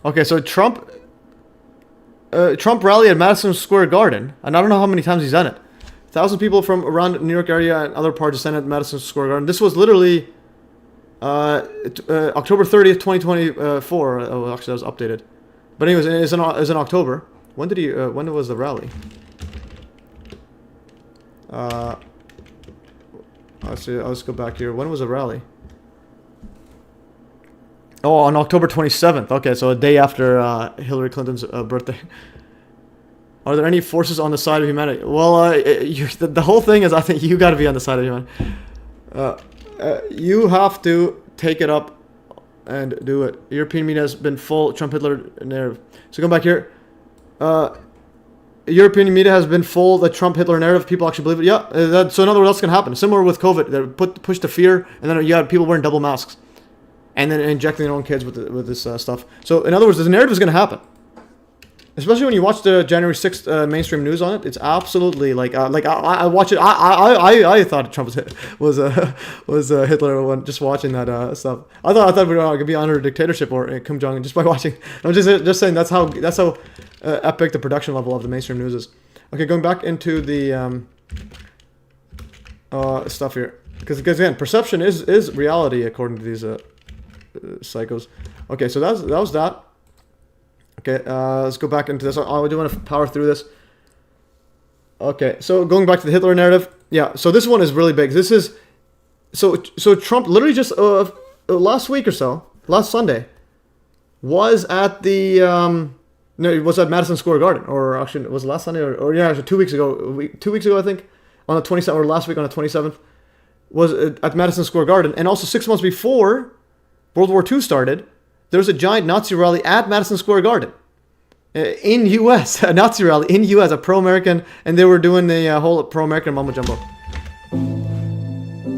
Okay, so Trump rallied at Madison Square Garden, and I don't know how many times he's done it. 1,000 people from around the New York area and other parts descended at Madison Square Garden. This was literally October 30th, 2024. Oh, actually, that was updated. But anyways, it's in October. When did he? When was the rally? Let's see. Let's go back here. When was the rally? Oh, on October 27th. Okay, so a day after Hillary Clinton's birthday. Are there any forces on the side of humanity? Well, the whole thing is, I think you got to be on the side of humanity. You have to take it up and do it. European media has been full Trump Hitler narrative. So going back here. European media has been full the Trump Hitler narrative. People actually believe it. Yeah. So in other words, what's going to happen? Similar with COVID. They push the fear, and then you had people wearing double masks. And then injecting their own kids with this stuff. So, in other words, the narrative is going to happen. Especially when you watch the January 6th mainstream news on it, it's absolutely like I watch it. I thought Trump was Hitler when just watching that stuff. I thought we were going to be under a dictatorship or Kim Jong Un just by watching. I'm just saying that's how epic the production level of the mainstream news is. Okay, going back into the stuff here, because again, perception is reality according to these. Psychos. Okay, so that was that. Okay, let's go back into this. I do want to power through this. Okay, so going back to the Hitler narrative. Yeah, so this one is really big. This is so Trump literally just last week or so, last Sunday, was at the no, it was at Madison Square Garden, or actually was it last Sunday or yeah, actually 2 weeks ago. 2 weeks ago, I think, on the 27th or last week on the 27th, was at Madison Square Garden, and also 6 months before World War II started, there was a giant Nazi rally at Madison Square Garden in U.S. A Nazi rally in U.S. a pro-American, and they were doing the whole pro-American mumbo jumbo.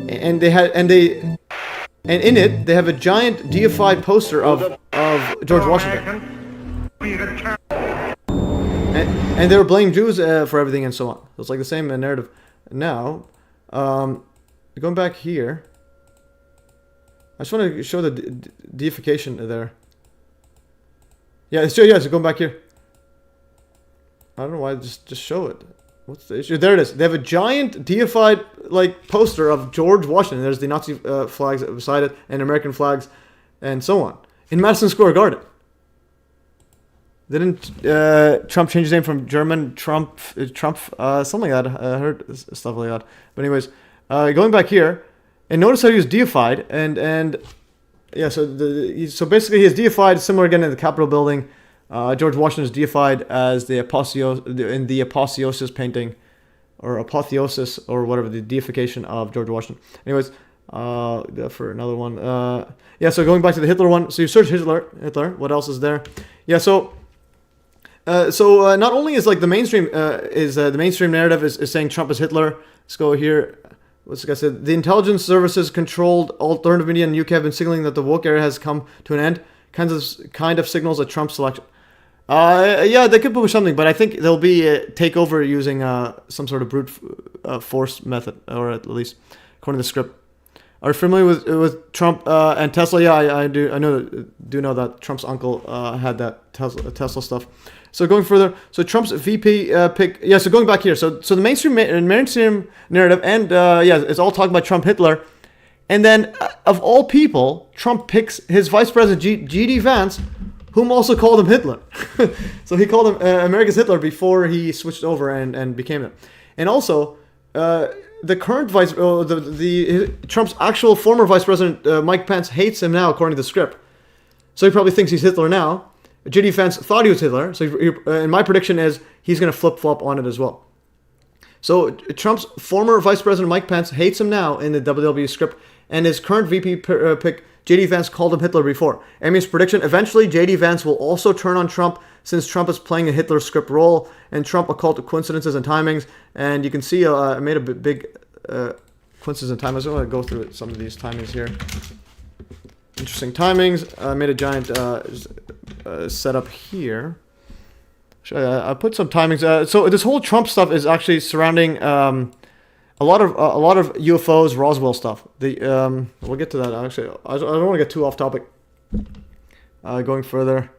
And in it they have a giant deified poster of George Washington. And they were blaming Jews for everything and so on. So it's like the same narrative. Now, going back here. I just want to show the deification there. Yeah, so going back here. I don't know why, just show it. What's the issue? There it is. They have a giant deified poster of George Washington. There's the Nazi flags beside it, and American flags, and so on. In Madison Square Garden. Didn't Trump change his name from German Trump, something like that. I heard stuff like that. But anyways, going back here. And notice how he was deified, and yeah, so basically he is deified, similar again in the Capitol building. George Washington is deified as the in the apotheosis painting, or apotheosis, or whatever, the deification of George Washington. Anyways, for another one, yeah. So going back to the Hitler one, so you search Hitler. What else is there? Yeah. So not only is like the mainstream the mainstream narrative is saying Trump is Hitler. Let's go here. What's the guy said? The intelligence services controlled alternative media in the UK have been signaling that the woke era has come to an end. Kind of signals a Trump selection. Yeah, they could push something, but I think there'll be a takeover using some sort of brute force method, or at least according to the script. Are you familiar with Trump and Tesla? Yeah, I do. I do know that Trump's uncle had that Tesla stuff. So going further, so Trump's VP pick. Yeah, so going back here, so the mainstream narrative, and yeah, it's all talking about Trump Hitler, and then of all people, Trump picks his vice president G.D. Vance, whom also called him Hitler. So he called him America's Hitler before he switched over and became it, and also the current Trump's actual former vice president Mike Pence hates him now according to the script, so he probably thinks he's Hitler now. J.D. Vance thought he was Hitler, so and my prediction is he's going to flip-flop on it as well. So Trump's former Vice President Mike Pence hates him now in the WWE script, and his current VP pick, J.D. Vance, called him Hitler before. MES prediction, eventually J.D. Vance will also turn on Trump since Trump is playing a Hitler script role, and Trump occult coincidences and timings. And you can see I made a big coincidences and timings. I'm going to go through some of these timings here. Interesting timings. I made a giant setup here. I put some timings. So this whole Trump stuff is actually surrounding a lot of UFOs, Roswell stuff. We'll get to that. Actually, I don't want to get too off topic. Going further.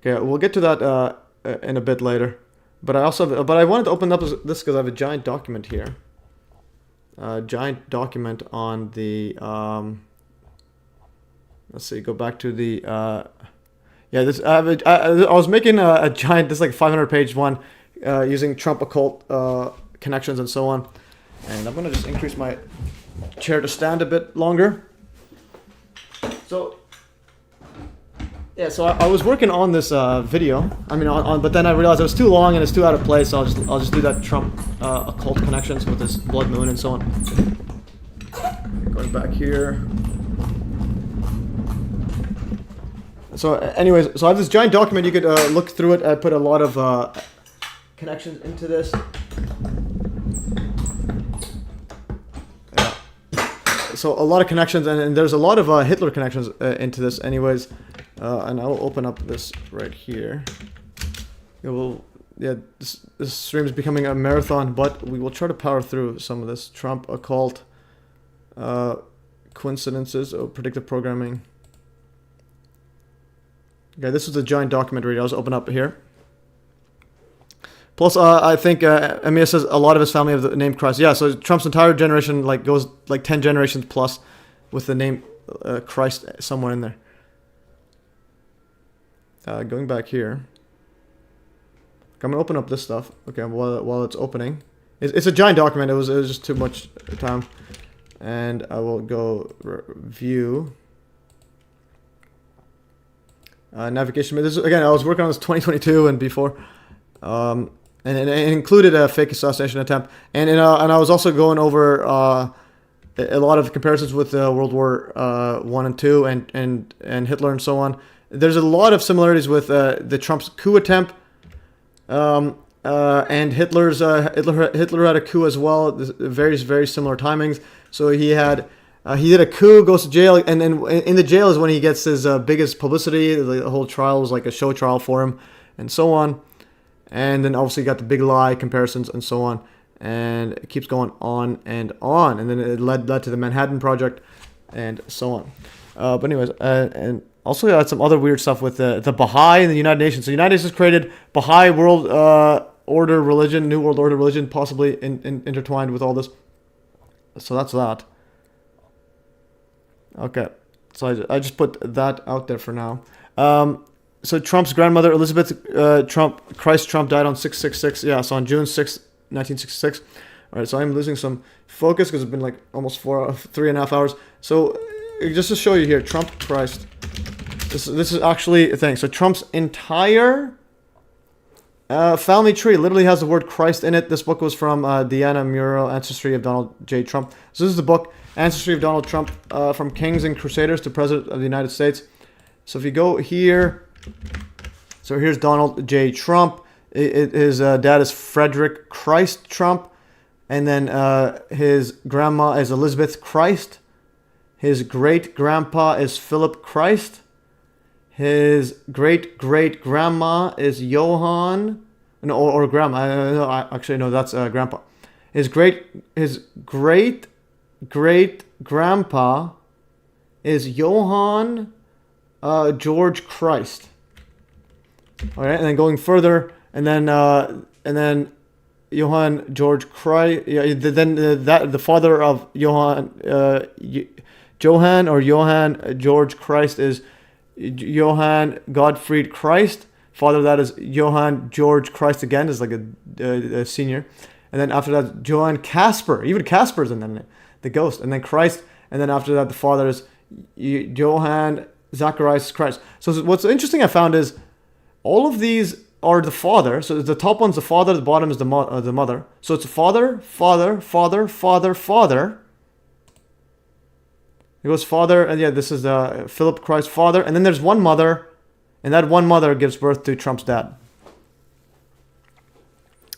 Okay, we'll get to that in a bit later. But I wanted to open up this because I have a giant document here. Giant document on the. Let's see. Go back to the. Yeah, this. I was making a giant. This like 500-page one, using Trump occult connections and so on. And I'm gonna just increase my chair to stand a bit longer. So. Yeah, so I was working on this video. I mean, but then I realized it was too long and it's too out of place. So I'll just do that Trump occult connections with this blood moon and so on. Going back here. So, anyways, so I have this giant document. You could look through it. I put a lot of connections into this. So a lot of connections, and there's a lot of Hitler connections into this, anyways. And I'll open up this right here. This stream is becoming a marathon, but we will try to power through some of this Trump occult coincidences or predictive programming. Okay, this is a giant document read. I'll just open up here. Plus, I think MES says a lot of his family have the name Christ. Yeah, so Trump's entire generation goes 10 generations plus with the name Christ somewhere in there. Going back here. I'm gonna open up this stuff. Okay, while it's opening, it's a giant document. It was just too much time, and I will go view navigation. This again, I was working on this 2022 and before, and it included a fake assassination attempt, and I was also going over a lot of comparisons with World War I and II and Hitler and so on. There's a lot of similarities with the Trump's coup attempt, and Hitler had a coup as well. Very similar timings. So he did a coup, goes to jail, and then in the jail is when he gets his biggest publicity. The whole trial was like a show trial for him, and so on. And then obviously got the big lie comparisons and so on, and it keeps going on, and then it led to the Manhattan Project, and so on. But anyways, and also had some other weird stuff with the Baha'i and the United Nations. So the United Nations created Baha'i world order religion, new world order religion, possibly intertwined with all this. So that's that. Okay, so I just put that out there for now. So Trump's grandmother, Elizabeth Christ Trump, died on 6/66. Yeah, so on June 6, 1966. All right, so I'm losing some focus because it's been like almost 3.5 hours. So just to show you here, Trump Christ. This is actually a thing. So Trump's entire family tree literally has the word Christ in it. This book was from Deanna Muriel, Ancestry of Donald J. Trump. So this is the book, Ancestry of Donald Trump, from Kings and Crusaders to President of the United States. So if you go here, so here's Donald J. Trump. His dad is Frederick Christ Trump. And then his grandma is Elizabeth Christ. His great-grandpa is Philip Christ. His great-great-grandma is Johann. No, or grandma. Actually, no, that's grandpa. His great-great-grandpa is Johann George Christ. All right, and then going further, and then Johann George Christ. Yeah, then the father of Johann George Christ is Johann Gottfried Christ. Father of that is Johann George Christ again, is like a senior. And then after that, Johann Casper. Even Casper's in them, the ghost. And then Christ. And then after that, the father is Johann Zacharias Christ. So what's interesting I found is all of these are the father. So the top one's the father, the bottom is the mother. So it's father, father, father, father, father. It goes father, and yeah, this is Philip Christ's father. And then there's one mother, and that one mother gives birth to Trump's dad.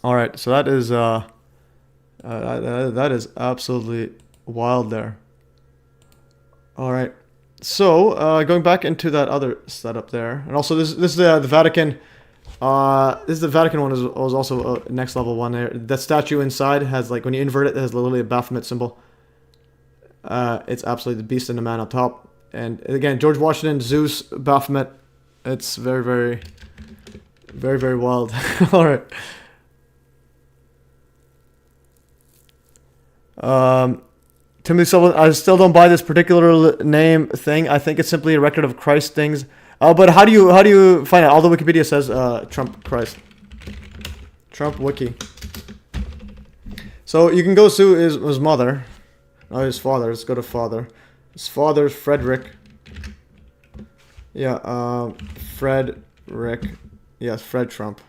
All right, so that is that is absolutely wild there. All right, so going back into that other setup there, and also this is the Vatican. This is the Vatican one. Was also a next level one there. That statue inside has, like, when you invert it, it has literally a Baphomet symbol. It's absolutely the beast and the man on top. And again, George Washington, Zeus, Baphomet. It's very, very, very, very wild. All right. Timothy Sullivan, I still don't buy this particular name thing. I think it's simply a record of Christ things. But how do you find out? Although Wikipedia says Trump Christ. Trump Wiki. So you can go sue his mother. Oh, his father. Let's go to father. His father's Frederick. Yeah, Frederick. Yes, Fred Trump.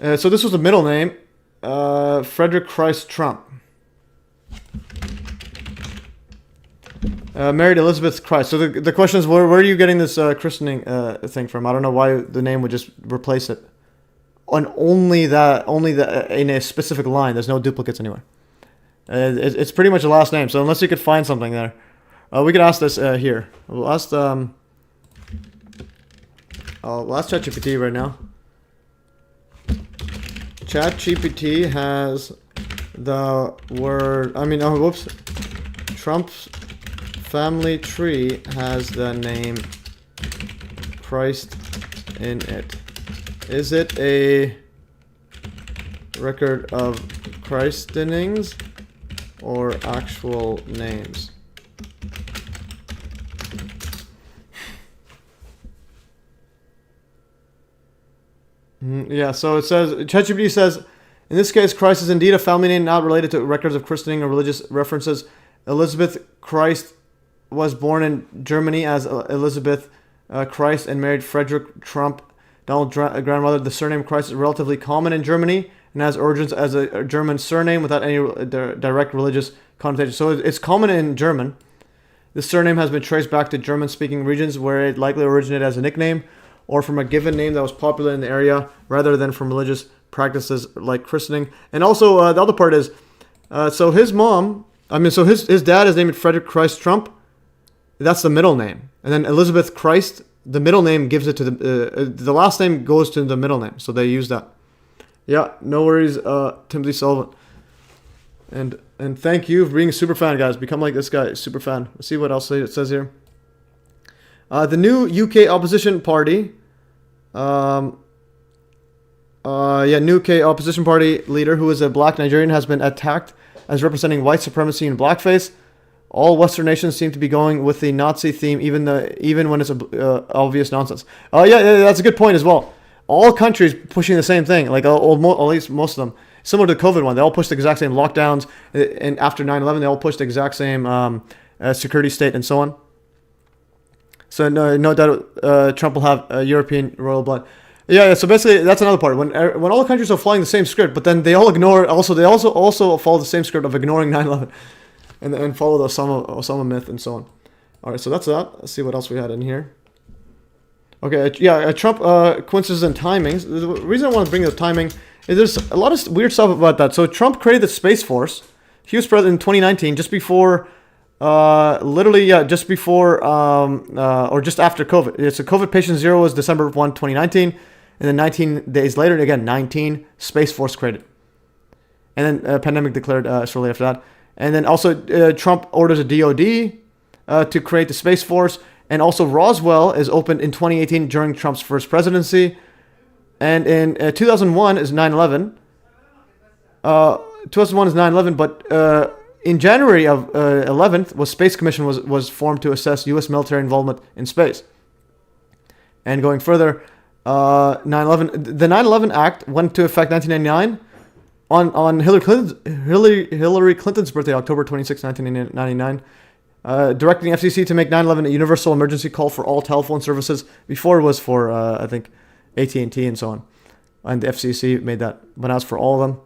So this was the middle name. Frederick Christ Trump. Married Elizabeth Christ. So the question is, where are you getting this christening thing from? I don't know why the name would just replace it. On only in a specific line. There's no duplicates anywhere. It's pretty much a last name. So unless you could find something there, we could ask this here. We'll ask ChatGPT right now. ChatGPT has the word. Trump's family tree has the name Christ in it. Is it a record of christenings or actual names? Yeah, so it says, ChatGPT says, in this case, Christ is indeed a family name not related to records of christening or religious references. Elizabeth Christ was born in Germany as Elizabeth Christ and married Frederick Trump, Donald's grandmother. The surname Christ is relatively common in Germany and has origins as a German surname without any direct religious connotation. So it's common in German. The surname has been traced back to German-speaking regions where it likely originated as a nickname or from a given name that was popular in the area rather than from religious practices like christening. And also the other part is, so his dad is named Frederick Christ Trump. That's the middle name. And then Elizabeth Christ, the middle name gives it to the last name goes to the middle name. So they use that. Yeah, no worries, Timothy Sullivan. And thank you for being a super fan, guys. Become like this guy, super fan. Let's see what else it says here. The new UK opposition party. New UK opposition party leader, who is a black Nigerian, has been attacked as representing white supremacy in blackface. All Western nations seem to be going with the Nazi theme, even when it's obvious nonsense. Yeah, that's a good point as well. All countries pushing the same thing, like at least most of them. Similar to the COVID one, they all pushed the exact same lockdowns, and after 9/11, they all pushed the exact same security state and so on. So no doubt Trump will have European royal blood. Yeah. So basically, that's another part. When all the countries are following the same script, but then they all ignore. They also follow the same script of ignoring 9/11, and follow the Osama myth and so on. All right. So that's that. Let's see what else we had in here. Okay. Yeah. Trump coincidences and timings. The reason I want to bring up timing is there's a lot of weird stuff about that. So Trump created the Space Force. He was president in 2019, just before. Just before or just after COVID. So COVID patient 0 was December 1, 2019. And then 19 days later, again, 19, Space Force created. And then pandemic declared shortly after that. And then also Trump orders a DOD to create the Space Force. And also Roswell is opened in 2018 during Trump's first presidency. And in 2001 is 9/11. 2001 is 9/11, but... in January of 11th, Space Commission was formed to assess U.S. military involvement in space. And going further, 9/11, the 9/11 Act went into effect 1999 on Hillary Clinton's birthday, October 26, 1999, directing the FCC to make 9/11 a universal emergency call for all telephone services. Before it was for, I think, AT&T and so on. And the FCC made that announced for all of them.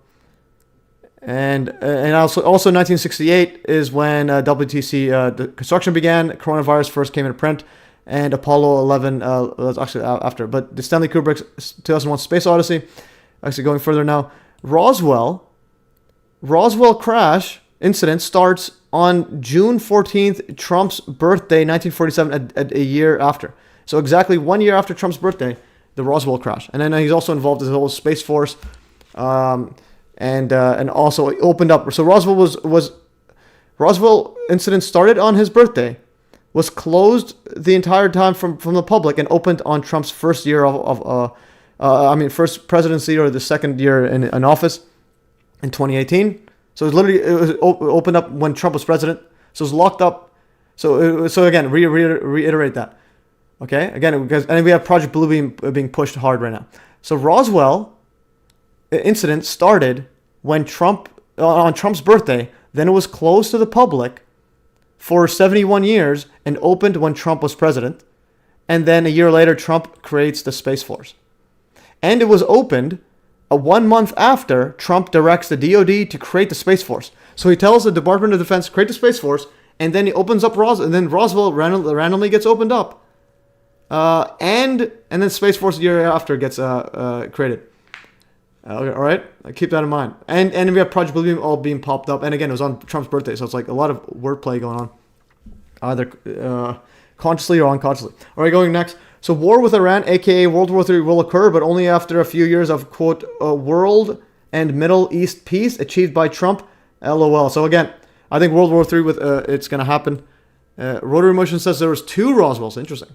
And also 1968 is when WTC the construction began. Coronavirus first came into print, and Apollo 11 was actually after. But the Stanley Kubrick's 2001 Space Odyssey. Actually, going further now, Roswell crash incident starts on June 14th, Trump's birthday, 1947, a year after. So exactly 1 year after Trump's birthday, the Roswell crash. And then he's also involved in the whole Space Force, and also opened up. So Roswell incident started on his birthday, was closed the entire time from the public, and opened on Trump's first year first presidency, or the second year in office in 2018. So it was opened up when Trump was president. So it was locked up. So again, reiterate that. Okay, again, and we have Project Blue being pushed hard right now. So Roswell incident started when on Trump's birthday. Then it was closed to the public for 71 years and opened when Trump was president. And then a year later, Trump creates the Space Force. And it was opened 1 month after Trump directs the DOD to create the Space Force. So he tells the Department of Defense, create the Space Force, and then he opens up Roswell, and then Roswell randomly gets opened up. And then Space Force a year after gets created. Okay, all right, keep that in mind. And we have Project Blue all being popped up. And again, it was on Trump's birthday, so it's like a lot of wordplay going on, either consciously or unconsciously. All right, going next. So war with Iran, aka World War III, will occur, but only after a few years of, quote, world and Middle East peace achieved by Trump, LOL. So again, I think World War III, it's going to happen. Rotary Motion says there was 2 Roswells. Interesting.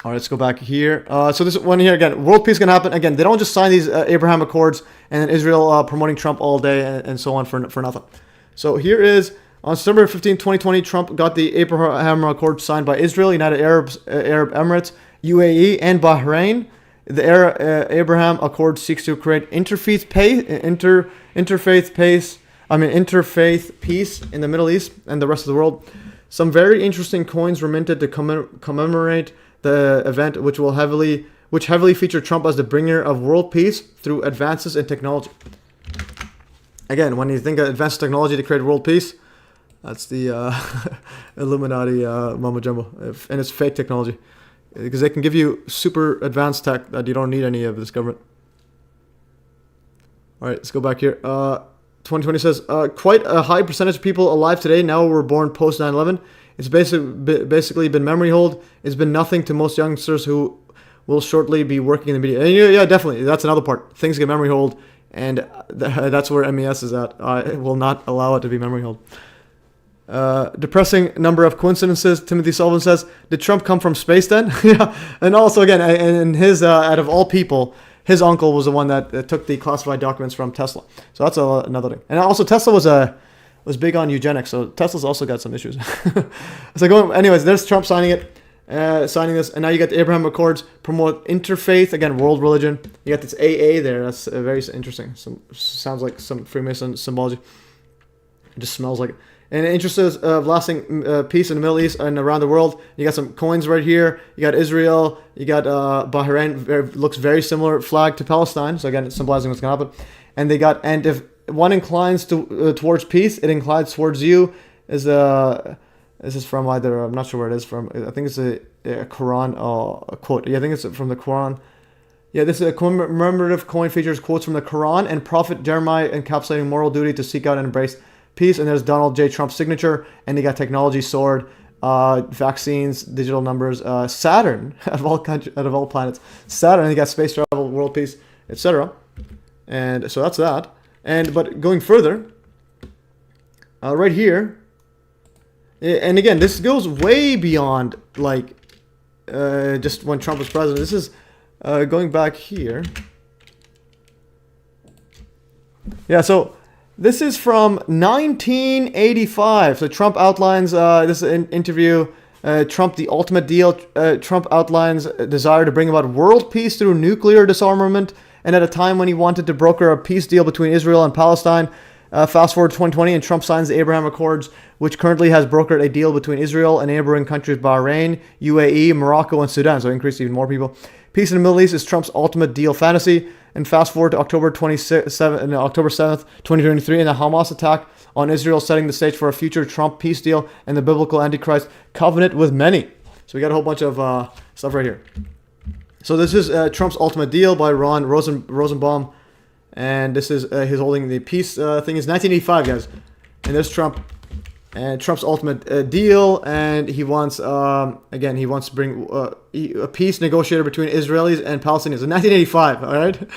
All right, let's go back here. So this one here, again, world peace can happen. Again, they don't just sign these Abraham Accords and then Israel promoting Trump all day and so on for nothing. So here is, on September 15, 2020, Trump got the Abraham Accord signed by Israel, United Arab Emirates, UAE, and Bahrain. The Abraham Accord seeks to create interfaith peace in the Middle East and the rest of the world. Some very interesting coins were minted to commemorate the event, which heavily feature Trump as the bringer of world peace through advances in technology. Again, when you think of advanced technology to create world peace, that's the Illuminati mumbo jumbo, and it's fake technology, because they can give you super advanced tech that you don't need any of this government. All right, let's go back here. 2020 says, quite a high percentage of people alive today now were born post 9/11. It's basically been memory hold. It's been nothing to most youngsters who will shortly be working in the media. And yeah, definitely, that's another part. Things get memory hold, and that's where MES is at. I will not allow it to be memory hold. Depressing number of coincidences. Timothy Sullivan says, did Trump come from space then? Yeah. And also, again, and his out of all people, his uncle was the one that took the classified documents from Tesla. So that's another thing. And also, Tesla was big on eugenics, so Tesla's also got some issues. So anyways, there's Trump signing this, and now you got the Abraham Accords, promote interfaith, again, world religion. You got this AA there. That's very interesting. Sounds like some Freemason symbology. It just smells like it. And in interest of lasting peace in the Middle East and around the world, you got some coins right here. You got Israel. You got Bahrain. Looks very similar flag to Palestine. So again, it's symbolizing what's going to happen. And if one inclines towards peace, it inclines towards you. This is from either, I'm not sure where it is from. I think it's a Quran a quote. Yeah, I think it's from the Quran. Yeah, this is a commemorative coin, features quotes from the Quran and Prophet Jeremiah encapsulating moral duty to seek out and embrace peace. And there's Donald J. Trump's signature, and you got technology, sword, vaccines, digital numbers, Saturn out of all planets, Saturn, and you got space travel, world peace, etc. And so that's that. But going further, right here, and again, this goes way beyond like just when Trump was president. This is going back here. Yeah, so this is from 1985. So Trump outlines, this is an interview, Trump, the ultimate deal. Trump outlines a desire to bring about world peace through nuclear disarmament. And at a time when he wanted to broker a peace deal between Israel and Palestine, Fast forward to 2020, and Trump signs the Abraham Accords, which currently has brokered a deal between Israel and neighboring countries Bahrain, UAE, Morocco, and Sudan. So increase even more people. Peace in the Middle East is Trump's ultimate deal fantasy. And fast forward to October 7th, 2023, and the Hamas attack on Israel, setting the stage for a future Trump peace deal and the biblical Antichrist covenant with many. So we got a whole bunch of stuff right here. So this is Trump's ultimate deal by Ron Rosenbaum. And this is he's holding the peace thing. It's 1985, guys. And there's Trump. And Trump's ultimate deal. And he wants, again, he wants to bring a peace negotiator between Israelis and Palestinians in 1985, all right?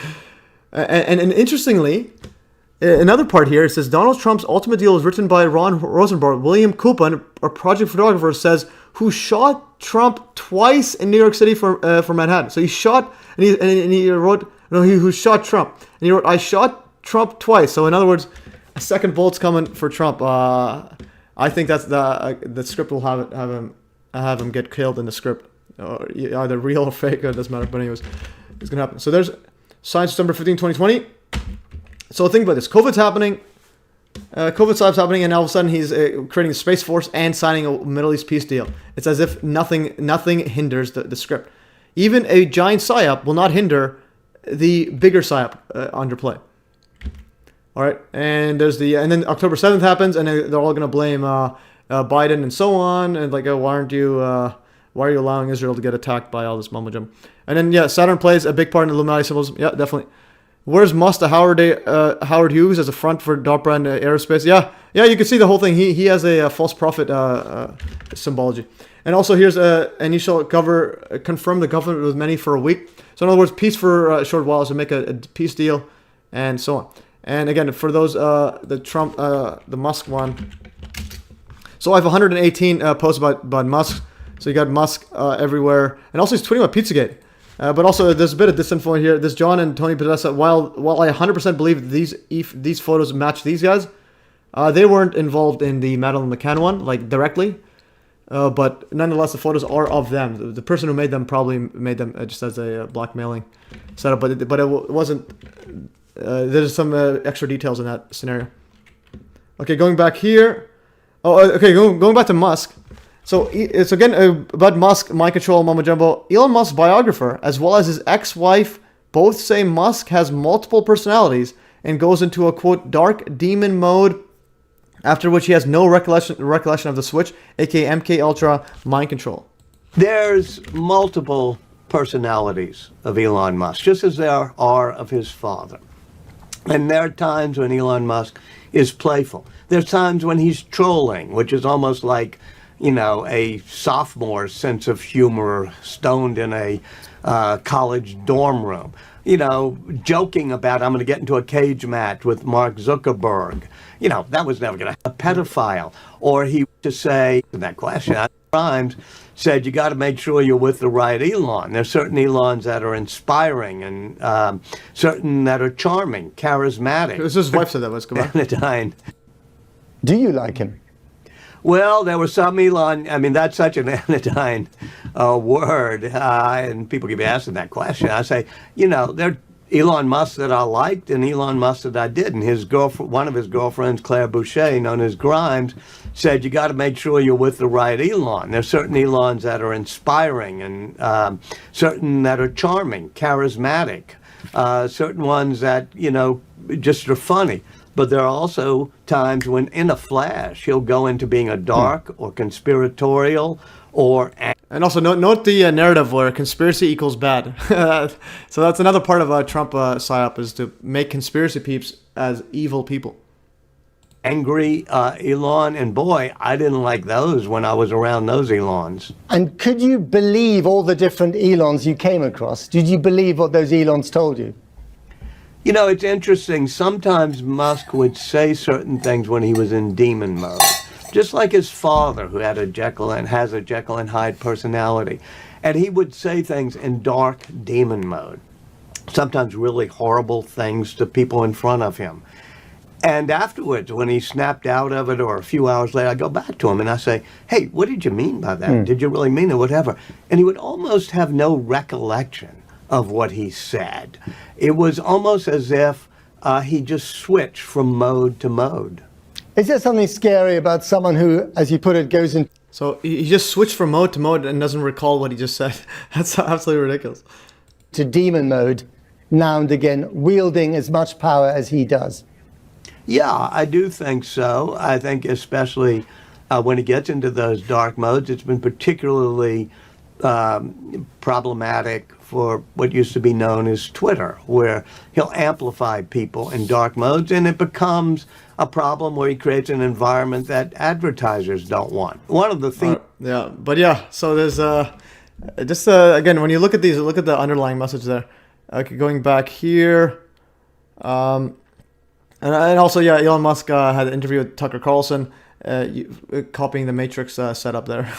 And interestingly, another part here, it says, Donald Trump's ultimate deal was written by Ron Rosenbaum. William Kupin, a project photographer, says, who shot Trump twice in New York City for Manhattan. So he shot, and he wrote, no, who shot Trump. And he wrote, I shot Trump twice. So in other words, a second bullet's coming for Trump. I think that's the script will have him get killed in the script, or either real or fake. It doesn't matter. But anyways, it's gonna happen. So there's signed December 15, 2020. So think about this: COVID's happening, COVID stops happening, and all of a sudden he's creating a space force and signing a Middle East peace deal. It's as if nothing hinders the script. Even a giant psyop will not hinder the bigger psyop under play. All right, and then October 7th happens, and they're all going to blame Biden and so on, and like, why are you allowing Israel to get attacked by all this mumbo jumbo? And then Saturn plays a big part in Illuminati symbolism. Yeah, definitely. Where's Musk to Howard Hughes as a front for DARPA and aerospace? Yeah, you can see the whole thing. He has a false prophet symbology. And also here's and you shall confirm the government with many for a week. So in other words, peace for a short while, so make a peace deal, and so on. And again, for those, the Musk one. So I have 118 posts about Musk. So you got Musk everywhere. And also he's tweeting about Pizzagate. But also there's a bit of disinfo here. This John and Tony Podesta, while I 100% believe these photos match these guys, they weren't involved in the Madeleine McCann one, like directly. But nonetheless, the photos are of them. The person who made them probably made them just as a blackmailing setup. But it wasn't... there's some extra details in that scenario. Okay, going back here. Going back to Musk. So it's again about Musk, mind control, mumbo jumbo. Elon Musk's biographer, as well as his ex-wife, both say Musk has multiple personalities and goes into a, quote, dark demon mode, after which he has no recollection of the switch, aka MK Ultra mind control. There's multiple personalities of Elon Musk, just as there are of his father. And there are times when Elon Musk is playful. There's times when he's trolling, which is almost like, a sophomore's sense of humor stoned in a college dorm room. Joking about, I'm going to get into a cage match with Mark Zuckerberg. That was never going to happen. A pedophile. Or he to say, that question, Grimes said, you got to make sure you're with the right Elon. There's certain Elons that are inspiring and certain that are charming, charismatic. This is his wife said that was Anodyne. Do you like him? Well, there were some Elon, that's such an anodyne word, and people keep asking that question. I say, there are Elon Musk that I liked and Elon Musk that I didn't. His girlfriend, one of his girlfriends, Claire Boucher, known as Grimes, said, you got to make sure you're with the right Elon. There's certain Elons that are inspiring and certain that are charming, charismatic, certain ones that, just are funny. But there are also times when, in a flash, he'll go into being a dark or conspiratorial or... And also note the narrative where conspiracy equals bad. So that's another part of Trump psyop, is to make conspiracy peeps as evil people. Angry Elon, and boy, I didn't like those when I was around those Elons. And could you believe all the different Elons you came across? Did you believe what those Elons told you? It's interesting. Sometimes Musk would say certain things when he was in demon mode. Just like his father, who had has a Jekyll and Hyde personality. And he would say things in dark demon mode. Sometimes really horrible things to people in front of him. And afterwards, when he snapped out of it, or a few hours later, I go back to him and I say, hey, what did you mean by that? Did you really mean it? Whatever. And he would almost have no recollection of what he said. It was almost as if he just switched from mode to mode. Is there something scary about someone who, as you put it, goes in? So he just switched from mode to mode and doesn't recall what he just said. That's absolutely ridiculous. To demon mode now and again, wielding as much power as he does. Yeah, I do think so. I think especially when he gets into those dark modes, it's been particularly problematic for what used to be known as Twitter, where he'll amplify people in dark modes, and it becomes a problem where he creates an environment that advertisers don't want. One of the things... yeah, but yeah, so there's just again, when you look at these, look at the underlying message there. Okay, going back here, and also, yeah, Elon Musk had an interview with Tucker Carlson, copying the Matrix setup there.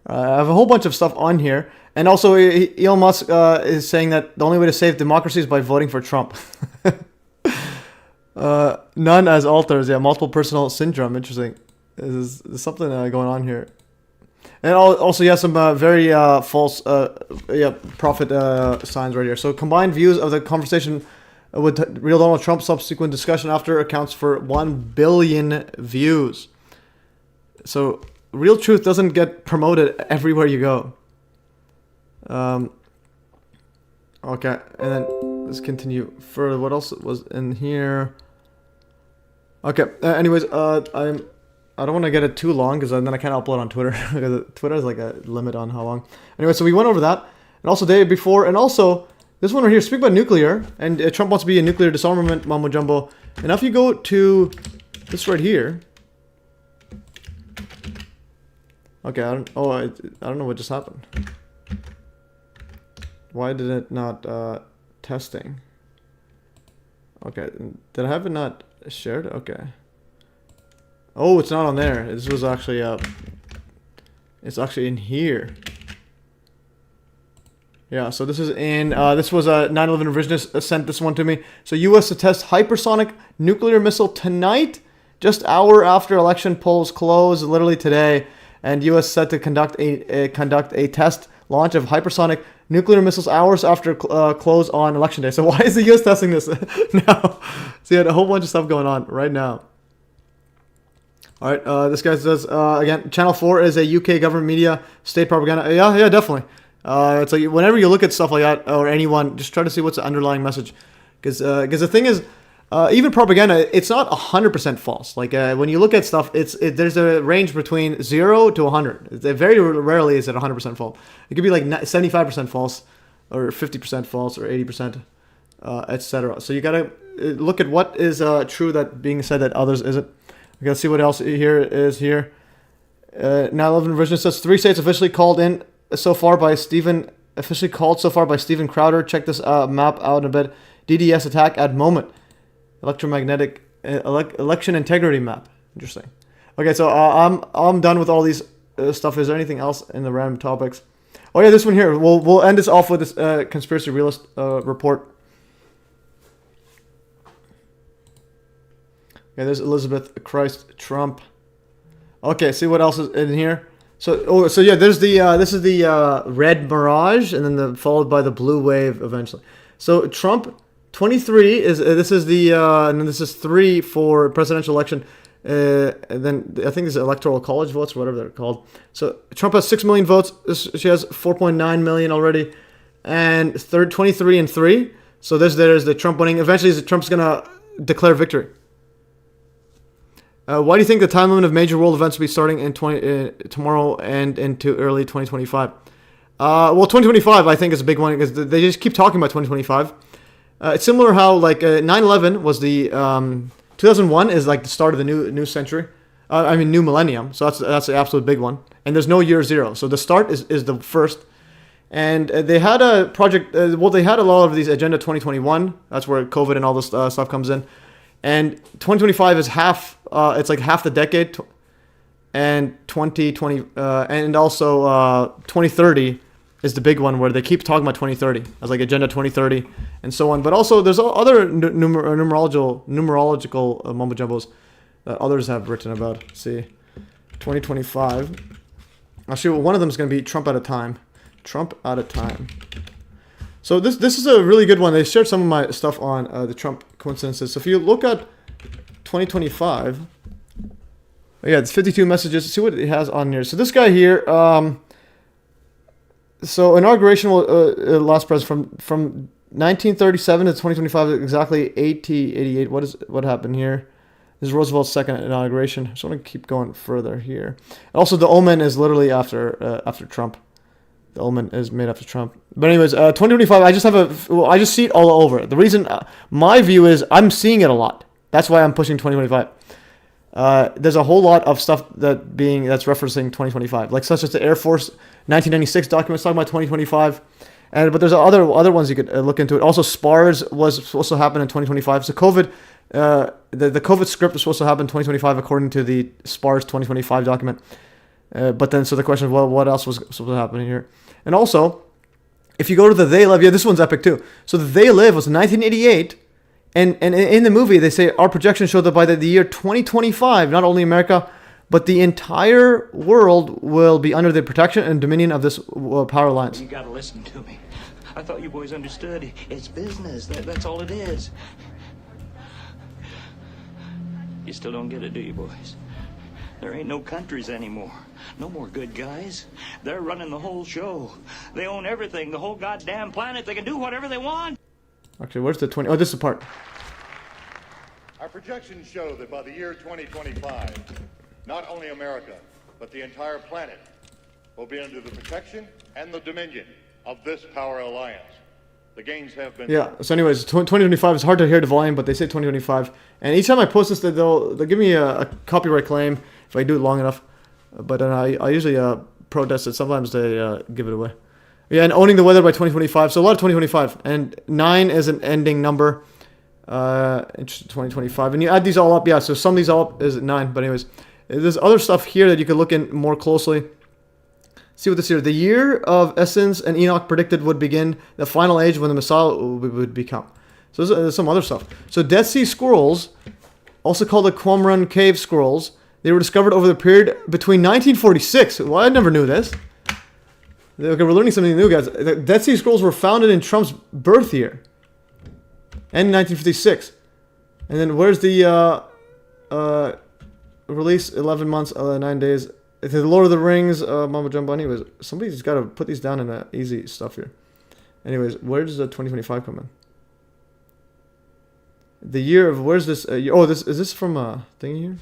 I have a whole bunch of stuff on here. And also, Elon Musk is saying that the only way to save democracy is by voting for Trump. None as alters. Yeah, multiple personal syndrome. Interesting. There's something going on here. And also, yeah, some very false prophet signs right here. So combined views of the conversation with real Donald Trump, subsequent discussion after accounts for 1 billion views. So real truth doesn't get promoted everywhere you go. Okay, and then let's continue further. What else was in here? Okay. Anyways, I don't want to get it too long because then I can't upload on Twitter. Because Twitter has like a limit on how long. Anyway, so we went over that, and also the day before, and also this one right here. Speak about nuclear, and Trump wants to be a nuclear disarmament mumbo jumbo. And now if you go to this right here. Okay, I don't know what just happened. Why did it not testing? Okay, did I have it not shared? Okay. Oh, it's not on there. This was actually it's actually in here. Yeah, so this is in this was a 9/11 revisionist sent this one to me. So U.S. to test hypersonic nuclear missile tonight, just hour after election polls close, literally today. And U.S. set to conduct a test launch of hypersonic nuclear missiles hours after close on election day. So why is the U.S. testing this now? So you had a whole bunch of stuff going on right now. All right, this guy says, again, Channel 4 is a UK government media, state propaganda. Yeah, definitely. It's like whenever you look at stuff like that, or anyone, just try to see what's the underlying message. Because the thing is, even propaganda, it's not 100% false. Like when you look at stuff, there's a range between 0 to 100. Very rarely is it 100% false. It could be like 75% false, or 50% false, or 80%, etc. So you gotta look at what is true that being said that others isn't. We gotta see what else here is here. 9/11 revision says 3 states officially called so far by Stephen Crowder. Check this map out in a bit. DDS attack at moment. Electromagnetic election integrity map. Interesting. Okay, so I'm done with all these stuff. Is there anything else in the random topics? Oh yeah, this one here. We'll end this off with this conspiracy realist report. Okay, there's Elizabeth Christ Trump. Okay, see what else is in here. So yeah, there's the this is the red mirage, and then followed by the blue wave eventually. So Trump 23 is this is the and then this is 3 for presidential election. And then I think this is electoral college votes or whatever they're called. So Trump has 6 million votes. She has 4.9 million already, and 23 and 3. So there's the Trump winning. Eventually, Trump's gonna declare victory. Why do you think the time limit of major world events will be starting in tomorrow and into early 2025? Well, 2025 I think is a big one because they just keep talking about 2025. It's similar how like 9/11 was the 2001 is like the start of the new century. New millennium. So that's the absolute big one. And there's no year 0. So the start is the first. And they had a project. They had a lot of these Agenda 2021. That's where COVID and all this stuff comes in. And 2025 is half. It's like half the decade, and 2020, and also 2030 is the big one where they keep talking about 2030 as like Agenda 2030 and so on. But also there's other numerological mumbo jumbos that others have written about. Let's see, 2025. Actually, one of them is going to be Trump at a time. Trump at a time. So this is a really good one. They shared some of my stuff on the Trump coincidences. So if you look at 2025, yeah, it's 52 messages. See what it has on here. So this guy here, so inauguration last president from 1937 to 2025, exactly 88. What happened here? This is Roosevelt's second inauguration. I just want to keep going further here. Also, the omen is literally after Trump. The omen is made after Trump. But anyways, 2025. I just see it all over. The reason my view is I'm seeing it a lot. That's why I'm pushing 2025. There's a whole lot of stuff that's referencing 2025, like such as the Air Force 1996 documents talking about 2025. But there's other ones you could look into it. Also, SPARS was supposed to happen in 2025. So COVID, the COVID script was supposed to happen in 2025 according to the SPARS 2025 document. But then, so the question is, well, what else was supposed to happen here? And also, if you go to the They Live, yeah, this one's epic too. So the They Live was 1988, and in the movie they say our projections show that by the year 2025, not only America, but the entire world will be under the protection and dominion of this power alliance. You gotta listen to me. I thought you boys understood. It's business. That's all it is. You still don't get it, do you, boys? There ain't no countries anymore. No more good guys. They're running the whole show. They own everything, the whole goddamn planet. They can do whatever they want. Actually, where's the 20? Oh, this is the part. Our projections show that by the year 2025, not only America, but the entire planet will be under the protection and the dominion of this power alliance. The gains have been... Yeah, so anyways, 2025, it's hard to hear the volume, but they say 2025. And each time I post this, they'll give me a copyright claim if I do it long enough. But then I usually protest it. Sometimes they give it away. Yeah, and owning the weather by 2025. So a lot of 2025. And 9 is an ending number. 2025. And you add these all up. Yeah, so some of these all up is 9. But anyways, there's other stuff here that you could look in more closely. See what this here. The year of Essence and Enoch predicted would begin the final age when the Messiah would become. So there's some other stuff. So Dead Sea Scrolls, also called the Qumran Cave Scrolls, they were discovered over the period between 1946. Well, I never knew this. Okay, we're learning something new, guys. The Dead Sea Scrolls were founded in Trump's birth year. And in 1956. And then where's the release? 11 months, 9 days. The Lord of the Rings, Mama Jumbo. Anyways, somebody's got to put these down in the easy stuff here. Anyways, where does the 2025 come in? The year of, where's this? Is this from a thingy here?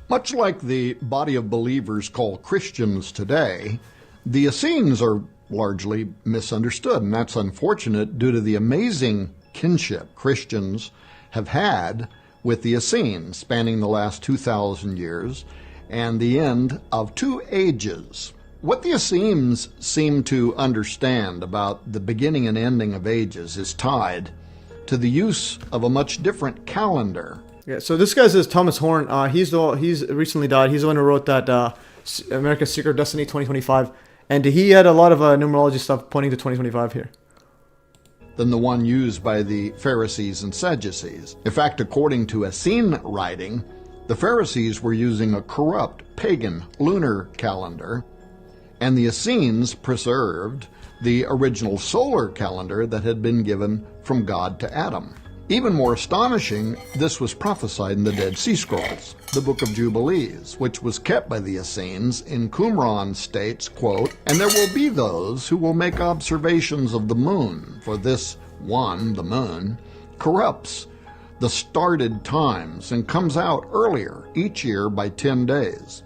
Much like the body of believers called Christians today, the Essenes are largely misunderstood, and that's unfortunate due to the amazing kinship Christians have had with the Essenes spanning the last 2,000 years and the end of 2 ages. What the Essenes seem to understand about the beginning and ending of ages is tied to the use of a much different calendar. Yeah, so this guy is Thomas Horn. He's recently died. He's the one who wrote that America's Secret Destiny 2025. And he had a lot of numerology stuff pointing to 2025 here. Than the one used by the Pharisees and Sadducees. In fact, according to Essene writing, the Pharisees were using a corrupt, pagan, lunar calendar, and the Essenes preserved the original solar calendar that had been given from God to Adam. Even more astonishing, this was prophesied in the Dead Sea Scrolls, the Book of Jubilees, which was kept by the Essenes. In Qumran states, quote, "And there will be those who will make observations of the moon, for this one, the moon, corrupts the started times and comes out earlier each year by 10 days.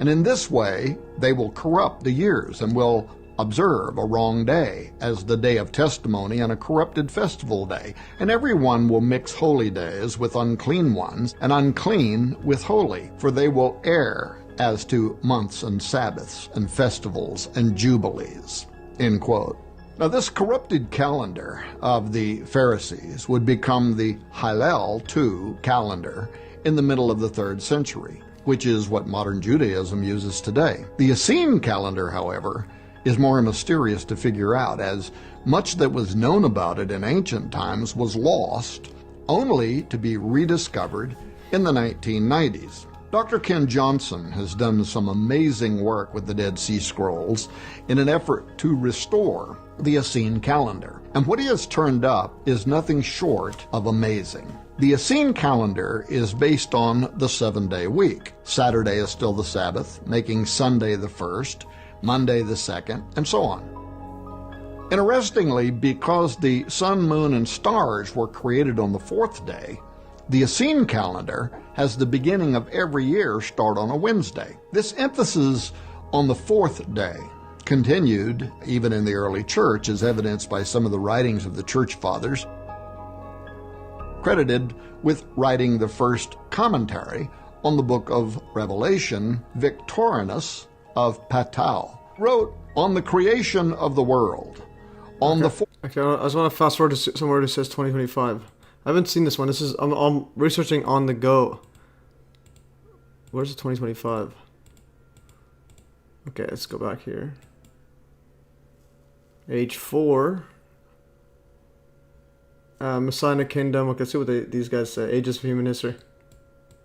And in this way they will corrupt the years and will observe a wrong day as the day of testimony and a corrupted festival day. And everyone will mix holy days with unclean ones, and unclean with holy, for they will err as to months and Sabbaths and festivals and jubilees." End quote. Now this corrupted calendar of the Pharisees would become the Hillel II calendar in the middle of the 3rd century, which is what modern Judaism uses today. The Essene calendar, however, is more mysterious to figure out, as much that was known about it in ancient times was lost, only to be rediscovered in the 1990s. Dr. Ken Johnson has done some amazing work with the Dead Sea Scrolls in an effort to restore the Essene calendar. And what he has turned up is nothing short of amazing. The Essene calendar is based on the 7-day week. Saturday is still the Sabbath, making Sunday the first, Monday the second, and so on. Interestingly, because the sun, moon, and stars were created on the 4th day, the Essene calendar has the beginning of every year start on a Wednesday. This emphasis on the 4th day continued even in the early church, as evidenced by some of the writings of the church fathers, credited with writing the first commentary on the book of Revelation. Victorinus of Patau wrote on the creation of the world. On the Okay, I just want to fast forward to somewhere that says 2025. I haven't seen this one. This is I'm researching on the go. Where's the 2025? Okay, let's go back here. Age 4. Messianic Kingdom. Okay, let's see what these guys say. Ages of Human History.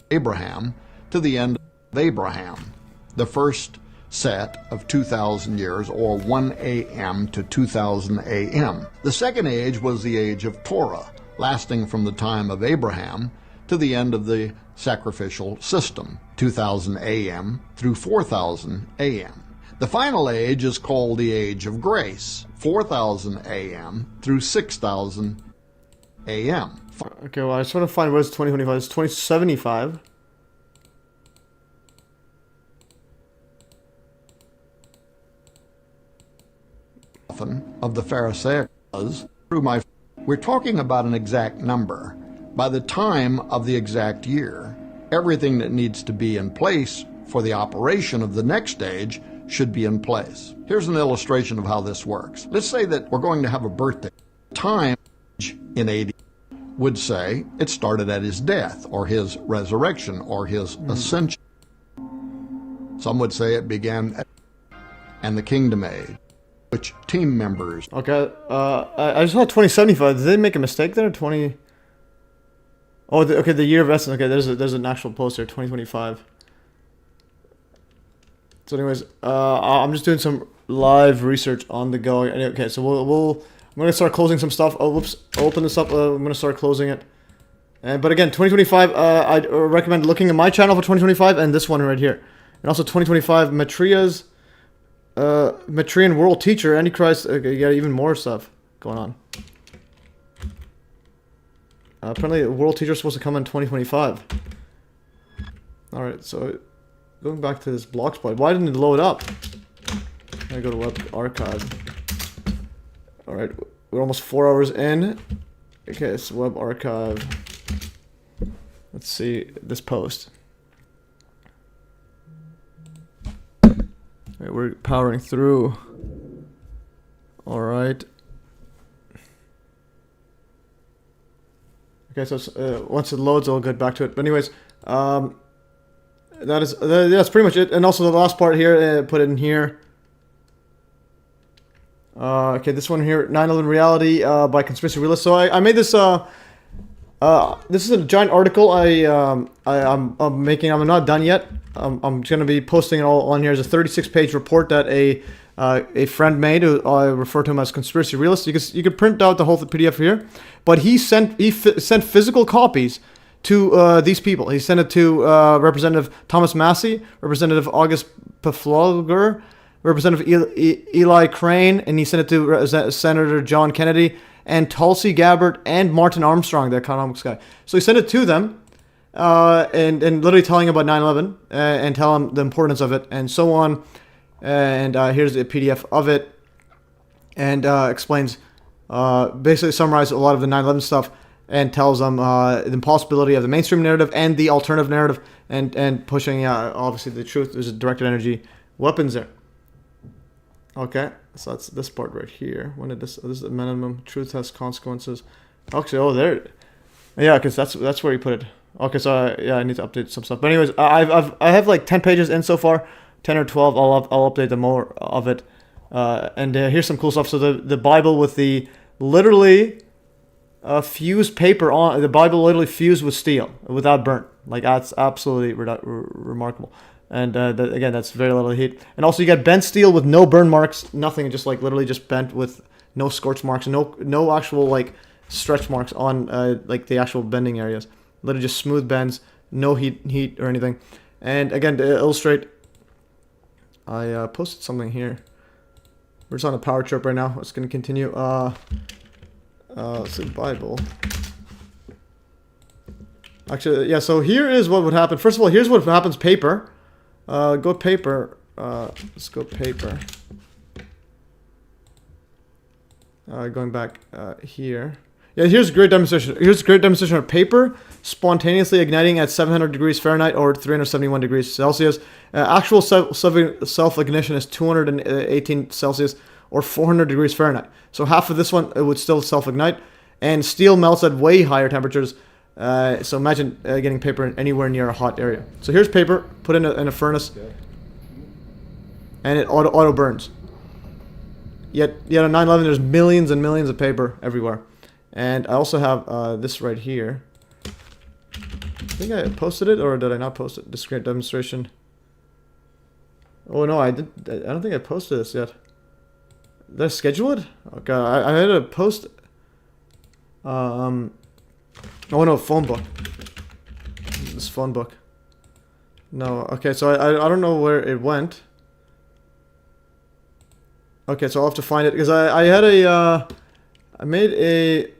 Abraham to the end of Abraham. The first set of 2,000 years, or 1 a.m. to 2000 a.m. The second age was the age of Torah, lasting from the time of Abraham to the end of the sacrificial system, 2000 a.m. through 4000 a.m. The final age is called the Age of Grace, 4000 a.m. through 6000 a.m. Okay, well, I just want to find where's 2025. It's 2075. Of the Pharisaic through my. We're talking about an exact number. By the time of the exact year, everything that needs to be in place for the operation of the next stage should be in place. Here's an illustration of how this works. Let's say that we're going to have a birthday. Time in AD would say it started at his death, or his resurrection, or his ascension. Some would say it began at and the kingdom age, which team members. Okay, I just saw 2075. Did they make a mistake there? 20. Oh, okay, the year of essence. Okay, there's an actual post here, 2025. So, anyways, I'm just doing some live research on the go. Okay, so I'm gonna start closing some stuff. Oh, whoops! I'll open this up. I'm gonna start closing it. But again, 2025. I'd recommend looking at my channel for 2025 and this one right here, and also 2025 Maitreya's. Maitreyan World Teacher, Antichrist. Okay, you got even more stuff going on. Apparently, World Teacher is supposed to come in 2025. Alright, so going back to this blogspot. Why didn't it load up? I go to Web Archive. Alright, we're almost 4 hours in. Okay, it's Web Archive. Let's see this post. Right, we're powering through. Alright. Okay, so once it loads, I'll get back to it. But anyways, that's pretty much it. And also the last part here, put it in here. Okay, this one here, 9/11 Reality by Conspiracy Realist. So I made this. This is a giant article I'm making. I'm not done yet. I'm going to be posting it all on here. There's a 36-page report that a friend made. I refer to him as Conspiracy Realist. You could print out the whole PDF here, but he sent physical copies to these people. He sent it to Representative Thomas Massey, Representative August Pflogger, Representative Eli Crane, and he sent it to Senator John Kennedy, and Tulsi Gabbard, and Martin Armstrong, the economics guy. So he sent it to them, and literally telling about 9/11, and tell them the importance of it, and so on. And here's a PDF of it, and explains, basically summarizes a lot of the 9/11 stuff, and tells them the impossibility of the mainstream narrative and the alternative narrative, and pushing, obviously, the truth. There's a directed energy weapons there. Okay, so that's this part right here. When did this is the minimum. Truth has consequences. Okay, oh, there. Yeah, because that's where you put it. Okay, so yeah, I need to update some stuff. But anyways, I have like 10 pages in so far, 10 or 12. I'll update the more of it. And here's some cool stuff. So the Bible with the literally fused paper on the Bible, literally fused with steel without burnt. Like that's absolutely remarkable. And again, that's very little heat. And also, you get bent steel with no burn marks, nothing, just like literally just bent with no scorch marks, no actual like stretch marks on like the actual bending areas. Literally just smooth bends, no heat or anything. And again, to illustrate, I posted something here. We're just on a power trip right now. It's going to continue. Let's see, Bible. Actually, yeah, so here is what would happen. First of all, here's what happens, paper. Go paper. Let's go paper. Going back here. Yeah, here's a great demonstration. Here's a great demonstration of paper spontaneously igniting at 700 degrees Fahrenheit or 371 degrees Celsius. Actual self-ignition is 218 Celsius or 400 degrees Fahrenheit. So half of this one, it would still self-ignite. And steel melts at way higher temperatures. So imagine getting paper anywhere near a hot area. So here's paper, put in a furnace, and it auto burns. Yet on 9/11, there's millions and millions of paper everywhere. And I also have this right here. I think I posted it, or did I not post it? This great demonstration. Oh no, I don't think I posted this yet. Did I schedule it? Okay, I had to post. Oh no, phone book. This phone book. No, okay, so I don't know where it went. Okay, so I'll have to find it because I had a I made a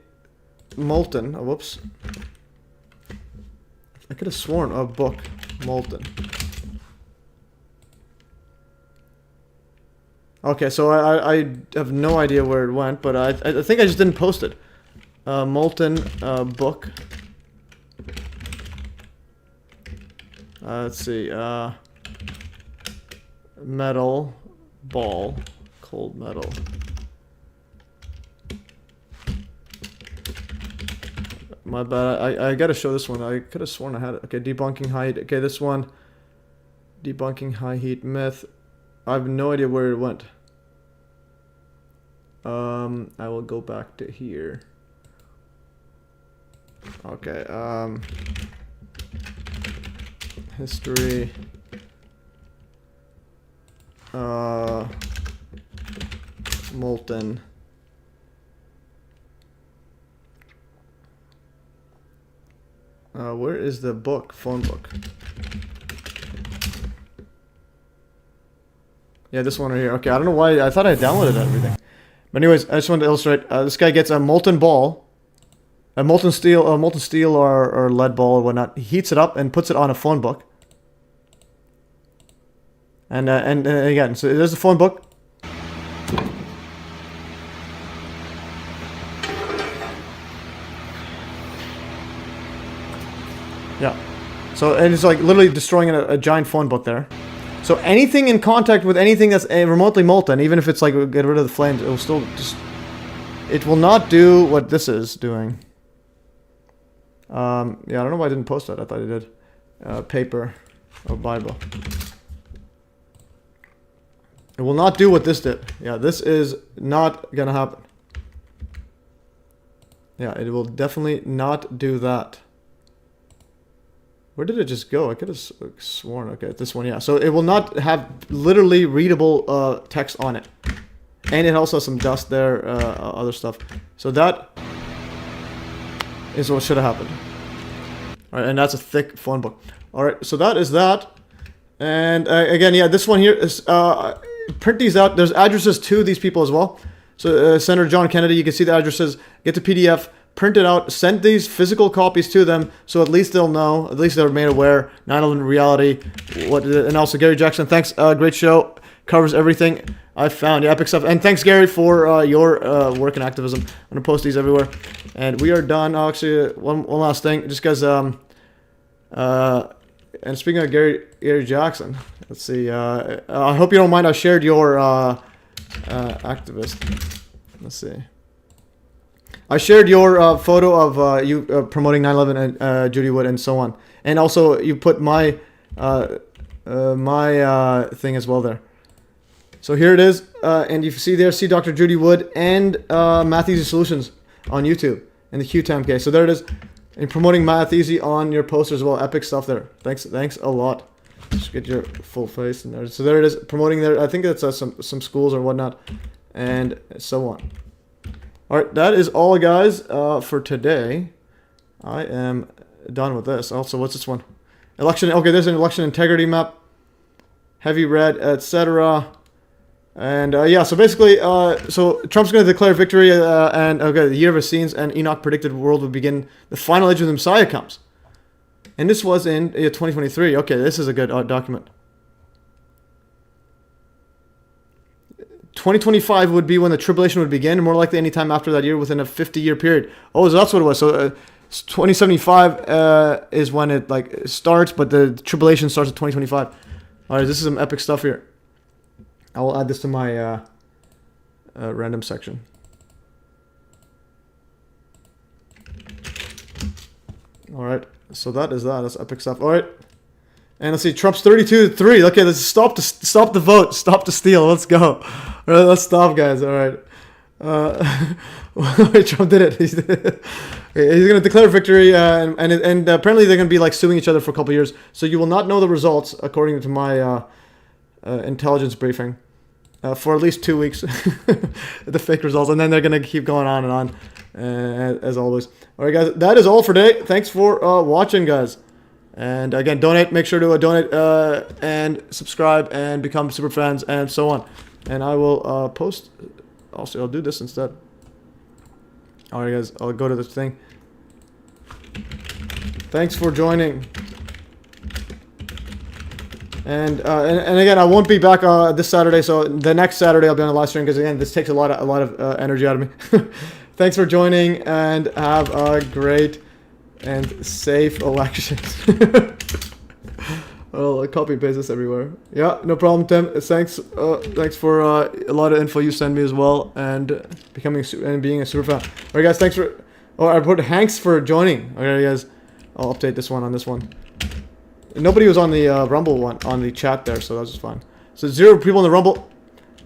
molten. Oh, whoops. I could have sworn a book molten. Okay, so I have no idea where it went, but I think I just didn't post it. Molten book. Let's see. Metal ball, cold metal. My bad. I gotta show this one. I could have sworn I had it. Okay, debunking high heat. Okay, this one. Debunking high heat myth. I have no idea where it went. I will go back to here. Okay, history. Molten. Where is the book? Phone book. Yeah, this one right here. Okay, I don't know why. I thought I downloaded everything. But anyways, I just wanted to illustrate. This guy gets a molten ball, a molten steel or lead ball or whatnot. He heats it up and puts it on a phone book. And again, so there's the phone book. Yeah. So, and it's like literally destroying a giant phone book there. So anything in contact with anything that's remotely molten, even if it's like get rid of the flames, it will still just, it will not do what this is doing. Yeah, I don't know why I didn't post that. I thought I did. Paper or Bible. It will not do what this did. Yeah, this is not gonna happen. Yeah, it will definitely not do that. Where did it just go? I could have sworn. Okay, this one, yeah. So it will not have literally readable text on it. And it also has some dust there, other stuff. So that is what should have happened. Alright, and that's a thick phone book. Alright, so that is that. And again, yeah, this one here is, print these out. There's addresses to these people as well. So Senator John Kennedy, you can see the addresses. Get the PDF. Print it out, send these physical copies to them, so at least they'll know, at least they're made aware, 9/11 reality, and also Gary Jackson, thanks, great show, covers everything I found, yeah, epic stuff, and thanks Gary for your work and activism. I'm going to post these everywhere, and we are done. Oh, actually, one last thing, just because, and speaking of Gary Jackson, let's see, I hope you don't mind, I shared your activist, let's see. I shared your photo of you promoting 9/11 and Judy Wood and so on, and also you put my thing as well there. So here it is, and you see there, see Dr. Judy Wood and Matthew's Solutions on YouTube. and the Q time. Okay, so there it is. And promoting math easy on your poster as well. Epic stuff there. Thanks a lot. Just get your full face in there. So there it is, promoting there. I think that's some schools or whatnot, and so on. All right, that is all, guys, for today. I am done with this. Also, what's this one? Election. Okay, there's an election integrity map. Heavy red, etc. And yeah, so basically, so Trump's going to declare victory, and okay, the year of Essenes and Enoch predicted world would begin. The final age of the Messiah comes. And this was in 2023. Okay, this is a good document. 2025 would be when the tribulation would begin, more likely any time after that year within a 50-year period. Oh, so that's what it was. So 2075 is when it like starts, but the tribulation starts at 2025. All right, this is some epic stuff here. I will add this to my random section. All right. So that is that. That's epic stuff. All right, and let's see. Trump's 32-3. Okay, let's stop the vote. Stop the steal. Let's go. All right, let's stop, guys. All right. Trump did it. He's going to declare victory, and apparently they're going to be like suing each other for a couple years. So you will not know the results, according to my intelligence briefing, for at least 2 weeks. The fake results, and then they're going to keep going on and on. As always. All right, guys, that is all for today. Thanks for watching, guys. And again, donate. Make sure to donate and subscribe and become super fans and so on. And I will post. Also, I'll do this instead. All right, guys, I'll go to this thing. Thanks for joining. And again, I won't be back this Saturday. So the next Saturday I'll be on a live stream because again, this takes a lot of energy out of me. Thanks for joining, and have a great and safe election. I'll copy and paste this everywhere. Yeah, no problem, Tim. Thanks for a lot of info you send me as well, and being a super fan. All right, guys, thanks for. Oh, I put Hanks for joining. Okay, guys, I'll update this one on this one. Nobody was on the Rumble one on the chat there, so that was just fine. So 0 people in the Rumble.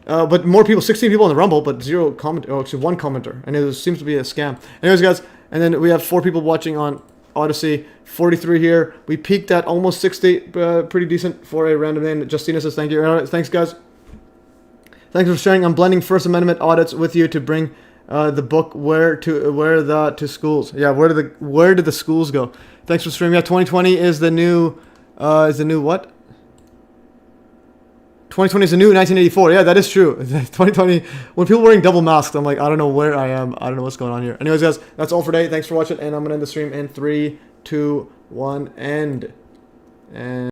But more people, 16 people in the Rumble, but 0 comment. Oh, actually 1 commenter, and it seems to be a scam. Anyways, guys, and then we have 4 people watching on Odyssey, 43 here. We peaked at almost 60, pretty decent for a random name. Justina says thank you. All right, thanks, guys. Thanks for sharing. I'm blending First Amendment audits with you to bring the book to schools. Yeah, where did the schools go? Thanks for streaming. Yeah, 2020 is the new what? 2020 is the new 1984. Yeah, that is true. 2020, when people are wearing double masks, I'm like, I don't know where I am. I don't know what's going on here. Anyways, guys, that's all for today. Thanks for watching, and I'm going to end the stream in 3, 2, 1, end. And